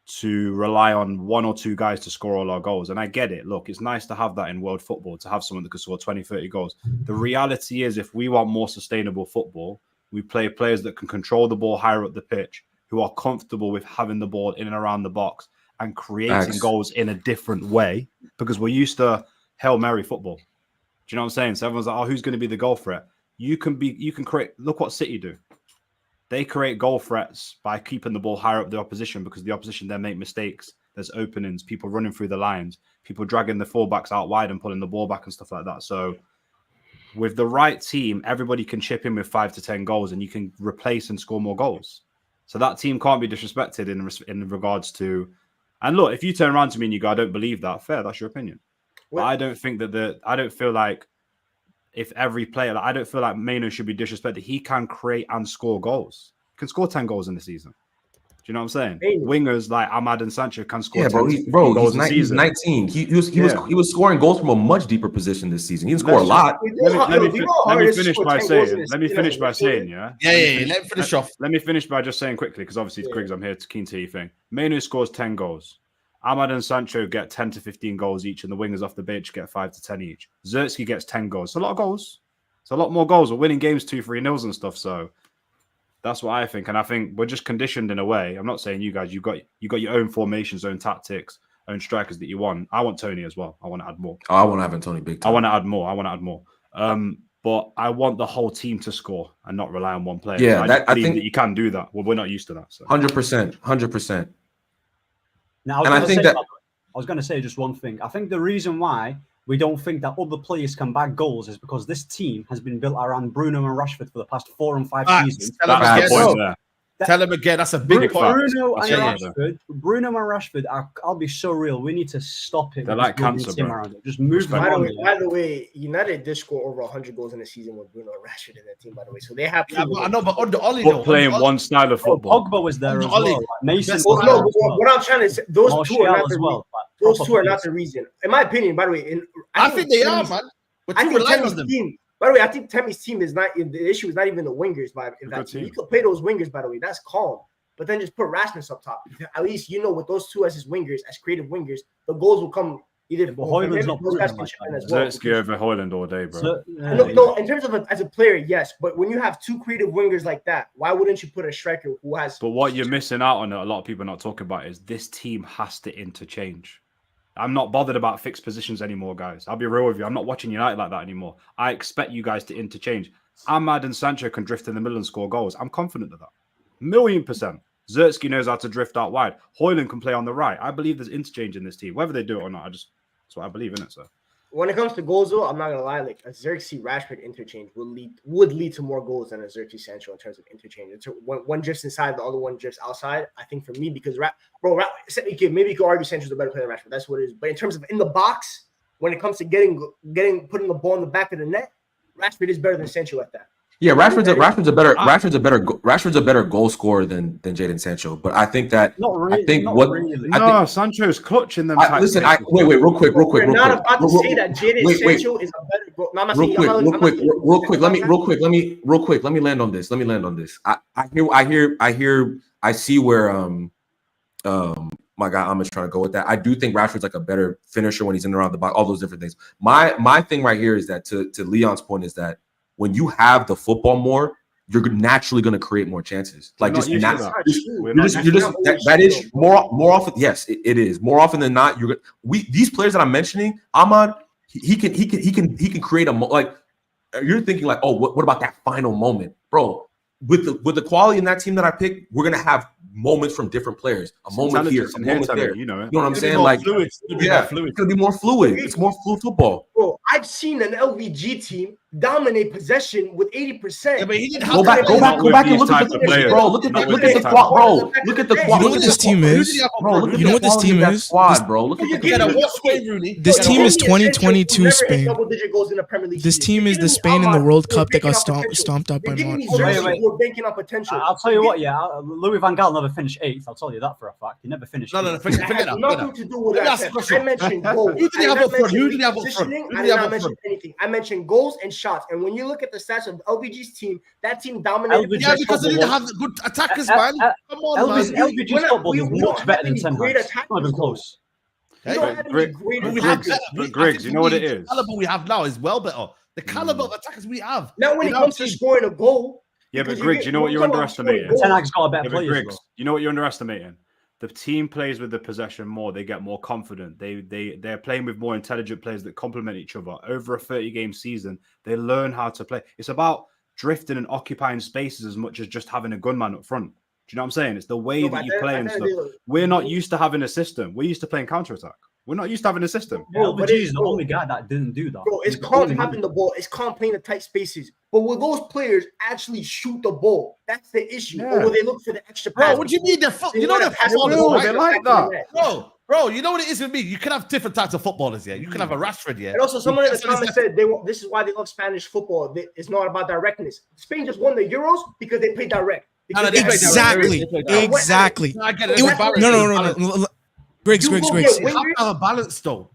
to rely on one or two guys to score all our goals. And I get it. Look, it's nice to have that in world football, to have someone that can score 20, 30 goals. The reality is if we want more sustainable football, we play players that can control the ball higher up the pitch, who are comfortable with having the ball in and around the box and creating goals in a different way, because we're used to Hail Mary football. Do you know what I'm saying? So everyone's like, oh, who's going to be the goal threat? You can create, look what City do. They create goal threats by keeping the ball higher up the opposition because the opposition then make mistakes. There's openings, people running through the lines, people dragging the fullbacks out wide and pulling the ball back and stuff like that. So with the right team, everybody can chip in with 5 to 10 goals and you can replace and score more goals. So that team can't be disrespected in regards to. And look, if you turn around to me and you go, I don't believe that, fair, that's your opinion. But I don't think that I don't feel like if every player, I don't feel like Manu should be disrespected. He can create and score goals. He can score 10 goals in the season. Do you know what I'm saying? Wingers like Ahmad and Sancho can score 10 goals in the season. He's 19. He was scoring goals from a much deeper position this season. He didn't score a lot. Let me finish by saying, yeah. Let me finish off. Let me finish by just saying quickly, because obviously, Griggs, I'm here to keen to your thing. Manu scores 10 goals. Ahmad and Sancho get 10 to 15 goals each, and the wingers off the bench get 5 to 10 each. Zertsky gets 10 goals. It's a lot of goals. It's a lot more goals. We're winning games 2-3-0 and stuff. So that's what I think. And I think we're just conditioned in a way. I'm not saying you guys, you got your own formations, own tactics, own strikers that you want. I want Tony as well. I want to add more. Oh, I want to have Tony big time. I want to add more. But I want the whole team to score and not rely on one player. Yeah, I think that you can do that. Well, we're not used to that. So 100%. Now, I was going to say just one thing. I think the reason why we don't think that other players can bag goals is because this team has been built around Bruno and Rashford for the past 4 and 5 seasons. that's the point there. Tell him again. That's a big point. Bruno and Rashford I'll be so real. We need to stop it. They're like cancer, bro. Just move By the way, United did score over 100 goals in a season with Bruno and Rashford in their team, by the way. So they have... I know, but under Ollie, though, playing one style of football. Pogba was there as well. Mason what I'm trying to say, those two are not the reason. In my opinion, by the way, I think they are, man. But you rely on them. By the way, I think Temmie's team is not the issue. Is not even the wingers. You could play those wingers. By the way, that's calm. But then just put Rasmus up top. At least you know with those two as his wingers, as creative wingers, the goals will come either. But Højlund's not Zertsky over Højlund all day, bro. No, in terms of as a player, yes. But when you have two creative wingers like that, why wouldn't you put a striker who has? But what you're missing out on, a lot of people are not talking about, is this team has to interchange. I'm not bothered about fixed positions anymore, guys. I'll be real with you. I'm not watching United like that anymore. I expect you guys to interchange. Ahmad and Sancho can drift in the middle and score goals. I'm confident of that. 1,000,000%. Zertsky knows how to drift out wide. Højlund can play on the right. I believe there's interchange in this team. Whether they do it or not, that's what I believe in it. So when it comes to goals, though, I'm not gonna lie. Like a Xerxes Rashford interchange would lead to more goals than a Xerxes Sancho in terms of interchange. It's one drifts inside, the other one drifts outside. I think for me, because maybe you could argue Sancho's a better player than Rashford. That's what it is. But in terms of in the box, when it comes to putting the ball in the back of the net, Rashford is better than Sancho at that. Yeah, Rashford's a better goal scorer than Jadon Sancho. But I think that Sancho's clutch in them. Wait, real quick. We're not about to say that Jadon Sancho is a better goal. Real quick. Let me land on this. I see where my guy Ahmed's trying to go with that. I do think Rashford's like a better finisher when he's in and around the box, all those different things. My thing right here is that to Leon's point is that when you have the football more, you're naturally going to create more chances. Like that is more often. Yes, it is more often than not. These players that I'm mentioning, Ahmad, he can create you're thinking like, oh, what about that final moment, bro? With the quality in that team that I picked, we're gonna have moments from different players. A moment here, a moment there. You know what I'm saying? Like, it's gonna be more fluid. It's more fluid football. Bro, I've seen an LVG team dominate possession with 80%. Yeah, but he didn't have go back and look at the players, bro. Look at the squad, bro. Look at the squad. You know what this team is? You know what this team is? Squad, bro. Look at this team is 2022 Spain. This team is the Spain in the World Cup that got stomped up by Morocco. We're banking on potential. I'll tell you what, Louis van Gaal never finished 8th. I'll tell you that for a fact. He never finished. No, forget that. Nothing to do with that. I mentioned goals. Who did he have up front? I did not mention anything. I mentioned goals and shots. And when you look at the stats of LVG's team, that team dominated. Yeah, because they didn't have good attackers, man. Come on, LVG's football is much better than Ten Hag's. Not even close. Griggs, you know what it is? The caliber we have now is well better. The caliber of attackers we have. Now, when it comes to scoring a goal. Yeah, but Griggs, you know what you're underestimating? Ten Hag's got a better player. Griggs, you know what you're underestimating? The team plays with the possession more. They get more confident. They're playing with more intelligent players that complement each other. Over a 30-game season, they learn how to play. It's about drifting and occupying spaces as much as just having a gunman up front. Do you know what I'm saying? It's the way that you play and stuff. We're not used to having a system. We're used to playing counter-attack. We're not used to having a system. LVG is the only guy that didn't do that. Bro, it's calm having the ball. It's calm playing the tight spaces. But will those players actually shoot the ball? That's the issue. Yeah. Or will they look for the extra pass? Bro, what do you mean? You know the football. They like that. Bro, you know what it is with me? You can have different types of footballers, yeah. You can have a Rashford, yeah. And also, someone in the comments said this is why they love Spanish football. It's not about directness. Spain just won the Euros because they play direct. Exactly. I get it. No. Griggs. You have a balance, though.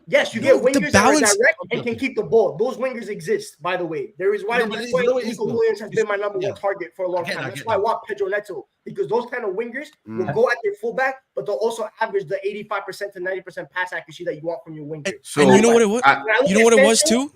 Yes, you get wingers that are direct and can keep the ball. Those wingers exist, by the way. There is why Nico Williams has been my number one target for a long time. That's why I want Pedro Neto, because those kind of wingers will go at their fullback, but they'll also average the 85% to 90% pass accuracy that you want from your winger. And you know what it was? You know what it was too?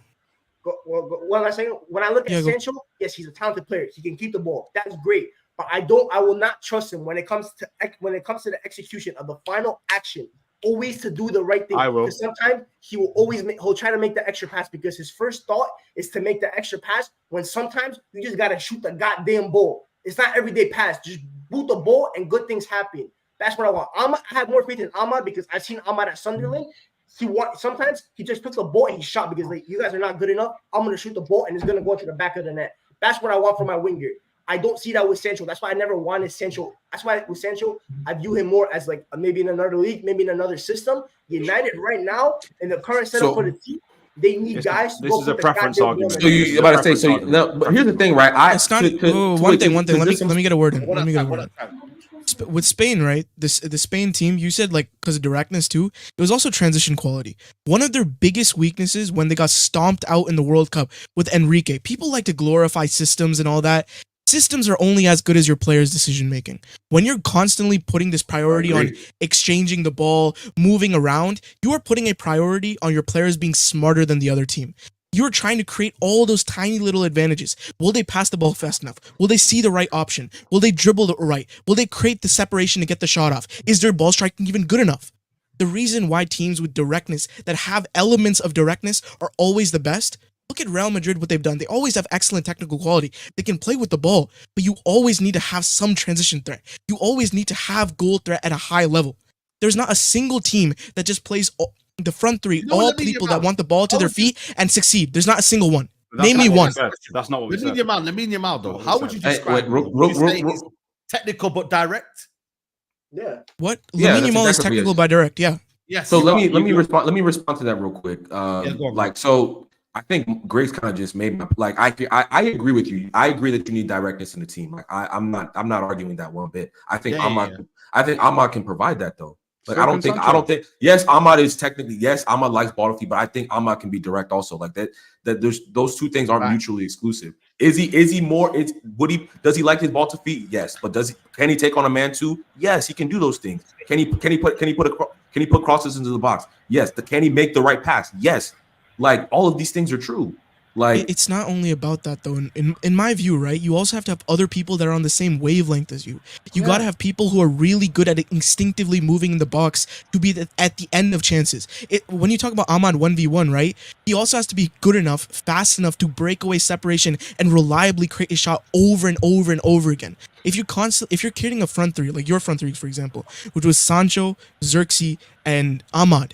One last thing. When I look at Sancho, yes, he's a talented player. He can keep the ball. That's great. But I will not trust him when it comes to the execution of the final action. Always to do the right thing. I will. Because sometimes he'll try to make the extra pass because his first thought is to make the extra pass. When sometimes you just gotta shoot the goddamn ball. It's not everyday pass. Just boot the ball and good things happen. That's what I want. I have more faith in Ahmad because I've seen Ahmad at Sunderland. Sometimes he just took the ball and he shot because like you guys are not good enough. I'm gonna shoot the ball and it's gonna go into the back of the net. That's what I want for my winger. I don't see that with Sancho. That's why I never wanted Sancho. That's why with Sancho, I view him more as like maybe in another league, maybe in another system. United right now in the current setup for the team, they need guys. This is a preference argument. So you about to say but here's the thing, right? It's not one thing. Let me get a word in. With Spain, right? The Spain team, you said like because of directness too. It was also transition quality. One of their biggest weaknesses when they got stomped out in the World Cup with Enrique. People like to glorify systems and all that. Systems are only as good as your players' decision making. When you're constantly putting this priority on exchanging the ball, moving around, you are putting a priority on your players being smarter than the other team. You're trying to create all those tiny little advantages. Will they pass the ball fast enough? Will they see the right option? Will they dribble the right? Will they create the separation to get the shot off? Is their ball striking even good enough? The reason why teams with directness that have elements of directness are always the best. Look at Real Madrid, what they've done. They always have excellent technical quality. They can play with the ball, but you always need to have some transition threat. You always need to have goal threat at a high level. There's not a single team that just plays the front three, all people that want the ball to their feet and succeed. There's not a single one. Name me one. That's not what we said. Lamine Yamal, though. How would you describe technical but direct? Yeah. What? Lamine Yamal is technical by direct. Yeah. Yes. So let me respond to that real quick. So I think Grace kind of just made my I agree with you. I agree that you need directness in the team. Like I'm not arguing that one bit. I think Ahmad can provide that though. Like I don't think yes, Ahmad is technically Ahmad likes ball to feet, but I think Ahmad can be direct also. Like that there's those two things aren't mutually exclusive. Does he like his ball to feet? Yes. But can he take on a man too? Yes, he can do those things. Can he put crosses into the box? Yes. Can he make the right pass? Yes. Like all of these things are true. Like it's not only about that though. In my view, right? You also have to have other people that are on the same wavelength as you. You got to have people who are really good at instinctively moving in the box to be at the end of chances. When you talk about Ahmad 1v1, right? He also has to be good enough, fast enough to break away separation and reliably create a shot over and over and over again. If you're creating a front three, like your front three, for example, which was Sancho, Xerxes, and Ahmad,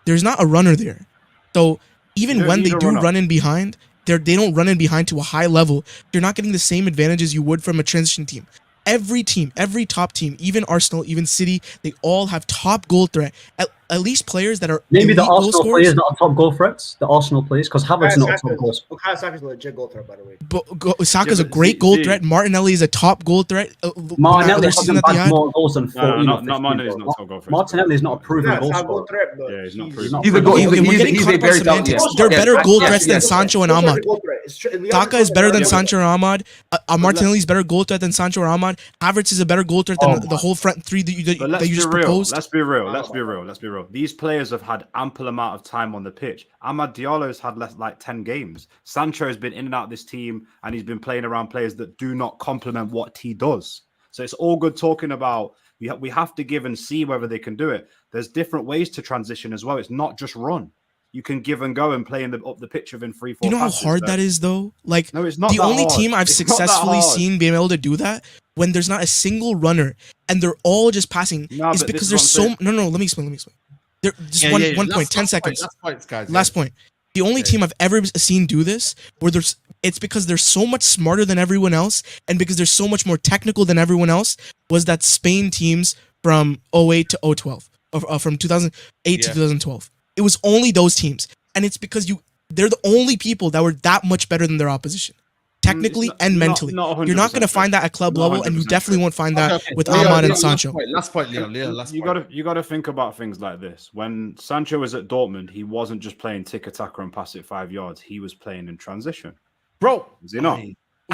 there's not a runner there. So even when they do run in behind, they don't run in behind to a high level. You're not getting the same advantages you would from a transition team. Every team, every top team, even Arsenal, even City, they all have top goal threat. At least players that are maybe the Arsenal players not top goal threats. The Arsenal players, because Havertz not a top goal. Saka's a legit goal threat, by the way. But Saka's a great goal threat. Martinelli is a top goal threat. Martinelli hasn't bagged more goals than 14. Not Martinelli is not top goal threat. Martinelli is not a proven goal scorer. Yeah, he's not proven. They're better goal threats than Sancho and Ahmad. Saka is better than Sancho or Ahmad. Martinelli is better goal threat than Sancho or Ahmad. Havertz is a better goal threat than the whole front three that you just proposed. Let's be real. These players have had ample amount of time on the pitch. Amad Diallo's had like 10 games. Sancho has been in and out of this team, and he's been playing around players that do not complement what he does. So it's all good talking about we have to give and see whether they can do it. There's different ways to transition as well. It's not just run. You can give and go and play up the pitch within 3-4. You know how hard that is, though. Like no, it's not the only team I've successfully seen being able to do that when there's not a single runner and they're all just passing is because there's so. No. Let me explain. There, just one point, 10 seconds. Last point. The only team I've ever seen do this, where it's because they're so much smarter than everyone else, and because they're so much more technical than everyone else, was that Spain teams from 08 to 012, or from 2008 to 2012. It was only those teams, and it's because they're the only people that were that much better than their opposition. Technically and mentally. You're not going to find that at club level, and you definitely won't find that with Ahmad and Sancho. Last point, Leon. You got to think about things like this. When Sancho was at Dortmund, he wasn't just playing tiki-taka and pass it 5 yards. He was playing in transition. Bro, is he not?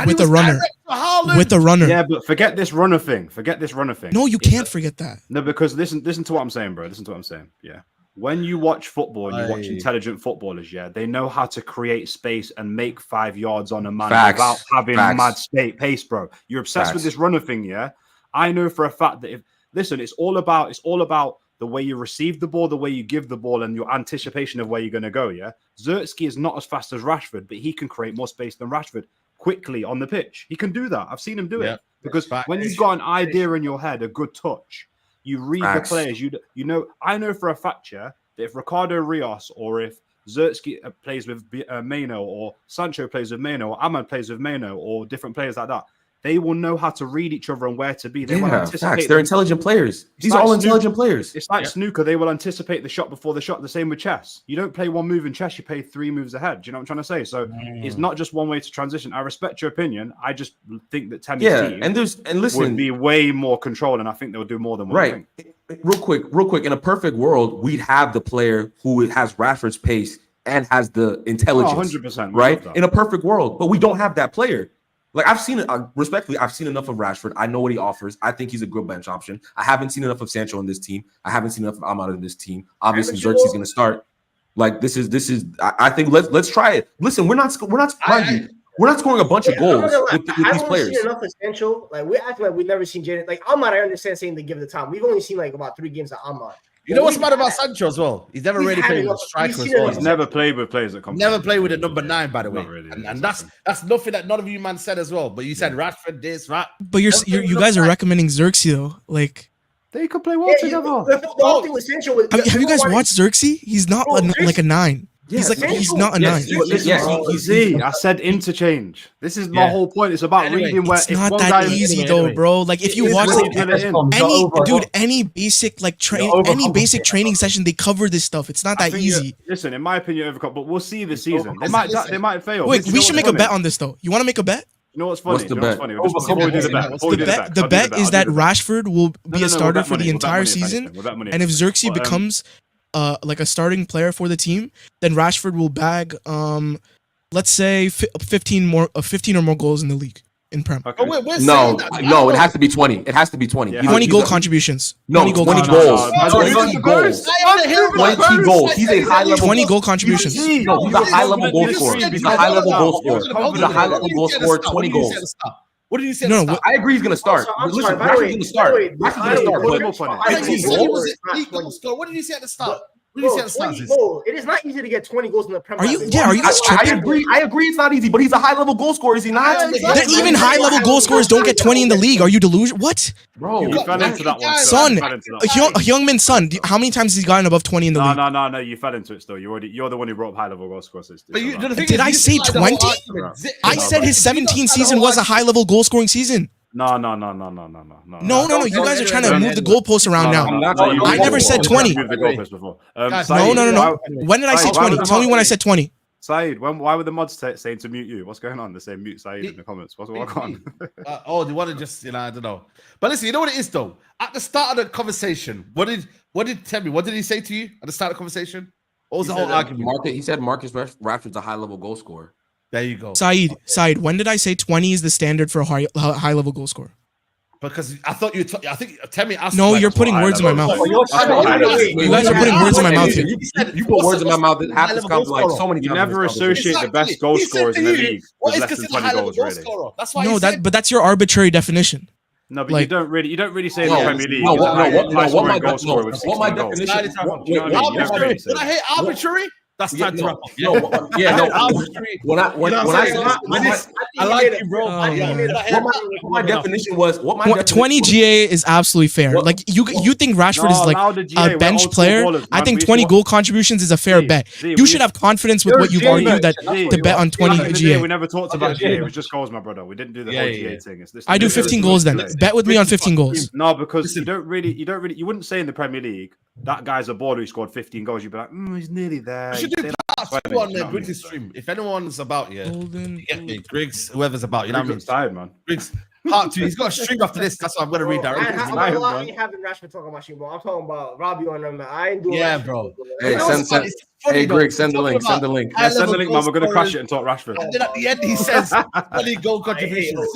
With a runner. With a runner. Yeah, but forget this runner thing. No, you can't forget that. No, because listen to what I'm saying, bro. Listen to what I'm saying. Yeah. when you watch football and you watch Aye. intelligent footballers, yeah, they know how to create space and make 5 yards on a man Facts. without having Facts. mad pace, bro. You're obsessed with Facts. this runner thing, yeah. I know for a fact that it's all about the way you receive the ball, the way you give the ball, and your anticipation of where you're going to go. Yeah, Xerxes is not as fast as Rashford, but he can create more space than Rashford quickly on the pitch. He can do that. I've seen him do it because when you've got an idea in your head, a good touch, you read Facts. the players. You know. I know for a fact, yeah, that if Ricardo Rios or if Xerxes plays with Meno or Sancho plays with Meno or Ahmad plays with Meno or different players like that, they will know how to read each other and where to be. They will anticipate. Facts. They're intelligent players. These are all intelligent players. It's like snooker. They will anticipate the shot before the shot. The same with chess. You don't play one move in chess. You play 3 moves ahead. Do you know what I'm trying to say? So it's not just one way to transition. I respect your opinion. I just think that Temi's team listen, would be way more control, and I think they'll do more than one right. thing. Real quick. In a perfect world, we'd have the player who has Rashford's pace and has the intelligence. 100%. Right? In a perfect world, but we don't have that player. Like I've seen it, respectfully, I've seen enough of Rashford. I know what he offers. I think he's a good bench option. I haven't seen enough of Sancho in this team. I haven't seen enough of Ahmad in this team. Obviously, Xerxes is going to start. Like this is. I think let's try it. Listen, we're not scoring a bunch of goals with these players. Seen enough of Sancho. Like we act like we've never seen Jaden. Like Ahmad, I understand saying to give the time. We've only seen like about 3 games of Ahmad. You know what's mad about Sancho as well? He's never really played with a striker as well. He's never played with players that come. Never played with a number 9, by the way. Really, and that's nothing that none of you man said as well. But you said Rashford this, right? But you guys are recommending Xerxes though. Like they could play well together. The whole thing with Sancho was. have you guys watched Xerxes? He's not like a 9. He's not a 9. I said interchange. This is my whole point. It's about reading where it's not that easy though, bro. Like if you watch any basic basic training session, they cover this stuff. It's not that easy. Listen, in my opinion, overcut, but we'll see this season. They might fail. Wait, we should make a bet on this though. You want to make a bet? You know what's funny? What's the bet? The bet is that Rashford will be a starter for the entire season, and if Xerxes becomes like a starting player for the team, then Rashford will bag let's say 15 or more goals in the league in Prem. Okay. No, it has to be 20. It has to be 20. Yeah. 20 goal contributions. No, 20 goals. 20 goals. 20 goals. He's a high level 20 goal contributions. No, he's a high level goal scorer. He's a high level goal scorer. He's a high level goal scorer. 20 goals. What did you say? No, I agree he's going to start. Listen, Rashford's going to start. What did you say at the start? It is not easy to get 20 goals in the Premier League. Are you guys tripping? I agree it's not easy, but he's a high level goal scorer, is he not? Even high level goal scorers don't get 20 in the league. Are you delusional? What? Bro, you fell into that one. Son, Heung-Min Son, how many times has he gotten above 20 in the league? No, you fell into it still. You're the one who brought up high level goal scorers. Did I say 20? I said his 17th season was a high level goal scoring season. No. You guys are trying to move the goalposts around now. I never said 20. No. When did I say 20? Tell me when I said 20. Saeed, why were the mods saying to mute you? What's going on? They're saying mute Saeed in the comments. What's going on? They want to just, I don't know. But listen, you know what it is though? At the start of the conversation, what did he say to you at the start of the conversation? What was the whole argument? He said Marcus Rashford's a high level goal scorer. There you go. Saeed, when did I say 20 is the standard for a high level goal scorer? Because I thought I think Temi asked. No, you're putting words in my mouth. You guys are putting words in my mouth here. You put words in my mouth that have to come like so many times. You never associate the best goal scorers in the league with less than 20 goals, really. That's why. No, but that's your arbitrary definition. No, but you don't really say in the Premier League. What my definition? When I hate arbitrary. That's time to wrap up. When I like you, bro. What my definition was. 20 GA is absolutely fair. Like you think Rashford is like a bench player? I think 20 goal contributions is a fair bet. You should have confidence with what you've argued that the bet on 20 GA. We never talked about GA. It was just goals, my brother. We didn't do the whole GA thing. I do 15 goals then. Bet with me on 15 goals. No, because you wouldn't say in the Premier League that guy's a baller who scored 15 goals. You'd be like, he's nearly there. We should do on the British stream. If anyone's about, Griggs, whoever's about, you know what I mean? Tired, man. Griggs, Part 2. He's got a string after this. That's why I'm gonna read that. I ain't having Rashford talking about shit, bro. I'm talking about Rabiot and them. I ain't doing. Yeah, Rashford, bro. Hey, You know what's funny? It's funny, hey, though. Greg, send the We're link. talking Send the about link. Let's send the high-level link, man. We're gonna goal crash it scorers, and talk Rashford. and then at the end he says 20 goal contributions.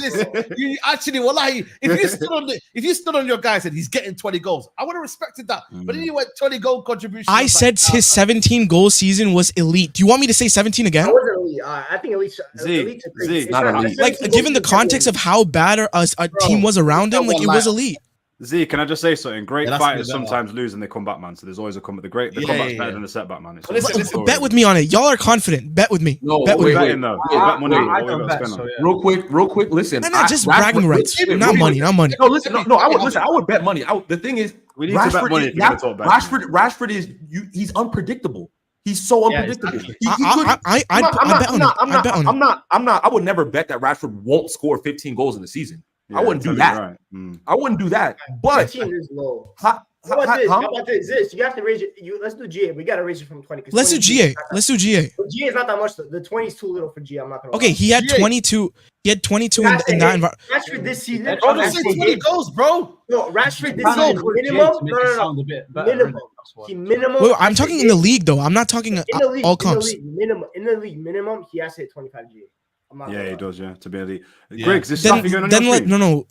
You actually, wallahi, if you stood on your guy and said he's getting 20 goals, I would have respected that. But then he went 20 goal contributions. I said his 17 goal season was elite. Do you want me to say 17 again? I wasn't elite. I think elite. Elite Z, not elite. Like, given the context of how bad a team was around him, like, it was elite. Z, can I just say something? Great Yeah, that's fighters good, sometimes lose and they come back, man. So there's always a comeback. The comeback's better than the setback, man. It's Listen, Bet with me on it. Y'all are confident. Bet with me. No, Bet with wait, me. wait. betting though. We bet money. I What we don't got to bet, spend on? so yeah. Real quick. Listen. And not just Rashford- bragging rights. wait, Not wait, money. Not money. No, listen. No, I would bet money. The thing is, We need to bet money if you're gonna talk betting. Rashford is he's unpredictable. He's so unpredictable. exactly. I'd bet on it. I would never bet that Rashford won't score 15 goals in the season. I wouldn't do that. Right. I wouldn't do that. But 15 is low. how How about this? You have to raise it. Let's do GA. We got to raise it from 20. Let's do GA. Let's do GA. GA is not that much. The 20 is too little for GA. I'm not gonna. Okay, lie. he had 22. He had 22 in that environment. Rashford this season. Bro, don't say 20 goals, bro. No, Rashford this season minimum. No. Minimum. He minimum. Wait, I'm talking in the league though. I'm not talking in the league, all comps. In the league minimum, he has to hit 25 GA. Yeah, he does. Yeah, to be elite. Yeah. Griggs, this stuff going on your stream? No.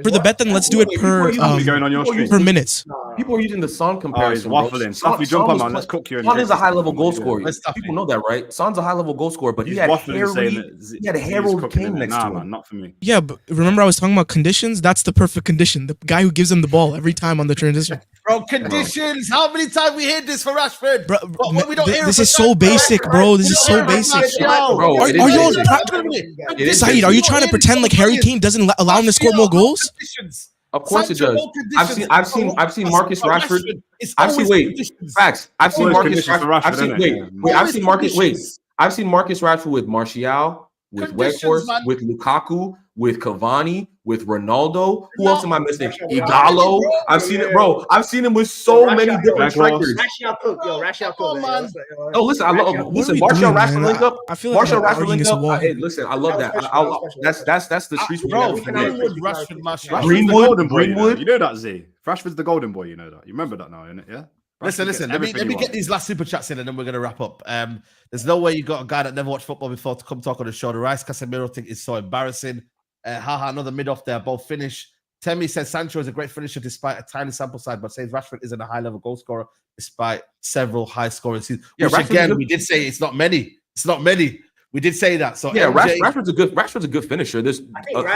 For the bet, then let's do it per going on your stream. per minutes. People are using the Son Oh, he's comparison. bro. waffling. Stuff you jump on, man. Let's cook you. Son is a high-level goal scorer. Let's stop People it. know that, right? Son's a high-level goal scorer, but he He's had waffling saying Harry. that He had Z's Harold cooking Kane it. next Nah, to him. man, not for me. Yeah, but remember I was talking about conditions. That's the perfect condition. The guy who gives them the ball every time on the transition. Bro, conditions. How many times we hear this for Rashford? Bro, But we don't hear this it is for so Rashford. basic, bro. This is so We don't hear it for basic. Martial. Bro, Are it is y'all basic. It is Saeed, are you trying to Conditions. pretend like Harry Kane doesn't allow him to score more goals? Conditions. Of course it Sancho, does. no conditions. I've seen Marcus Rashford. It's I've seen always wait conditions. facts. I've seen Always Marcus conditions for Rashford. I've Rashford, seen innit? wait. Yeah. I've seen Marcus. Wait. Conditions. I've seen Marcus Rashford with Martial, with Conditions, Weghorst, man. with Lukaku, with Cavani, with Ronaldo. Who No. else am I missing? Yeah. Igalo. I've seen it, bro. I've seen him with so many different strikers. Rashford cook, yo. Rashford Come on, cook, man. Oh, listen, I love. What Listen, are we Martial doing, Rashford man? link up. I feel like Martial we're Rashford arguing link against up. a wall. Hey, listen, I love that. That's the streets. Bro, we can Greenwood, Rashford, Martial. Rashford's Greenwood, the golden boy. Greenwood. You know that, Z. Rashford's the golden boy. You know that. You remember that now, innit? Yeah. Listen. Let me get these last super chats in, and then we're gonna wrap up. There's no way you got a guy that never watched football before to come talk on the show. The Rice Casemiro thing is so embarrassing. Another mid off there, both finish. Temi says Sancho is a great finisher despite a tiny sample size, but says Rashford isn't a high level goal scorer despite several high scoring seasons. Yeah, Which Rashford's again, good. we did say it's not many. It's not many. We did say that. So Yeah, MJ Rashford's a good finisher. There's I think a Rashford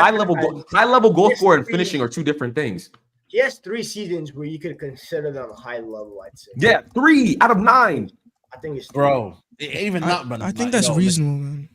high level goal Yes, scorer and three- finishing are two different things. He has 3 seasons where you could consider them high level, I'd say. Yeah, 3 out of 9. I think it's bro. Even that, man. I think that's reasonable, man.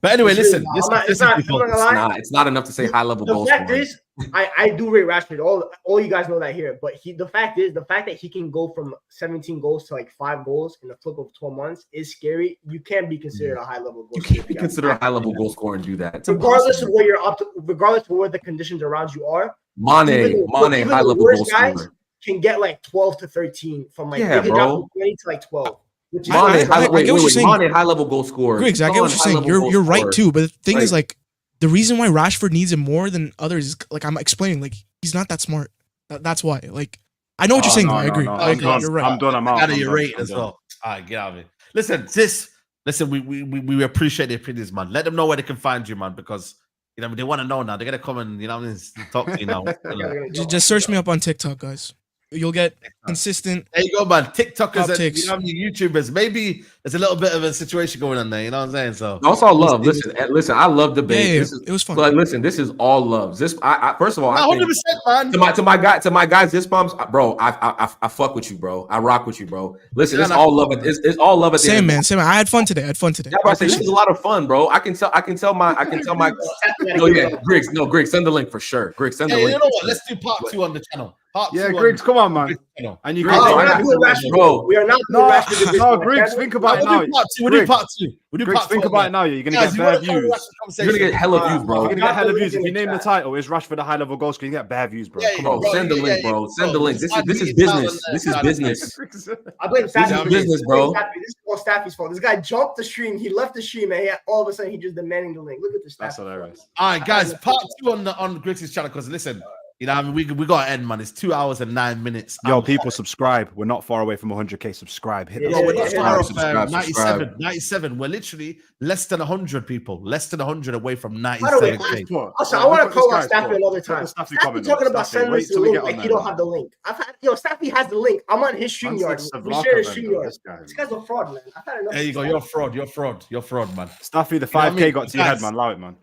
But anyway, It's listen. really not. Listen, I'm not gonna lie. It's not enough to say high level The goal fact scorer. is, I do rate Rashford. All you guys know that here. But the fact that he can go from 17 goals to like 5 goals in a flip of 12 months is scary. You can't be considered a high level goal You scorer. can't be considered a high level goal scorer and do that. It's Regardless of impossible. where you're up to, regardless of where the conditions around you are, Mane, even high the level goal worst guys scorer. can get like 12 to 13 from like Yeah, they can bro. drop from 20 to like 12. Which is I Mane, get what you're saying. Mane, high level goal scorer. Griggs, I get what you're Son, saying. high-level goal You're right scorer. too. But the thing is, Right. like, the reason why Rashford needs it more than others is like I'm explaining. Like, he's not that smart. That's why. Like, I know what you're saying. No, though. I agree. no, I agree. I'm You're done. right. I'm done. I'm out. Out of I'm your done. rate I'm as done. well. All right, get out of it. Listen, we appreciate the opinions, man. Let them know where they can find you, man, because you know they want to know now. They're gonna come and talk to you now. Just search me up on TikTok, guys. You'll get consistent. There you go, man. TikTokers Top and takes. YouTubers. Maybe there's a little bit of a situation going on there. You know what I'm saying? So No, it's all love. Listen, I love debate. Yeah, This is, it was fun. But listen, this is all love. This, I first of all, I 100%, think, man. to my guys, this bumps, bro. I fuck with you, bro. I rock with you, bro. Listen, it's Yeah, all love. It's all love at the Same, end. man. Same. I had fun today. Yeah, bro, I say, this is a lot of fun, bro. I can tell my. No, yeah, Griggs, send the link for sure. Griggs, send the Hey, link. you know what? Let's do part 2 on the channel. Part Yeah, 2 Griggs, on come on, man. Griggs channel. And you Oh, we're can not doing Rashford. Bro. We are not No, doing Rashford division. no, Griggs, think about it now. We'll do part 2. We'll do Griggs, part 2. We'll do Griggs, part 2. think on about that. it now. You're gonna Guys, get you bare want to come to views. Rashford You're conversation? gonna get hella views, bro. You're gonna get hella Not views. If you in the name the chat. title, is Rashford a high level goal scorer? You get bare views, bro. Yeah, Come Bro, on, bro. send the yeah, link, yeah, bro. Send the bro. link. This Just is add business. me This in is town, business. I blame Staffy. This is for business, I bro. blame Staffy. This is all Staffy's fault. This guy jumped the stream. He left the stream, and all of a sudden he just demanding the link. Look at this. That's hilarious. All right, guys, part 2 on Griggs' channel. Because listen, you know, I mean, we got to end, man. It's 2 hours and 9 minutes. Yo, people, subscribe. We're not far away from 100K. Subscribe. Hit the Bro, we're not Yeah, far off. subscribe, 97. 97. We're literally less than 100 people. Less than 100 away from By the way, 97K. also, I want to call out Staffy another time. Staffy Staffy talking about sending us the we link get on like there, he don't man. have the link. Staffy has the link. I'm on his StreamYard. We share his StreamYard. This guy's a fraud, man. I've had enough. There you go. You're a fraud. You're a fraud. You're a fraud, man. Staffy, the You know what I 5K mean? got to your head, Guys, man. Allow it, man.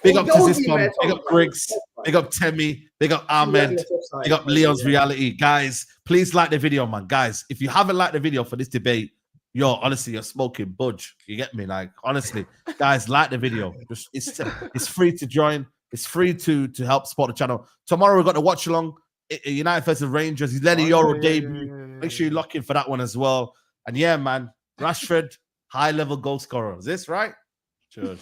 Big up to Don't this be one. mad. Big up Griggs. Big up Temi. Big up Ahmed. Big up Leon's Reality. Guys, please like the video, man. Guys, if you haven't liked the video for this debate, honestly, you're smoking budge. You get me? Like, honestly, guys, like the video. Just it's free to join. It's free to help support the channel. Tomorrow we've got the watch along. United versus Rangers. He's letting Euro debut. Make sure you lock in for that one as well. And yeah, man, Rashford, high level goal scorer. Is this right? Sure.